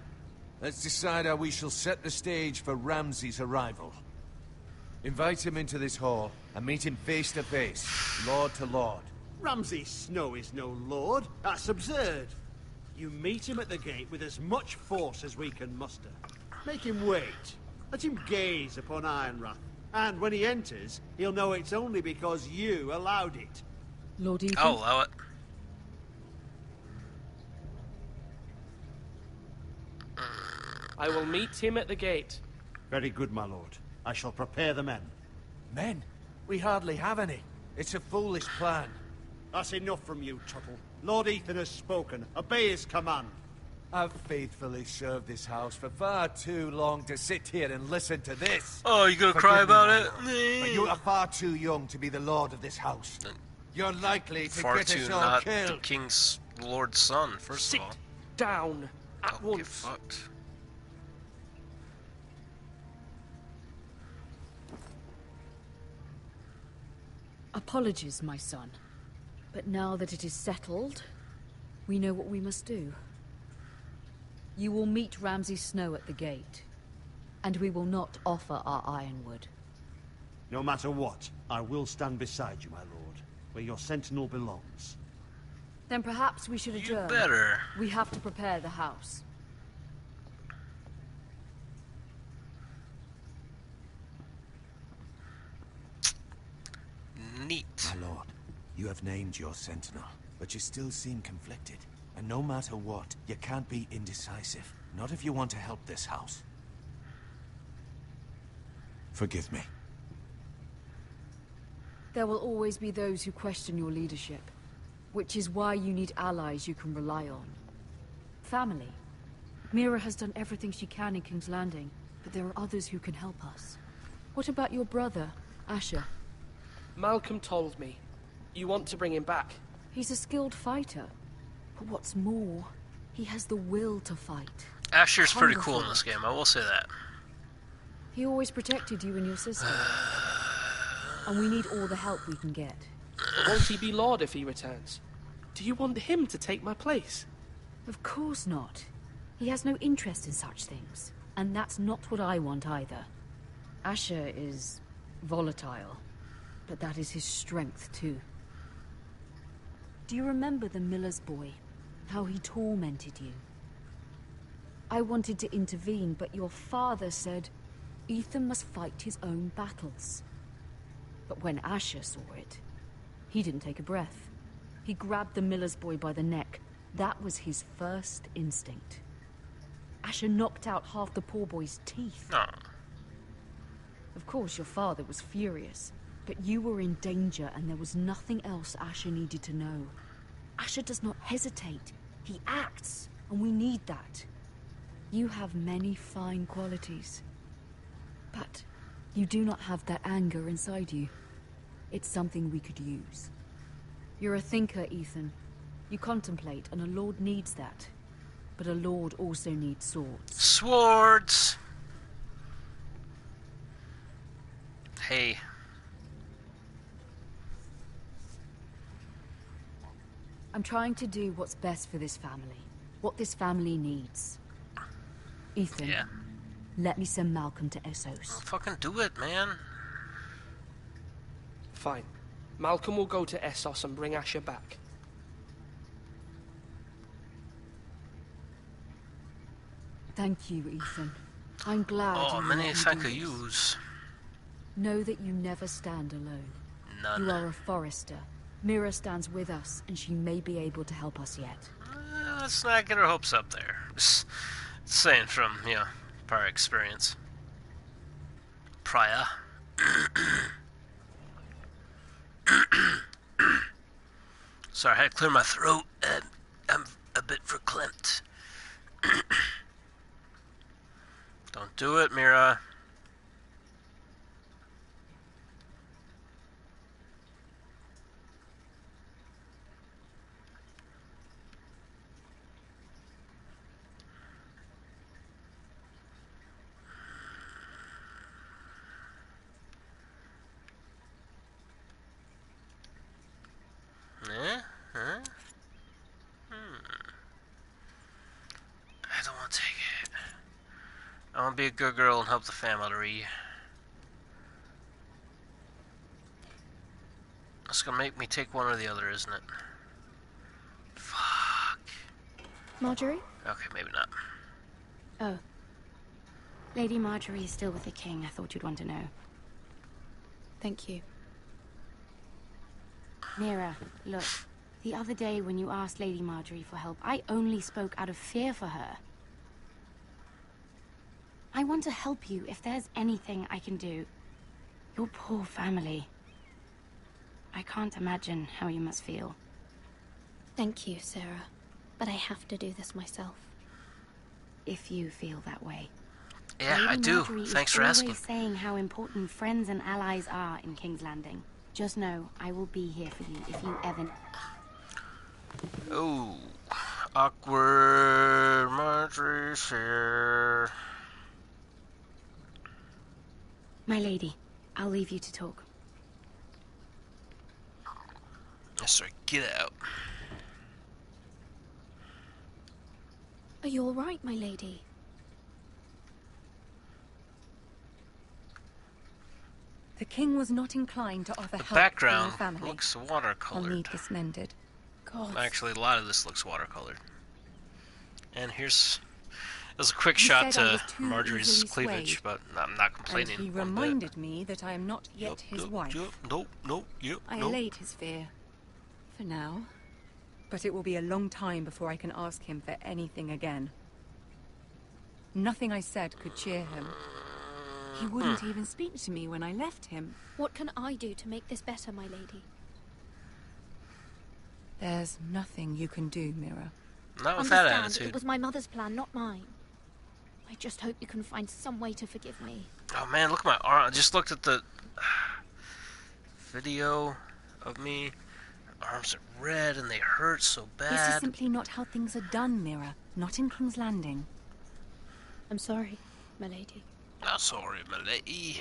Speaker 2: let's decide how we shall set the stage for Ramsay's arrival. Invite him into this hall, and meet him face to face, lord to lord.
Speaker 14: Ramsay Snow is no lord. That's absurd. You meet him at the gate with as much force as we can muster. Make him wait. Let him gaze upon Ironrath. And when he enters, he'll know it's only because you allowed it.
Speaker 9: Lord Ethan?
Speaker 1: I'll allow it.
Speaker 12: I will meet him at the gate.
Speaker 14: Very good, my lord. I shall prepare the men.
Speaker 2: Men? We hardly have any. It's a foolish plan.
Speaker 14: That's enough from you, Tuttle. Lord Ethan has spoken. Obey his command.
Speaker 2: I've faithfully served this house for far too long to sit here and listen to this.
Speaker 1: Oh, you gonna
Speaker 2: Forgive
Speaker 1: cry
Speaker 2: me,
Speaker 1: about
Speaker 2: my
Speaker 1: it?
Speaker 2: lord, but you are far too young to be the lord of this house. You're likely to
Speaker 1: Far
Speaker 2: get
Speaker 1: too
Speaker 2: us all
Speaker 1: not
Speaker 2: killed.
Speaker 1: the king's lord's son, first
Speaker 12: Sit
Speaker 1: of all.
Speaker 12: down at
Speaker 1: Don't get
Speaker 12: once.
Speaker 1: fucked.
Speaker 9: Apologies, my son. But now that it is settled, we know what we must do. You will meet Ramsay Snow at the gate, and we will not offer our ironwood.
Speaker 14: No matter what, I will stand beside you, my lord, where your sentinel belongs.
Speaker 9: Then perhaps we should adjourn.
Speaker 1: better.
Speaker 9: We have to prepare the house.
Speaker 1: Neat.
Speaker 2: My lord, you have named your sentinel, but you still seem conflicted. And no matter what, you can't be indecisive. Not if you want to help this house. Forgive me.
Speaker 9: There will always be those who question your leadership, which is why you need allies you can rely on. Family. Mira has done everything she can in King's Landing, but there are others who can help us. What about your brother, Asher?
Speaker 12: Malcolm told me. You want to bring him back.
Speaker 9: He's a skilled fighter. But what's more, he has the will to fight.
Speaker 1: Asher's pretty
Speaker 9: Hunger
Speaker 1: cool in
Speaker 9: for
Speaker 1: this
Speaker 9: it.
Speaker 1: game, I will say that.
Speaker 9: He always protected you and your sister. And we need all the help we can get.
Speaker 12: But won't he be Lord if he returns? Do you want him to take my place?
Speaker 9: Of course not. He has no interest in such things. And that's not what I want either. Asher is volatile, but that is his strength too. Do you remember the miller's boy? How he tormented you? I wanted to intervene, but your father said Ethan must fight his own battles. But when Asher saw it, he didn't take a breath. He grabbed the miller's boy by the neck. That was his first instinct. Asher knocked out half the poor boy's teeth. Of course, your father was furious, but you were in danger and there was nothing else Asher needed to know. Asher does not hesitate. He acts, and we need that. You have many fine qualities, but you do not have that anger inside you. It's something we could use. You're a thinker, Ethan. You contemplate, and a lord needs that. But a lord also needs swords.
Speaker 1: Swords! Hey.
Speaker 9: I'm trying to do what's best for this family. What this family needs. Ethan, let me send Malcolm to Essos.
Speaker 1: Fucking do it, man.
Speaker 12: Fine. Malcolm will go to Essos and bring Asher back.
Speaker 9: Thank you, Ethan. I'm glad
Speaker 1: Oh,
Speaker 9: you
Speaker 1: many
Speaker 9: let me
Speaker 1: as I
Speaker 9: do
Speaker 1: could
Speaker 9: this.
Speaker 1: use.
Speaker 9: Know that you never stand alone.
Speaker 1: None.
Speaker 9: You are a Forrester. Mira stands with us, and she may be able to help us yet.
Speaker 1: Let's not get our hopes up there. Just saying from, prior experience. Prior. Sorry, I had to clear my throat. I'm a bit verklempt. Don't do it, Mira. I don't want to take it. I want to be a good girl and help the family. It's gonna make me take one or the other, isn't it? Fuck.
Speaker 11: Marjorie?
Speaker 1: Okay, maybe not.
Speaker 11: Oh.
Speaker 15: Lady Marjorie is still with the king. I thought you'd want to know.
Speaker 11: Thank you.
Speaker 15: Mira, look. The other day when you asked Lady Marjorie for help, I only spoke out of fear for her. I want to help you if there's anything I can do. Your poor family. I can't imagine how you must feel.
Speaker 11: Thank you, Sarah. But I have to do this myself.
Speaker 15: If you feel that way.
Speaker 1: Yeah,
Speaker 15: Lady
Speaker 1: I do.
Speaker 15: Marjorie
Speaker 1: Thanks
Speaker 15: is
Speaker 1: for asking.
Speaker 15: always saying how important friends and allies are in King's Landing. Just know, I will be here for you if you ever...
Speaker 1: Oh, awkward. Marjorie's here.
Speaker 15: My lady, I'll leave you to talk.
Speaker 1: Yes, sir. Get out.
Speaker 11: Are you all right, my lady?
Speaker 18: The king was not inclined to offer
Speaker 1: The
Speaker 18: help to
Speaker 1: background
Speaker 18: your family.
Speaker 1: looks
Speaker 18: I'll
Speaker 1: watercolored.
Speaker 18: need this mended.
Speaker 11: God.
Speaker 1: Actually, a lot of this looks watercolored. And here's a quick
Speaker 18: He
Speaker 1: shot
Speaker 18: said I
Speaker 1: to
Speaker 18: was too
Speaker 1: Marjorie's
Speaker 18: easily
Speaker 1: cleavage,
Speaker 18: swayed.
Speaker 1: but I'm not
Speaker 18: And
Speaker 1: complaining.
Speaker 18: he
Speaker 1: one bit.
Speaker 18: reminded me that I am not yet his wife.
Speaker 1: Nope,
Speaker 18: I allayed his fear. For now. But it will be a long time before I can ask him for anything again. Nothing I said could cheer him. He wouldn't even speak to me when I left him.
Speaker 11: What can I do to make this better, my lady?
Speaker 18: There's nothing you can do, Mira.
Speaker 1: Not with that
Speaker 11: Understand,
Speaker 1: attitude.
Speaker 11: it was my mother's plan, not mine. I just hope you can find some way to forgive me.
Speaker 1: Oh man, look at my arm. I just looked at the video of me. My arms are red and they hurt so
Speaker 18: This is
Speaker 1: bad.
Speaker 18: simply not how things are done, Mira. Not in King's Landing.
Speaker 11: I'm sorry, my lady.
Speaker 1: Not sorry, my lady.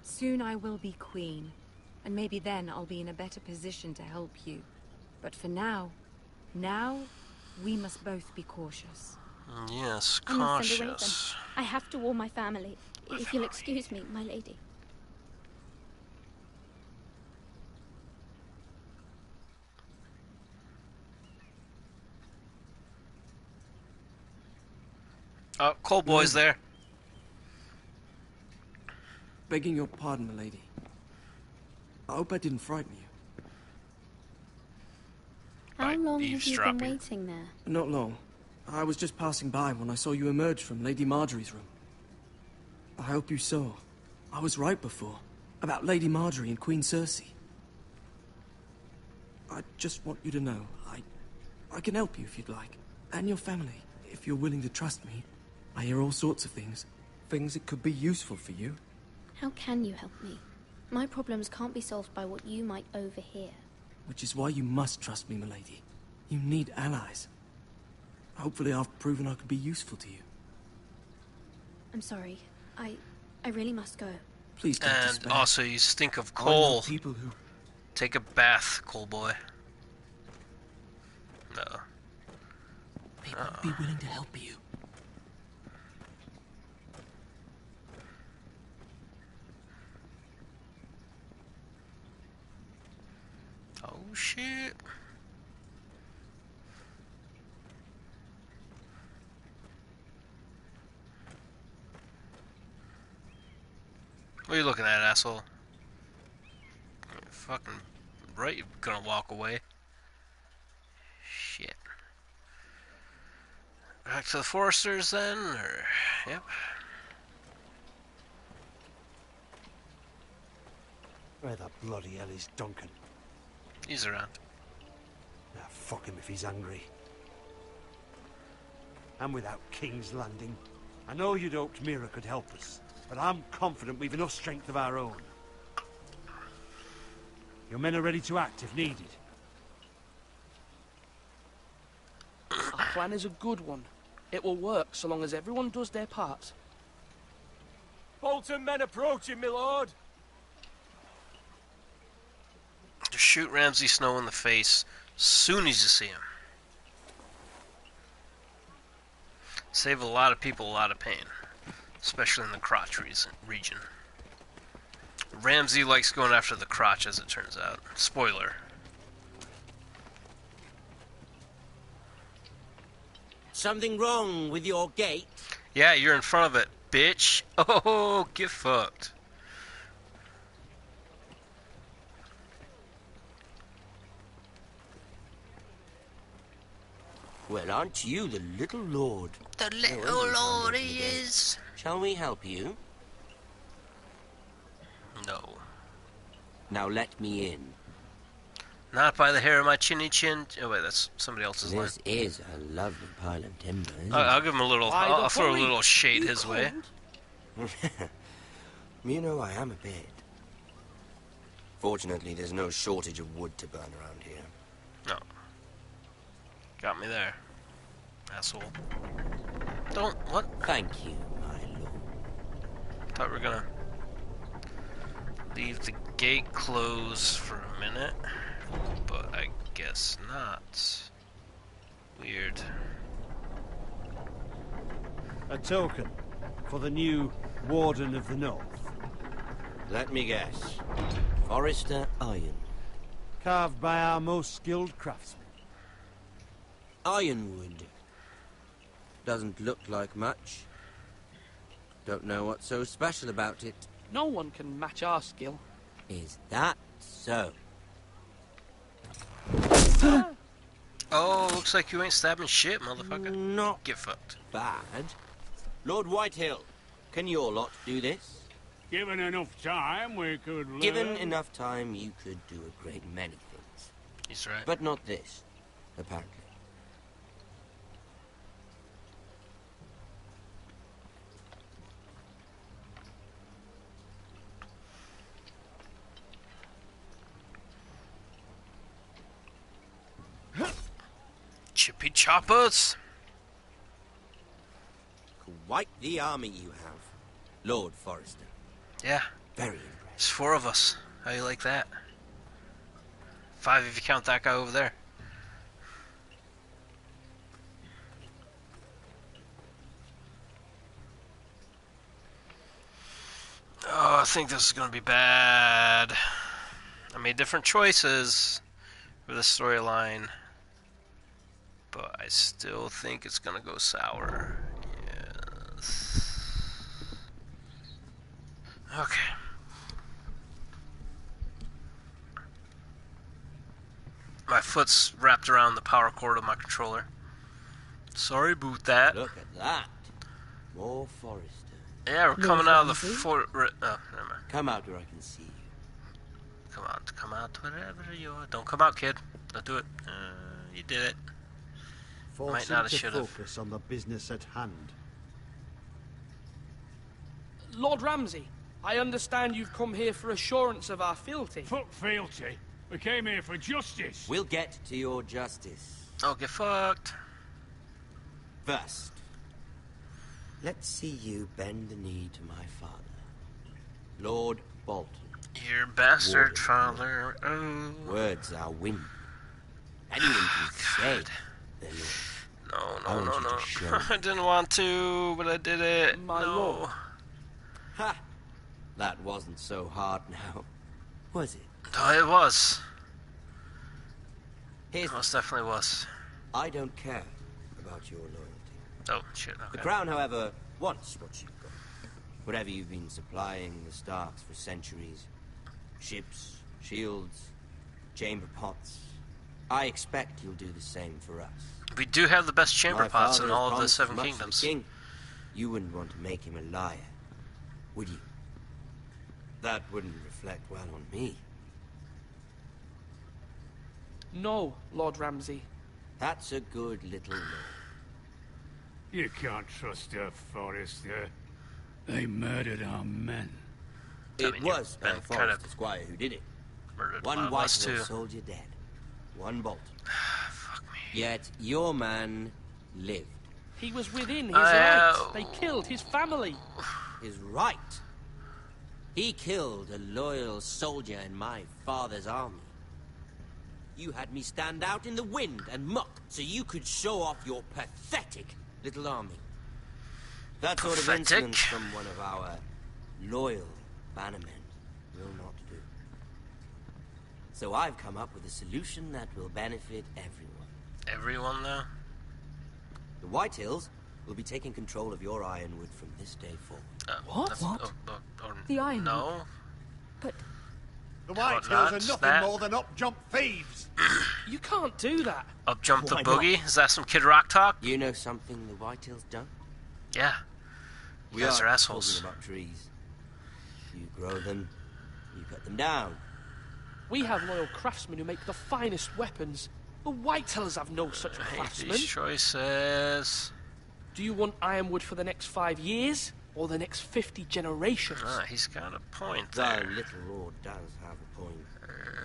Speaker 18: Soon I will be queen, and maybe then I'll be in a better position to help you. But for now, we must both be cautious.
Speaker 1: Yes,
Speaker 11: I must send a raven.
Speaker 1: cautious.
Speaker 11: I have to warn my family. If you'll excuse me, my lady.
Speaker 1: Oh, Cole Boy's there.
Speaker 13: Begging your pardon, milady. I hope I didn't frighten you.
Speaker 11: How long have you been
Speaker 1: eavesdropping.
Speaker 11: waiting there?
Speaker 13: Not long. I was just passing by when I saw you emerge from Lady Marjorie's room. I hope you saw. I was right before. About Lady Marjorie and Queen Cersei. I just want you to know, I can help you if you'd like. And your family, if you're willing to trust me. I hear all sorts of things. Things that could be useful for you.
Speaker 11: How can you help me? My problems can't be solved by what you might overhear.
Speaker 13: Which is why you must trust me, milady. You need allies. Hopefully I've proven I could be useful to you.
Speaker 11: I'm sorry. I really must go.
Speaker 13: Please don't
Speaker 1: And
Speaker 13: despair.
Speaker 1: also, you stink of
Speaker 13: I know
Speaker 1: coal.
Speaker 13: people who...
Speaker 1: Take a bath, Cole Boy. No.
Speaker 13: People would be willing to help you.
Speaker 1: Oh shit. What are you looking at, asshole? Fucking right, you're gonna walk away. Shit. Back to the Foresters then, or... Yep.
Speaker 14: Where the bloody hell is Duncan?
Speaker 1: He's around.
Speaker 14: Ah, fuck him if he's angry. And without King's Landing. I know you'd hoped Mira could help us, but I'm confident we've enough strength of our own. Your men are ready to act if needed.
Speaker 12: Our plan is a good one. It will work so long as everyone does their part.
Speaker 13: Bolton men approaching, my lord.
Speaker 1: Just shoot Ramsay Snow in the face as soon as you see him. Save a lot of people a lot of pain, especially in the crotch region. Ramsay likes going after the crotch, as it turns out. Spoiler.
Speaker 19: Something wrong with your gate?
Speaker 1: Yeah, you're in front of it, bitch. Oh, get fucked.
Speaker 19: Well, aren't you the little lord?
Speaker 1: The little lord he is.
Speaker 19: Shall we help you?
Speaker 1: No.
Speaker 19: Now let me in.
Speaker 1: Not by the hair of my chinny chin. Oh wait, that's somebody else's line.
Speaker 19: This is a lovely pile of timber, isn't
Speaker 1: I'll give him a little. I'll throw a little shade his way.
Speaker 19: You know, I am a bit. Fortunately, there's no shortage of wood to burn around here.
Speaker 1: No. Got me there, asshole. Don't. What?
Speaker 19: Thank you, my lord.
Speaker 1: Thought we were gonna leave the gate closed for a minute, but I guess not. Weird.
Speaker 14: A token for the new Warden of the North.
Speaker 19: Let me guess. Forrester iron.
Speaker 14: Carved by our most skilled craftsmen.
Speaker 19: Ironwood. Doesn't look like much. Don't know what's so special about it.
Speaker 12: No one can match our skill.
Speaker 19: Is that so?
Speaker 1: Oh, looks like you ain't stabbing shit, motherfucker.
Speaker 19: Not
Speaker 1: get fucked.
Speaker 19: Bad. Lord Whitehill, can your lot do this?
Speaker 6: Given enough time, we could learn.
Speaker 19: Given enough time, you could do a great many things.
Speaker 1: He's right.
Speaker 19: But not this, apparently.
Speaker 1: Chippy choppers.
Speaker 19: Quite the army you have, Lord Forrester.
Speaker 1: Yeah.
Speaker 19: Very impressive.
Speaker 1: There's 4 of us. How you like that? 5 if you count that guy over there. Oh, I think this is going to be bad. I made different choices for this storyline, but I still think it's going to go sour. Yes. Okay. My foot's wrapped around the power cord of my controller. Sorry about that.
Speaker 19: Look at that. More Forrester.
Speaker 1: Yeah, we're coming out of the fort. Oh, never mind.
Speaker 19: Come out where I can see you.
Speaker 1: Come out, wherever you are. Don't come out, kid. Don't do it. You did it.
Speaker 14: Force
Speaker 1: Might
Speaker 14: him
Speaker 1: not have
Speaker 14: to
Speaker 1: should've.
Speaker 14: focus on the business at hand.
Speaker 12: Lord Ramsay, I understand you've come here for assurance of our fealty.
Speaker 6: Fuck fealty. We came here for justice.
Speaker 19: We'll get to your justice.
Speaker 1: Oh, get fucked.
Speaker 19: First, let's see you bend the knee to my father, Lord Bolton.
Speaker 1: Your bastard
Speaker 19: Warden.
Speaker 1: father. Oh.
Speaker 19: Words are wind. Anyone can say they're Lord. I want you to show
Speaker 1: I didn't want to, but I did it.
Speaker 12: My
Speaker 1: no.
Speaker 12: lord.
Speaker 19: Ha! That wasn't so hard now, was it?
Speaker 1: Oh, it was.
Speaker 19: Here's
Speaker 1: It most definitely was.
Speaker 19: I don't care about your loyalty.
Speaker 1: Oh, shit, okay.
Speaker 19: The Crown, however, wants what you've got. Whatever you've been supplying the Starks for centuries. Ships, shields, chamber pots. I expect you'll do the same for us.
Speaker 1: We do have the best chamber
Speaker 19: My
Speaker 1: pots
Speaker 19: father
Speaker 1: in
Speaker 19: has
Speaker 1: all of the
Speaker 19: promised
Speaker 1: Seven
Speaker 19: as much to the
Speaker 1: Kingdoms.
Speaker 19: king. You wouldn't want to make him a liar, would you? That wouldn't reflect well on me.
Speaker 12: No, Lord Ramsay.
Speaker 19: That's a good little lord.
Speaker 6: You can't trust her, Forrester. They murdered our men.
Speaker 19: It was Forrester Squire who did it. One Whitehall soldier dead. One bolt.
Speaker 1: Fuck me.
Speaker 19: Yet your man lived.
Speaker 12: He was within his rights. They killed his family.
Speaker 19: His right? He killed a loyal soldier in my father's army. You had me stand out in the wind and muck so you could show off your pathetic little army. That sort of insolence from one of our loyal bannermen will not do. So I've come up with a solution that will benefit everyone.
Speaker 1: Everyone, though?
Speaker 19: The Whitehills will be taking control of your ironwood from this day forward.
Speaker 9: What? The Ironwood?
Speaker 1: No.
Speaker 9: But...
Speaker 14: The Whitehills are nothing more than up-jump thieves.
Speaker 12: You can't do that.
Speaker 1: Up jump the
Speaker 19: Why
Speaker 1: boogie?
Speaker 19: not?
Speaker 1: Is that some Kid Rock talk?
Speaker 19: You know something the Whitehills done?
Speaker 1: Yeah.
Speaker 19: We
Speaker 1: You guys are
Speaker 19: are
Speaker 1: assholes.
Speaker 19: talking about trees. You grow them, you cut them down.
Speaker 12: We have loyal craftsmen who make the finest weapons. The Whitehills have no such craftsmen.
Speaker 1: These choices.
Speaker 12: Do you want ironwood for the next 5 years? Or the next 50 generations?
Speaker 1: He's got a point
Speaker 19: The
Speaker 1: there.
Speaker 19: little lord does have a point.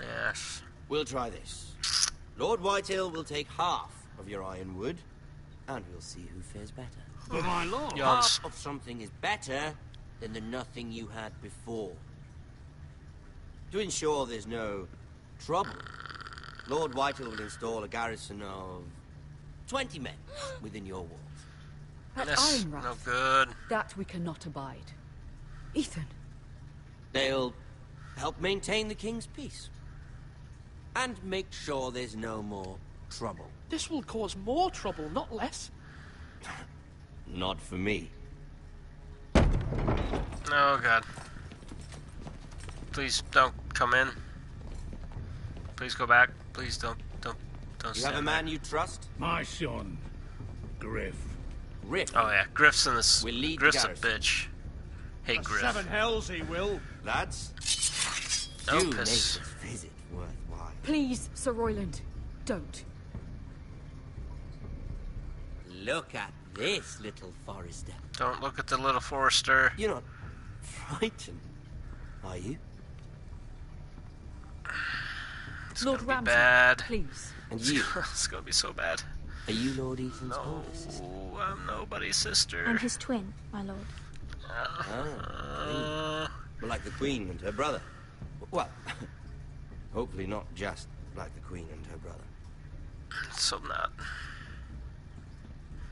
Speaker 1: Yes.
Speaker 19: We'll try this. Lord Whitehill will take half of your ironwood, and we'll see who fares better.
Speaker 6: But my lord...
Speaker 19: Half of something is better than the nothing you had before. To ensure there's no trouble, Lord Whitehill will install a garrison of 20 men within your walls.
Speaker 9: At
Speaker 1: Yes,
Speaker 9: Ironrath.
Speaker 1: no good.
Speaker 9: That we cannot abide. Ethan.
Speaker 19: They'll help maintain the king's peace. And make sure there's no more trouble.
Speaker 12: This will cause more trouble, not less.
Speaker 19: Not for me.
Speaker 1: Oh god. Please don't come in. Please go back. Please don't
Speaker 19: You
Speaker 1: stand
Speaker 19: have a man you trust?
Speaker 6: My son, Griff.
Speaker 19: Griff?
Speaker 1: Oh yeah, Griff's in this.
Speaker 19: We'll lead
Speaker 1: Griff's
Speaker 19: the
Speaker 1: a bitch. Hey
Speaker 14: The
Speaker 1: Griff.
Speaker 14: 7 hells he will.
Speaker 19: Lads,
Speaker 1: No
Speaker 19: do make
Speaker 1: piss.
Speaker 19: this visit worthwhile.
Speaker 9: Please, Sir Royland, don't.
Speaker 19: Look at this, little Forrester.
Speaker 1: Don't look at the little Forester.
Speaker 19: You're not frightened, are you?
Speaker 1: It's
Speaker 9: Lord
Speaker 1: gonna be
Speaker 9: Ramsay,
Speaker 1: bad.
Speaker 9: please.
Speaker 19: And you?
Speaker 1: It's gonna be so bad.
Speaker 19: Are you Lord Ethan's
Speaker 1: No,
Speaker 19: older sister?
Speaker 1: I'm nobody's sister.
Speaker 10: I'm his twin, my lord.
Speaker 19: Ah, well, like the Queen and her brother. Well, hopefully not just like the Queen and her brother.
Speaker 1: So not.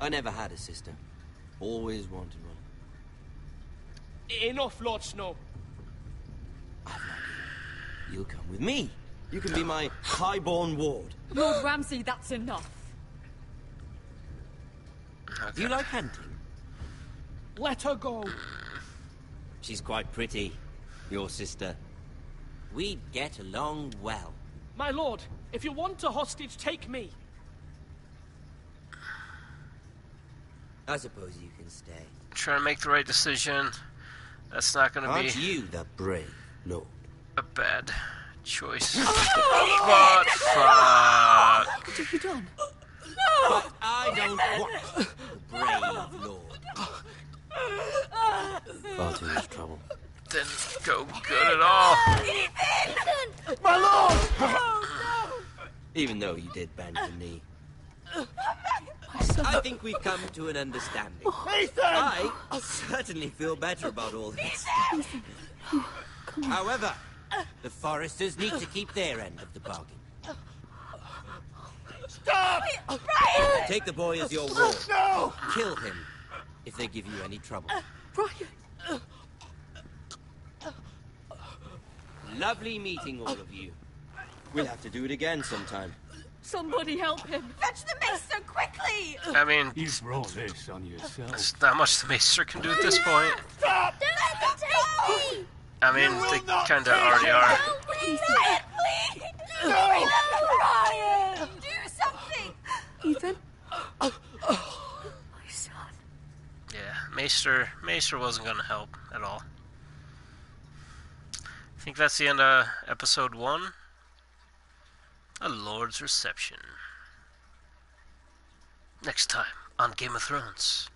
Speaker 19: I never had a sister. Always wanted one.
Speaker 12: Enough, Lord Snow.
Speaker 19: You'll come with me. You can be my highborn ward.
Speaker 9: Lord Ramsay, that's enough.
Speaker 19: Do you like hunting?
Speaker 12: Let her go.
Speaker 19: She's quite pretty, your sister. We'd get along well.
Speaker 12: My lord, if you want a hostage, take me.
Speaker 19: I suppose you can stay.
Speaker 1: Trying to make the right decision. That's not gonna
Speaker 19: Aren't
Speaker 1: be
Speaker 19: you the brave lord?
Speaker 1: a bad choice. What? Fuck.
Speaker 9: What have you done?
Speaker 19: But I don't want the brave lord. Far too much trouble.
Speaker 1: Didn't go good at all.
Speaker 19: My lord! Even though you did bend the knee. I think we've come to an understanding. I certainly feel better about all this. However, the Foresters need to keep their end of the bargain.
Speaker 14: Stop!
Speaker 19: Brian! Take the boy as your ward.
Speaker 14: No!
Speaker 19: Kill him if they give you any trouble.
Speaker 9: Brian!
Speaker 19: Lovely meeting all of you. We'll have to do it again sometime.
Speaker 9: Somebody help him!
Speaker 11: Fetch the maester quickly!
Speaker 1: I mean,
Speaker 6: You brought this on yourself.
Speaker 1: there's not much the Maester can do at this point.
Speaker 11: Stop! Don't let them take me!
Speaker 1: I mean, they kind of already are.
Speaker 11: Please! Please! Remember Ryan! Do something!
Speaker 9: Ethan? My son.
Speaker 1: Yeah, Maester wasn't going to help at all. I think that's the end of episode 1. A Lord's Reception. Next time on Game of Thrones.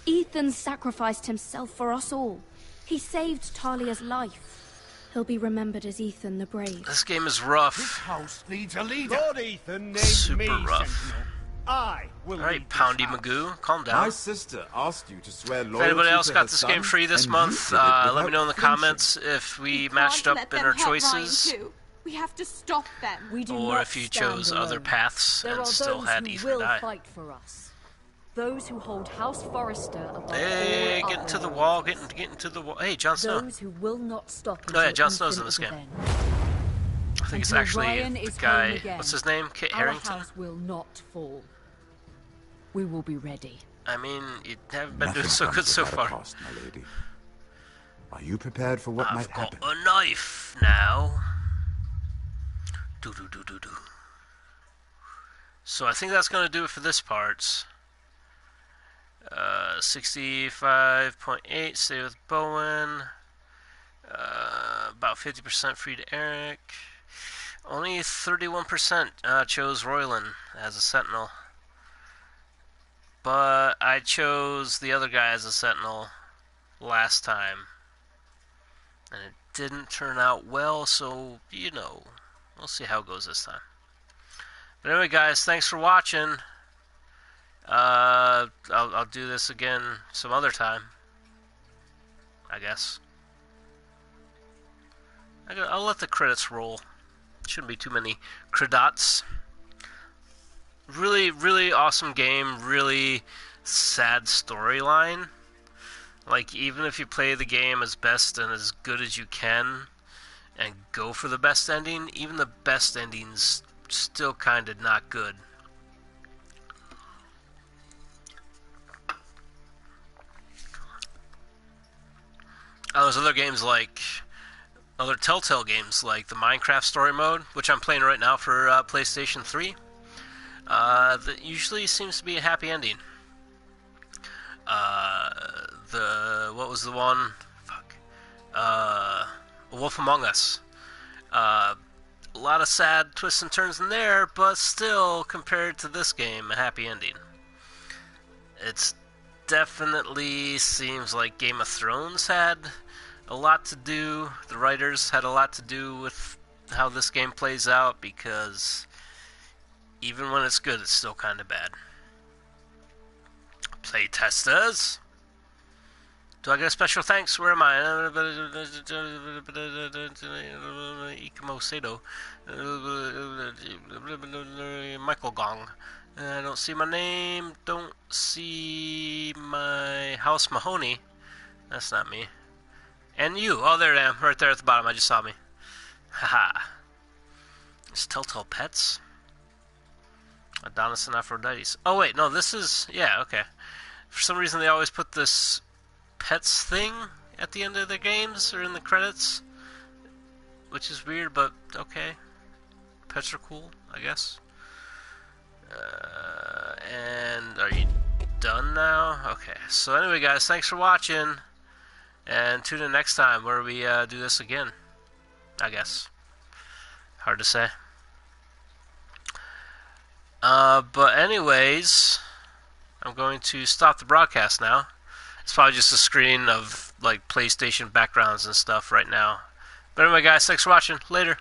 Speaker 11: Ethan sacrificed himself for us all. He saved Talia's life. He'll be remembered as Ethan the Brave.
Speaker 1: This game is rough.
Speaker 5: This house needs a leader.
Speaker 14: Lord Ethan named
Speaker 1: Super
Speaker 14: me
Speaker 1: rough.
Speaker 14: Sentinel. I will
Speaker 1: Alright,
Speaker 14: lead
Speaker 1: Poundy
Speaker 14: this house.
Speaker 1: Magoo, calm down.
Speaker 16: My sister asked you to swear
Speaker 1: If
Speaker 16: loyalty
Speaker 1: anybody else
Speaker 16: to
Speaker 1: got
Speaker 16: her
Speaker 1: this
Speaker 16: son,
Speaker 1: game free this
Speaker 16: and
Speaker 1: month,
Speaker 16: you did it
Speaker 1: let me
Speaker 16: without
Speaker 1: know in the
Speaker 16: flinching.
Speaker 1: comments if we matched up in our choices,
Speaker 3: We have to stop them.
Speaker 9: We do
Speaker 1: or
Speaker 9: not
Speaker 1: if you
Speaker 9: stand
Speaker 1: chose
Speaker 9: alone.
Speaker 1: other paths
Speaker 9: There
Speaker 1: and
Speaker 9: are
Speaker 1: still
Speaker 9: those
Speaker 1: had
Speaker 9: who
Speaker 1: Ethan
Speaker 9: will
Speaker 1: die.
Speaker 9: fight for us. Those who hold House Forrester above
Speaker 1: Hey,
Speaker 9: all
Speaker 1: get into
Speaker 9: other
Speaker 1: the wall,
Speaker 9: lords.
Speaker 1: get into the wall. Hey, Jon Snow.
Speaker 9: Those who will not stop
Speaker 1: Oh yeah,
Speaker 9: until
Speaker 1: Jon Snow's in
Speaker 9: Ethan
Speaker 1: this
Speaker 9: is
Speaker 1: game.
Speaker 9: avenged.
Speaker 1: I think it's
Speaker 9: Until
Speaker 1: actually
Speaker 9: Ryan
Speaker 1: the
Speaker 9: is
Speaker 1: guy,
Speaker 9: home again,
Speaker 1: what's his name? Kit
Speaker 9: our
Speaker 1: Harington?
Speaker 9: house will not fall. We will be ready.
Speaker 1: I mean, you haven't been
Speaker 16: Nothing
Speaker 1: doing so
Speaker 16: comes
Speaker 1: good so
Speaker 16: without a
Speaker 1: far.
Speaker 16: cost, my lady. Are you prepared for what might
Speaker 1: I've got
Speaker 16: happen?
Speaker 1: a knife now. Do. So I think that's going to do it for this part. 65.8, stay with Bowen. About 50% free to Eric. Only 31% chose Royland as a Sentinel. But I chose the other guy as a Sentinel last time. And it didn't turn out well, so, you know, we'll see how it goes this time. But anyway, guys, thanks for watching. I'll do this again some other time, I guess. I'll let the credits roll. Shouldn't be too many credits. Really, really awesome game. Really sad storyline. Like, even if you play the game as best and as good as you can and go for the best ending, even the best ending's still kind of not good. There's other games like other Telltale games like the Minecraft story mode, which I'm playing right now for PlayStation 3. That usually seems to be a happy ending. What was the one? Wolf Among Us. A lot of sad twists and turns in there, but still, compared to this game, a happy ending. It's definitely seems like Game of Thrones had a lot to do. The writers had a lot to do with how this game plays out, because even when it's good, it's still kind of bad. Playtesters, do I get a special thanks? Where am I? Ikemosedo. Michael Gong. I don't see my name. Don't see my House Mahoney. That's not me. And you. Oh, there I am. Right there at the bottom. I just saw me. Haha. It's Telltale Pets. Adonis and Aphrodite. Oh, wait. No, this is... Yeah, okay. For some reason, they always put this pets thing at the end of the games or in the credits. Which is weird, but okay. Pets are cool, I guess. And are you done now? Okay. So anyway, guys, thanks for watching. And tune in next time where we do this again. I guess. Hard to say. But anyways, I'm going to stop the broadcast now. It's probably just a screen of like PlayStation backgrounds and stuff right now. But anyway, guys, thanks for watching. Later.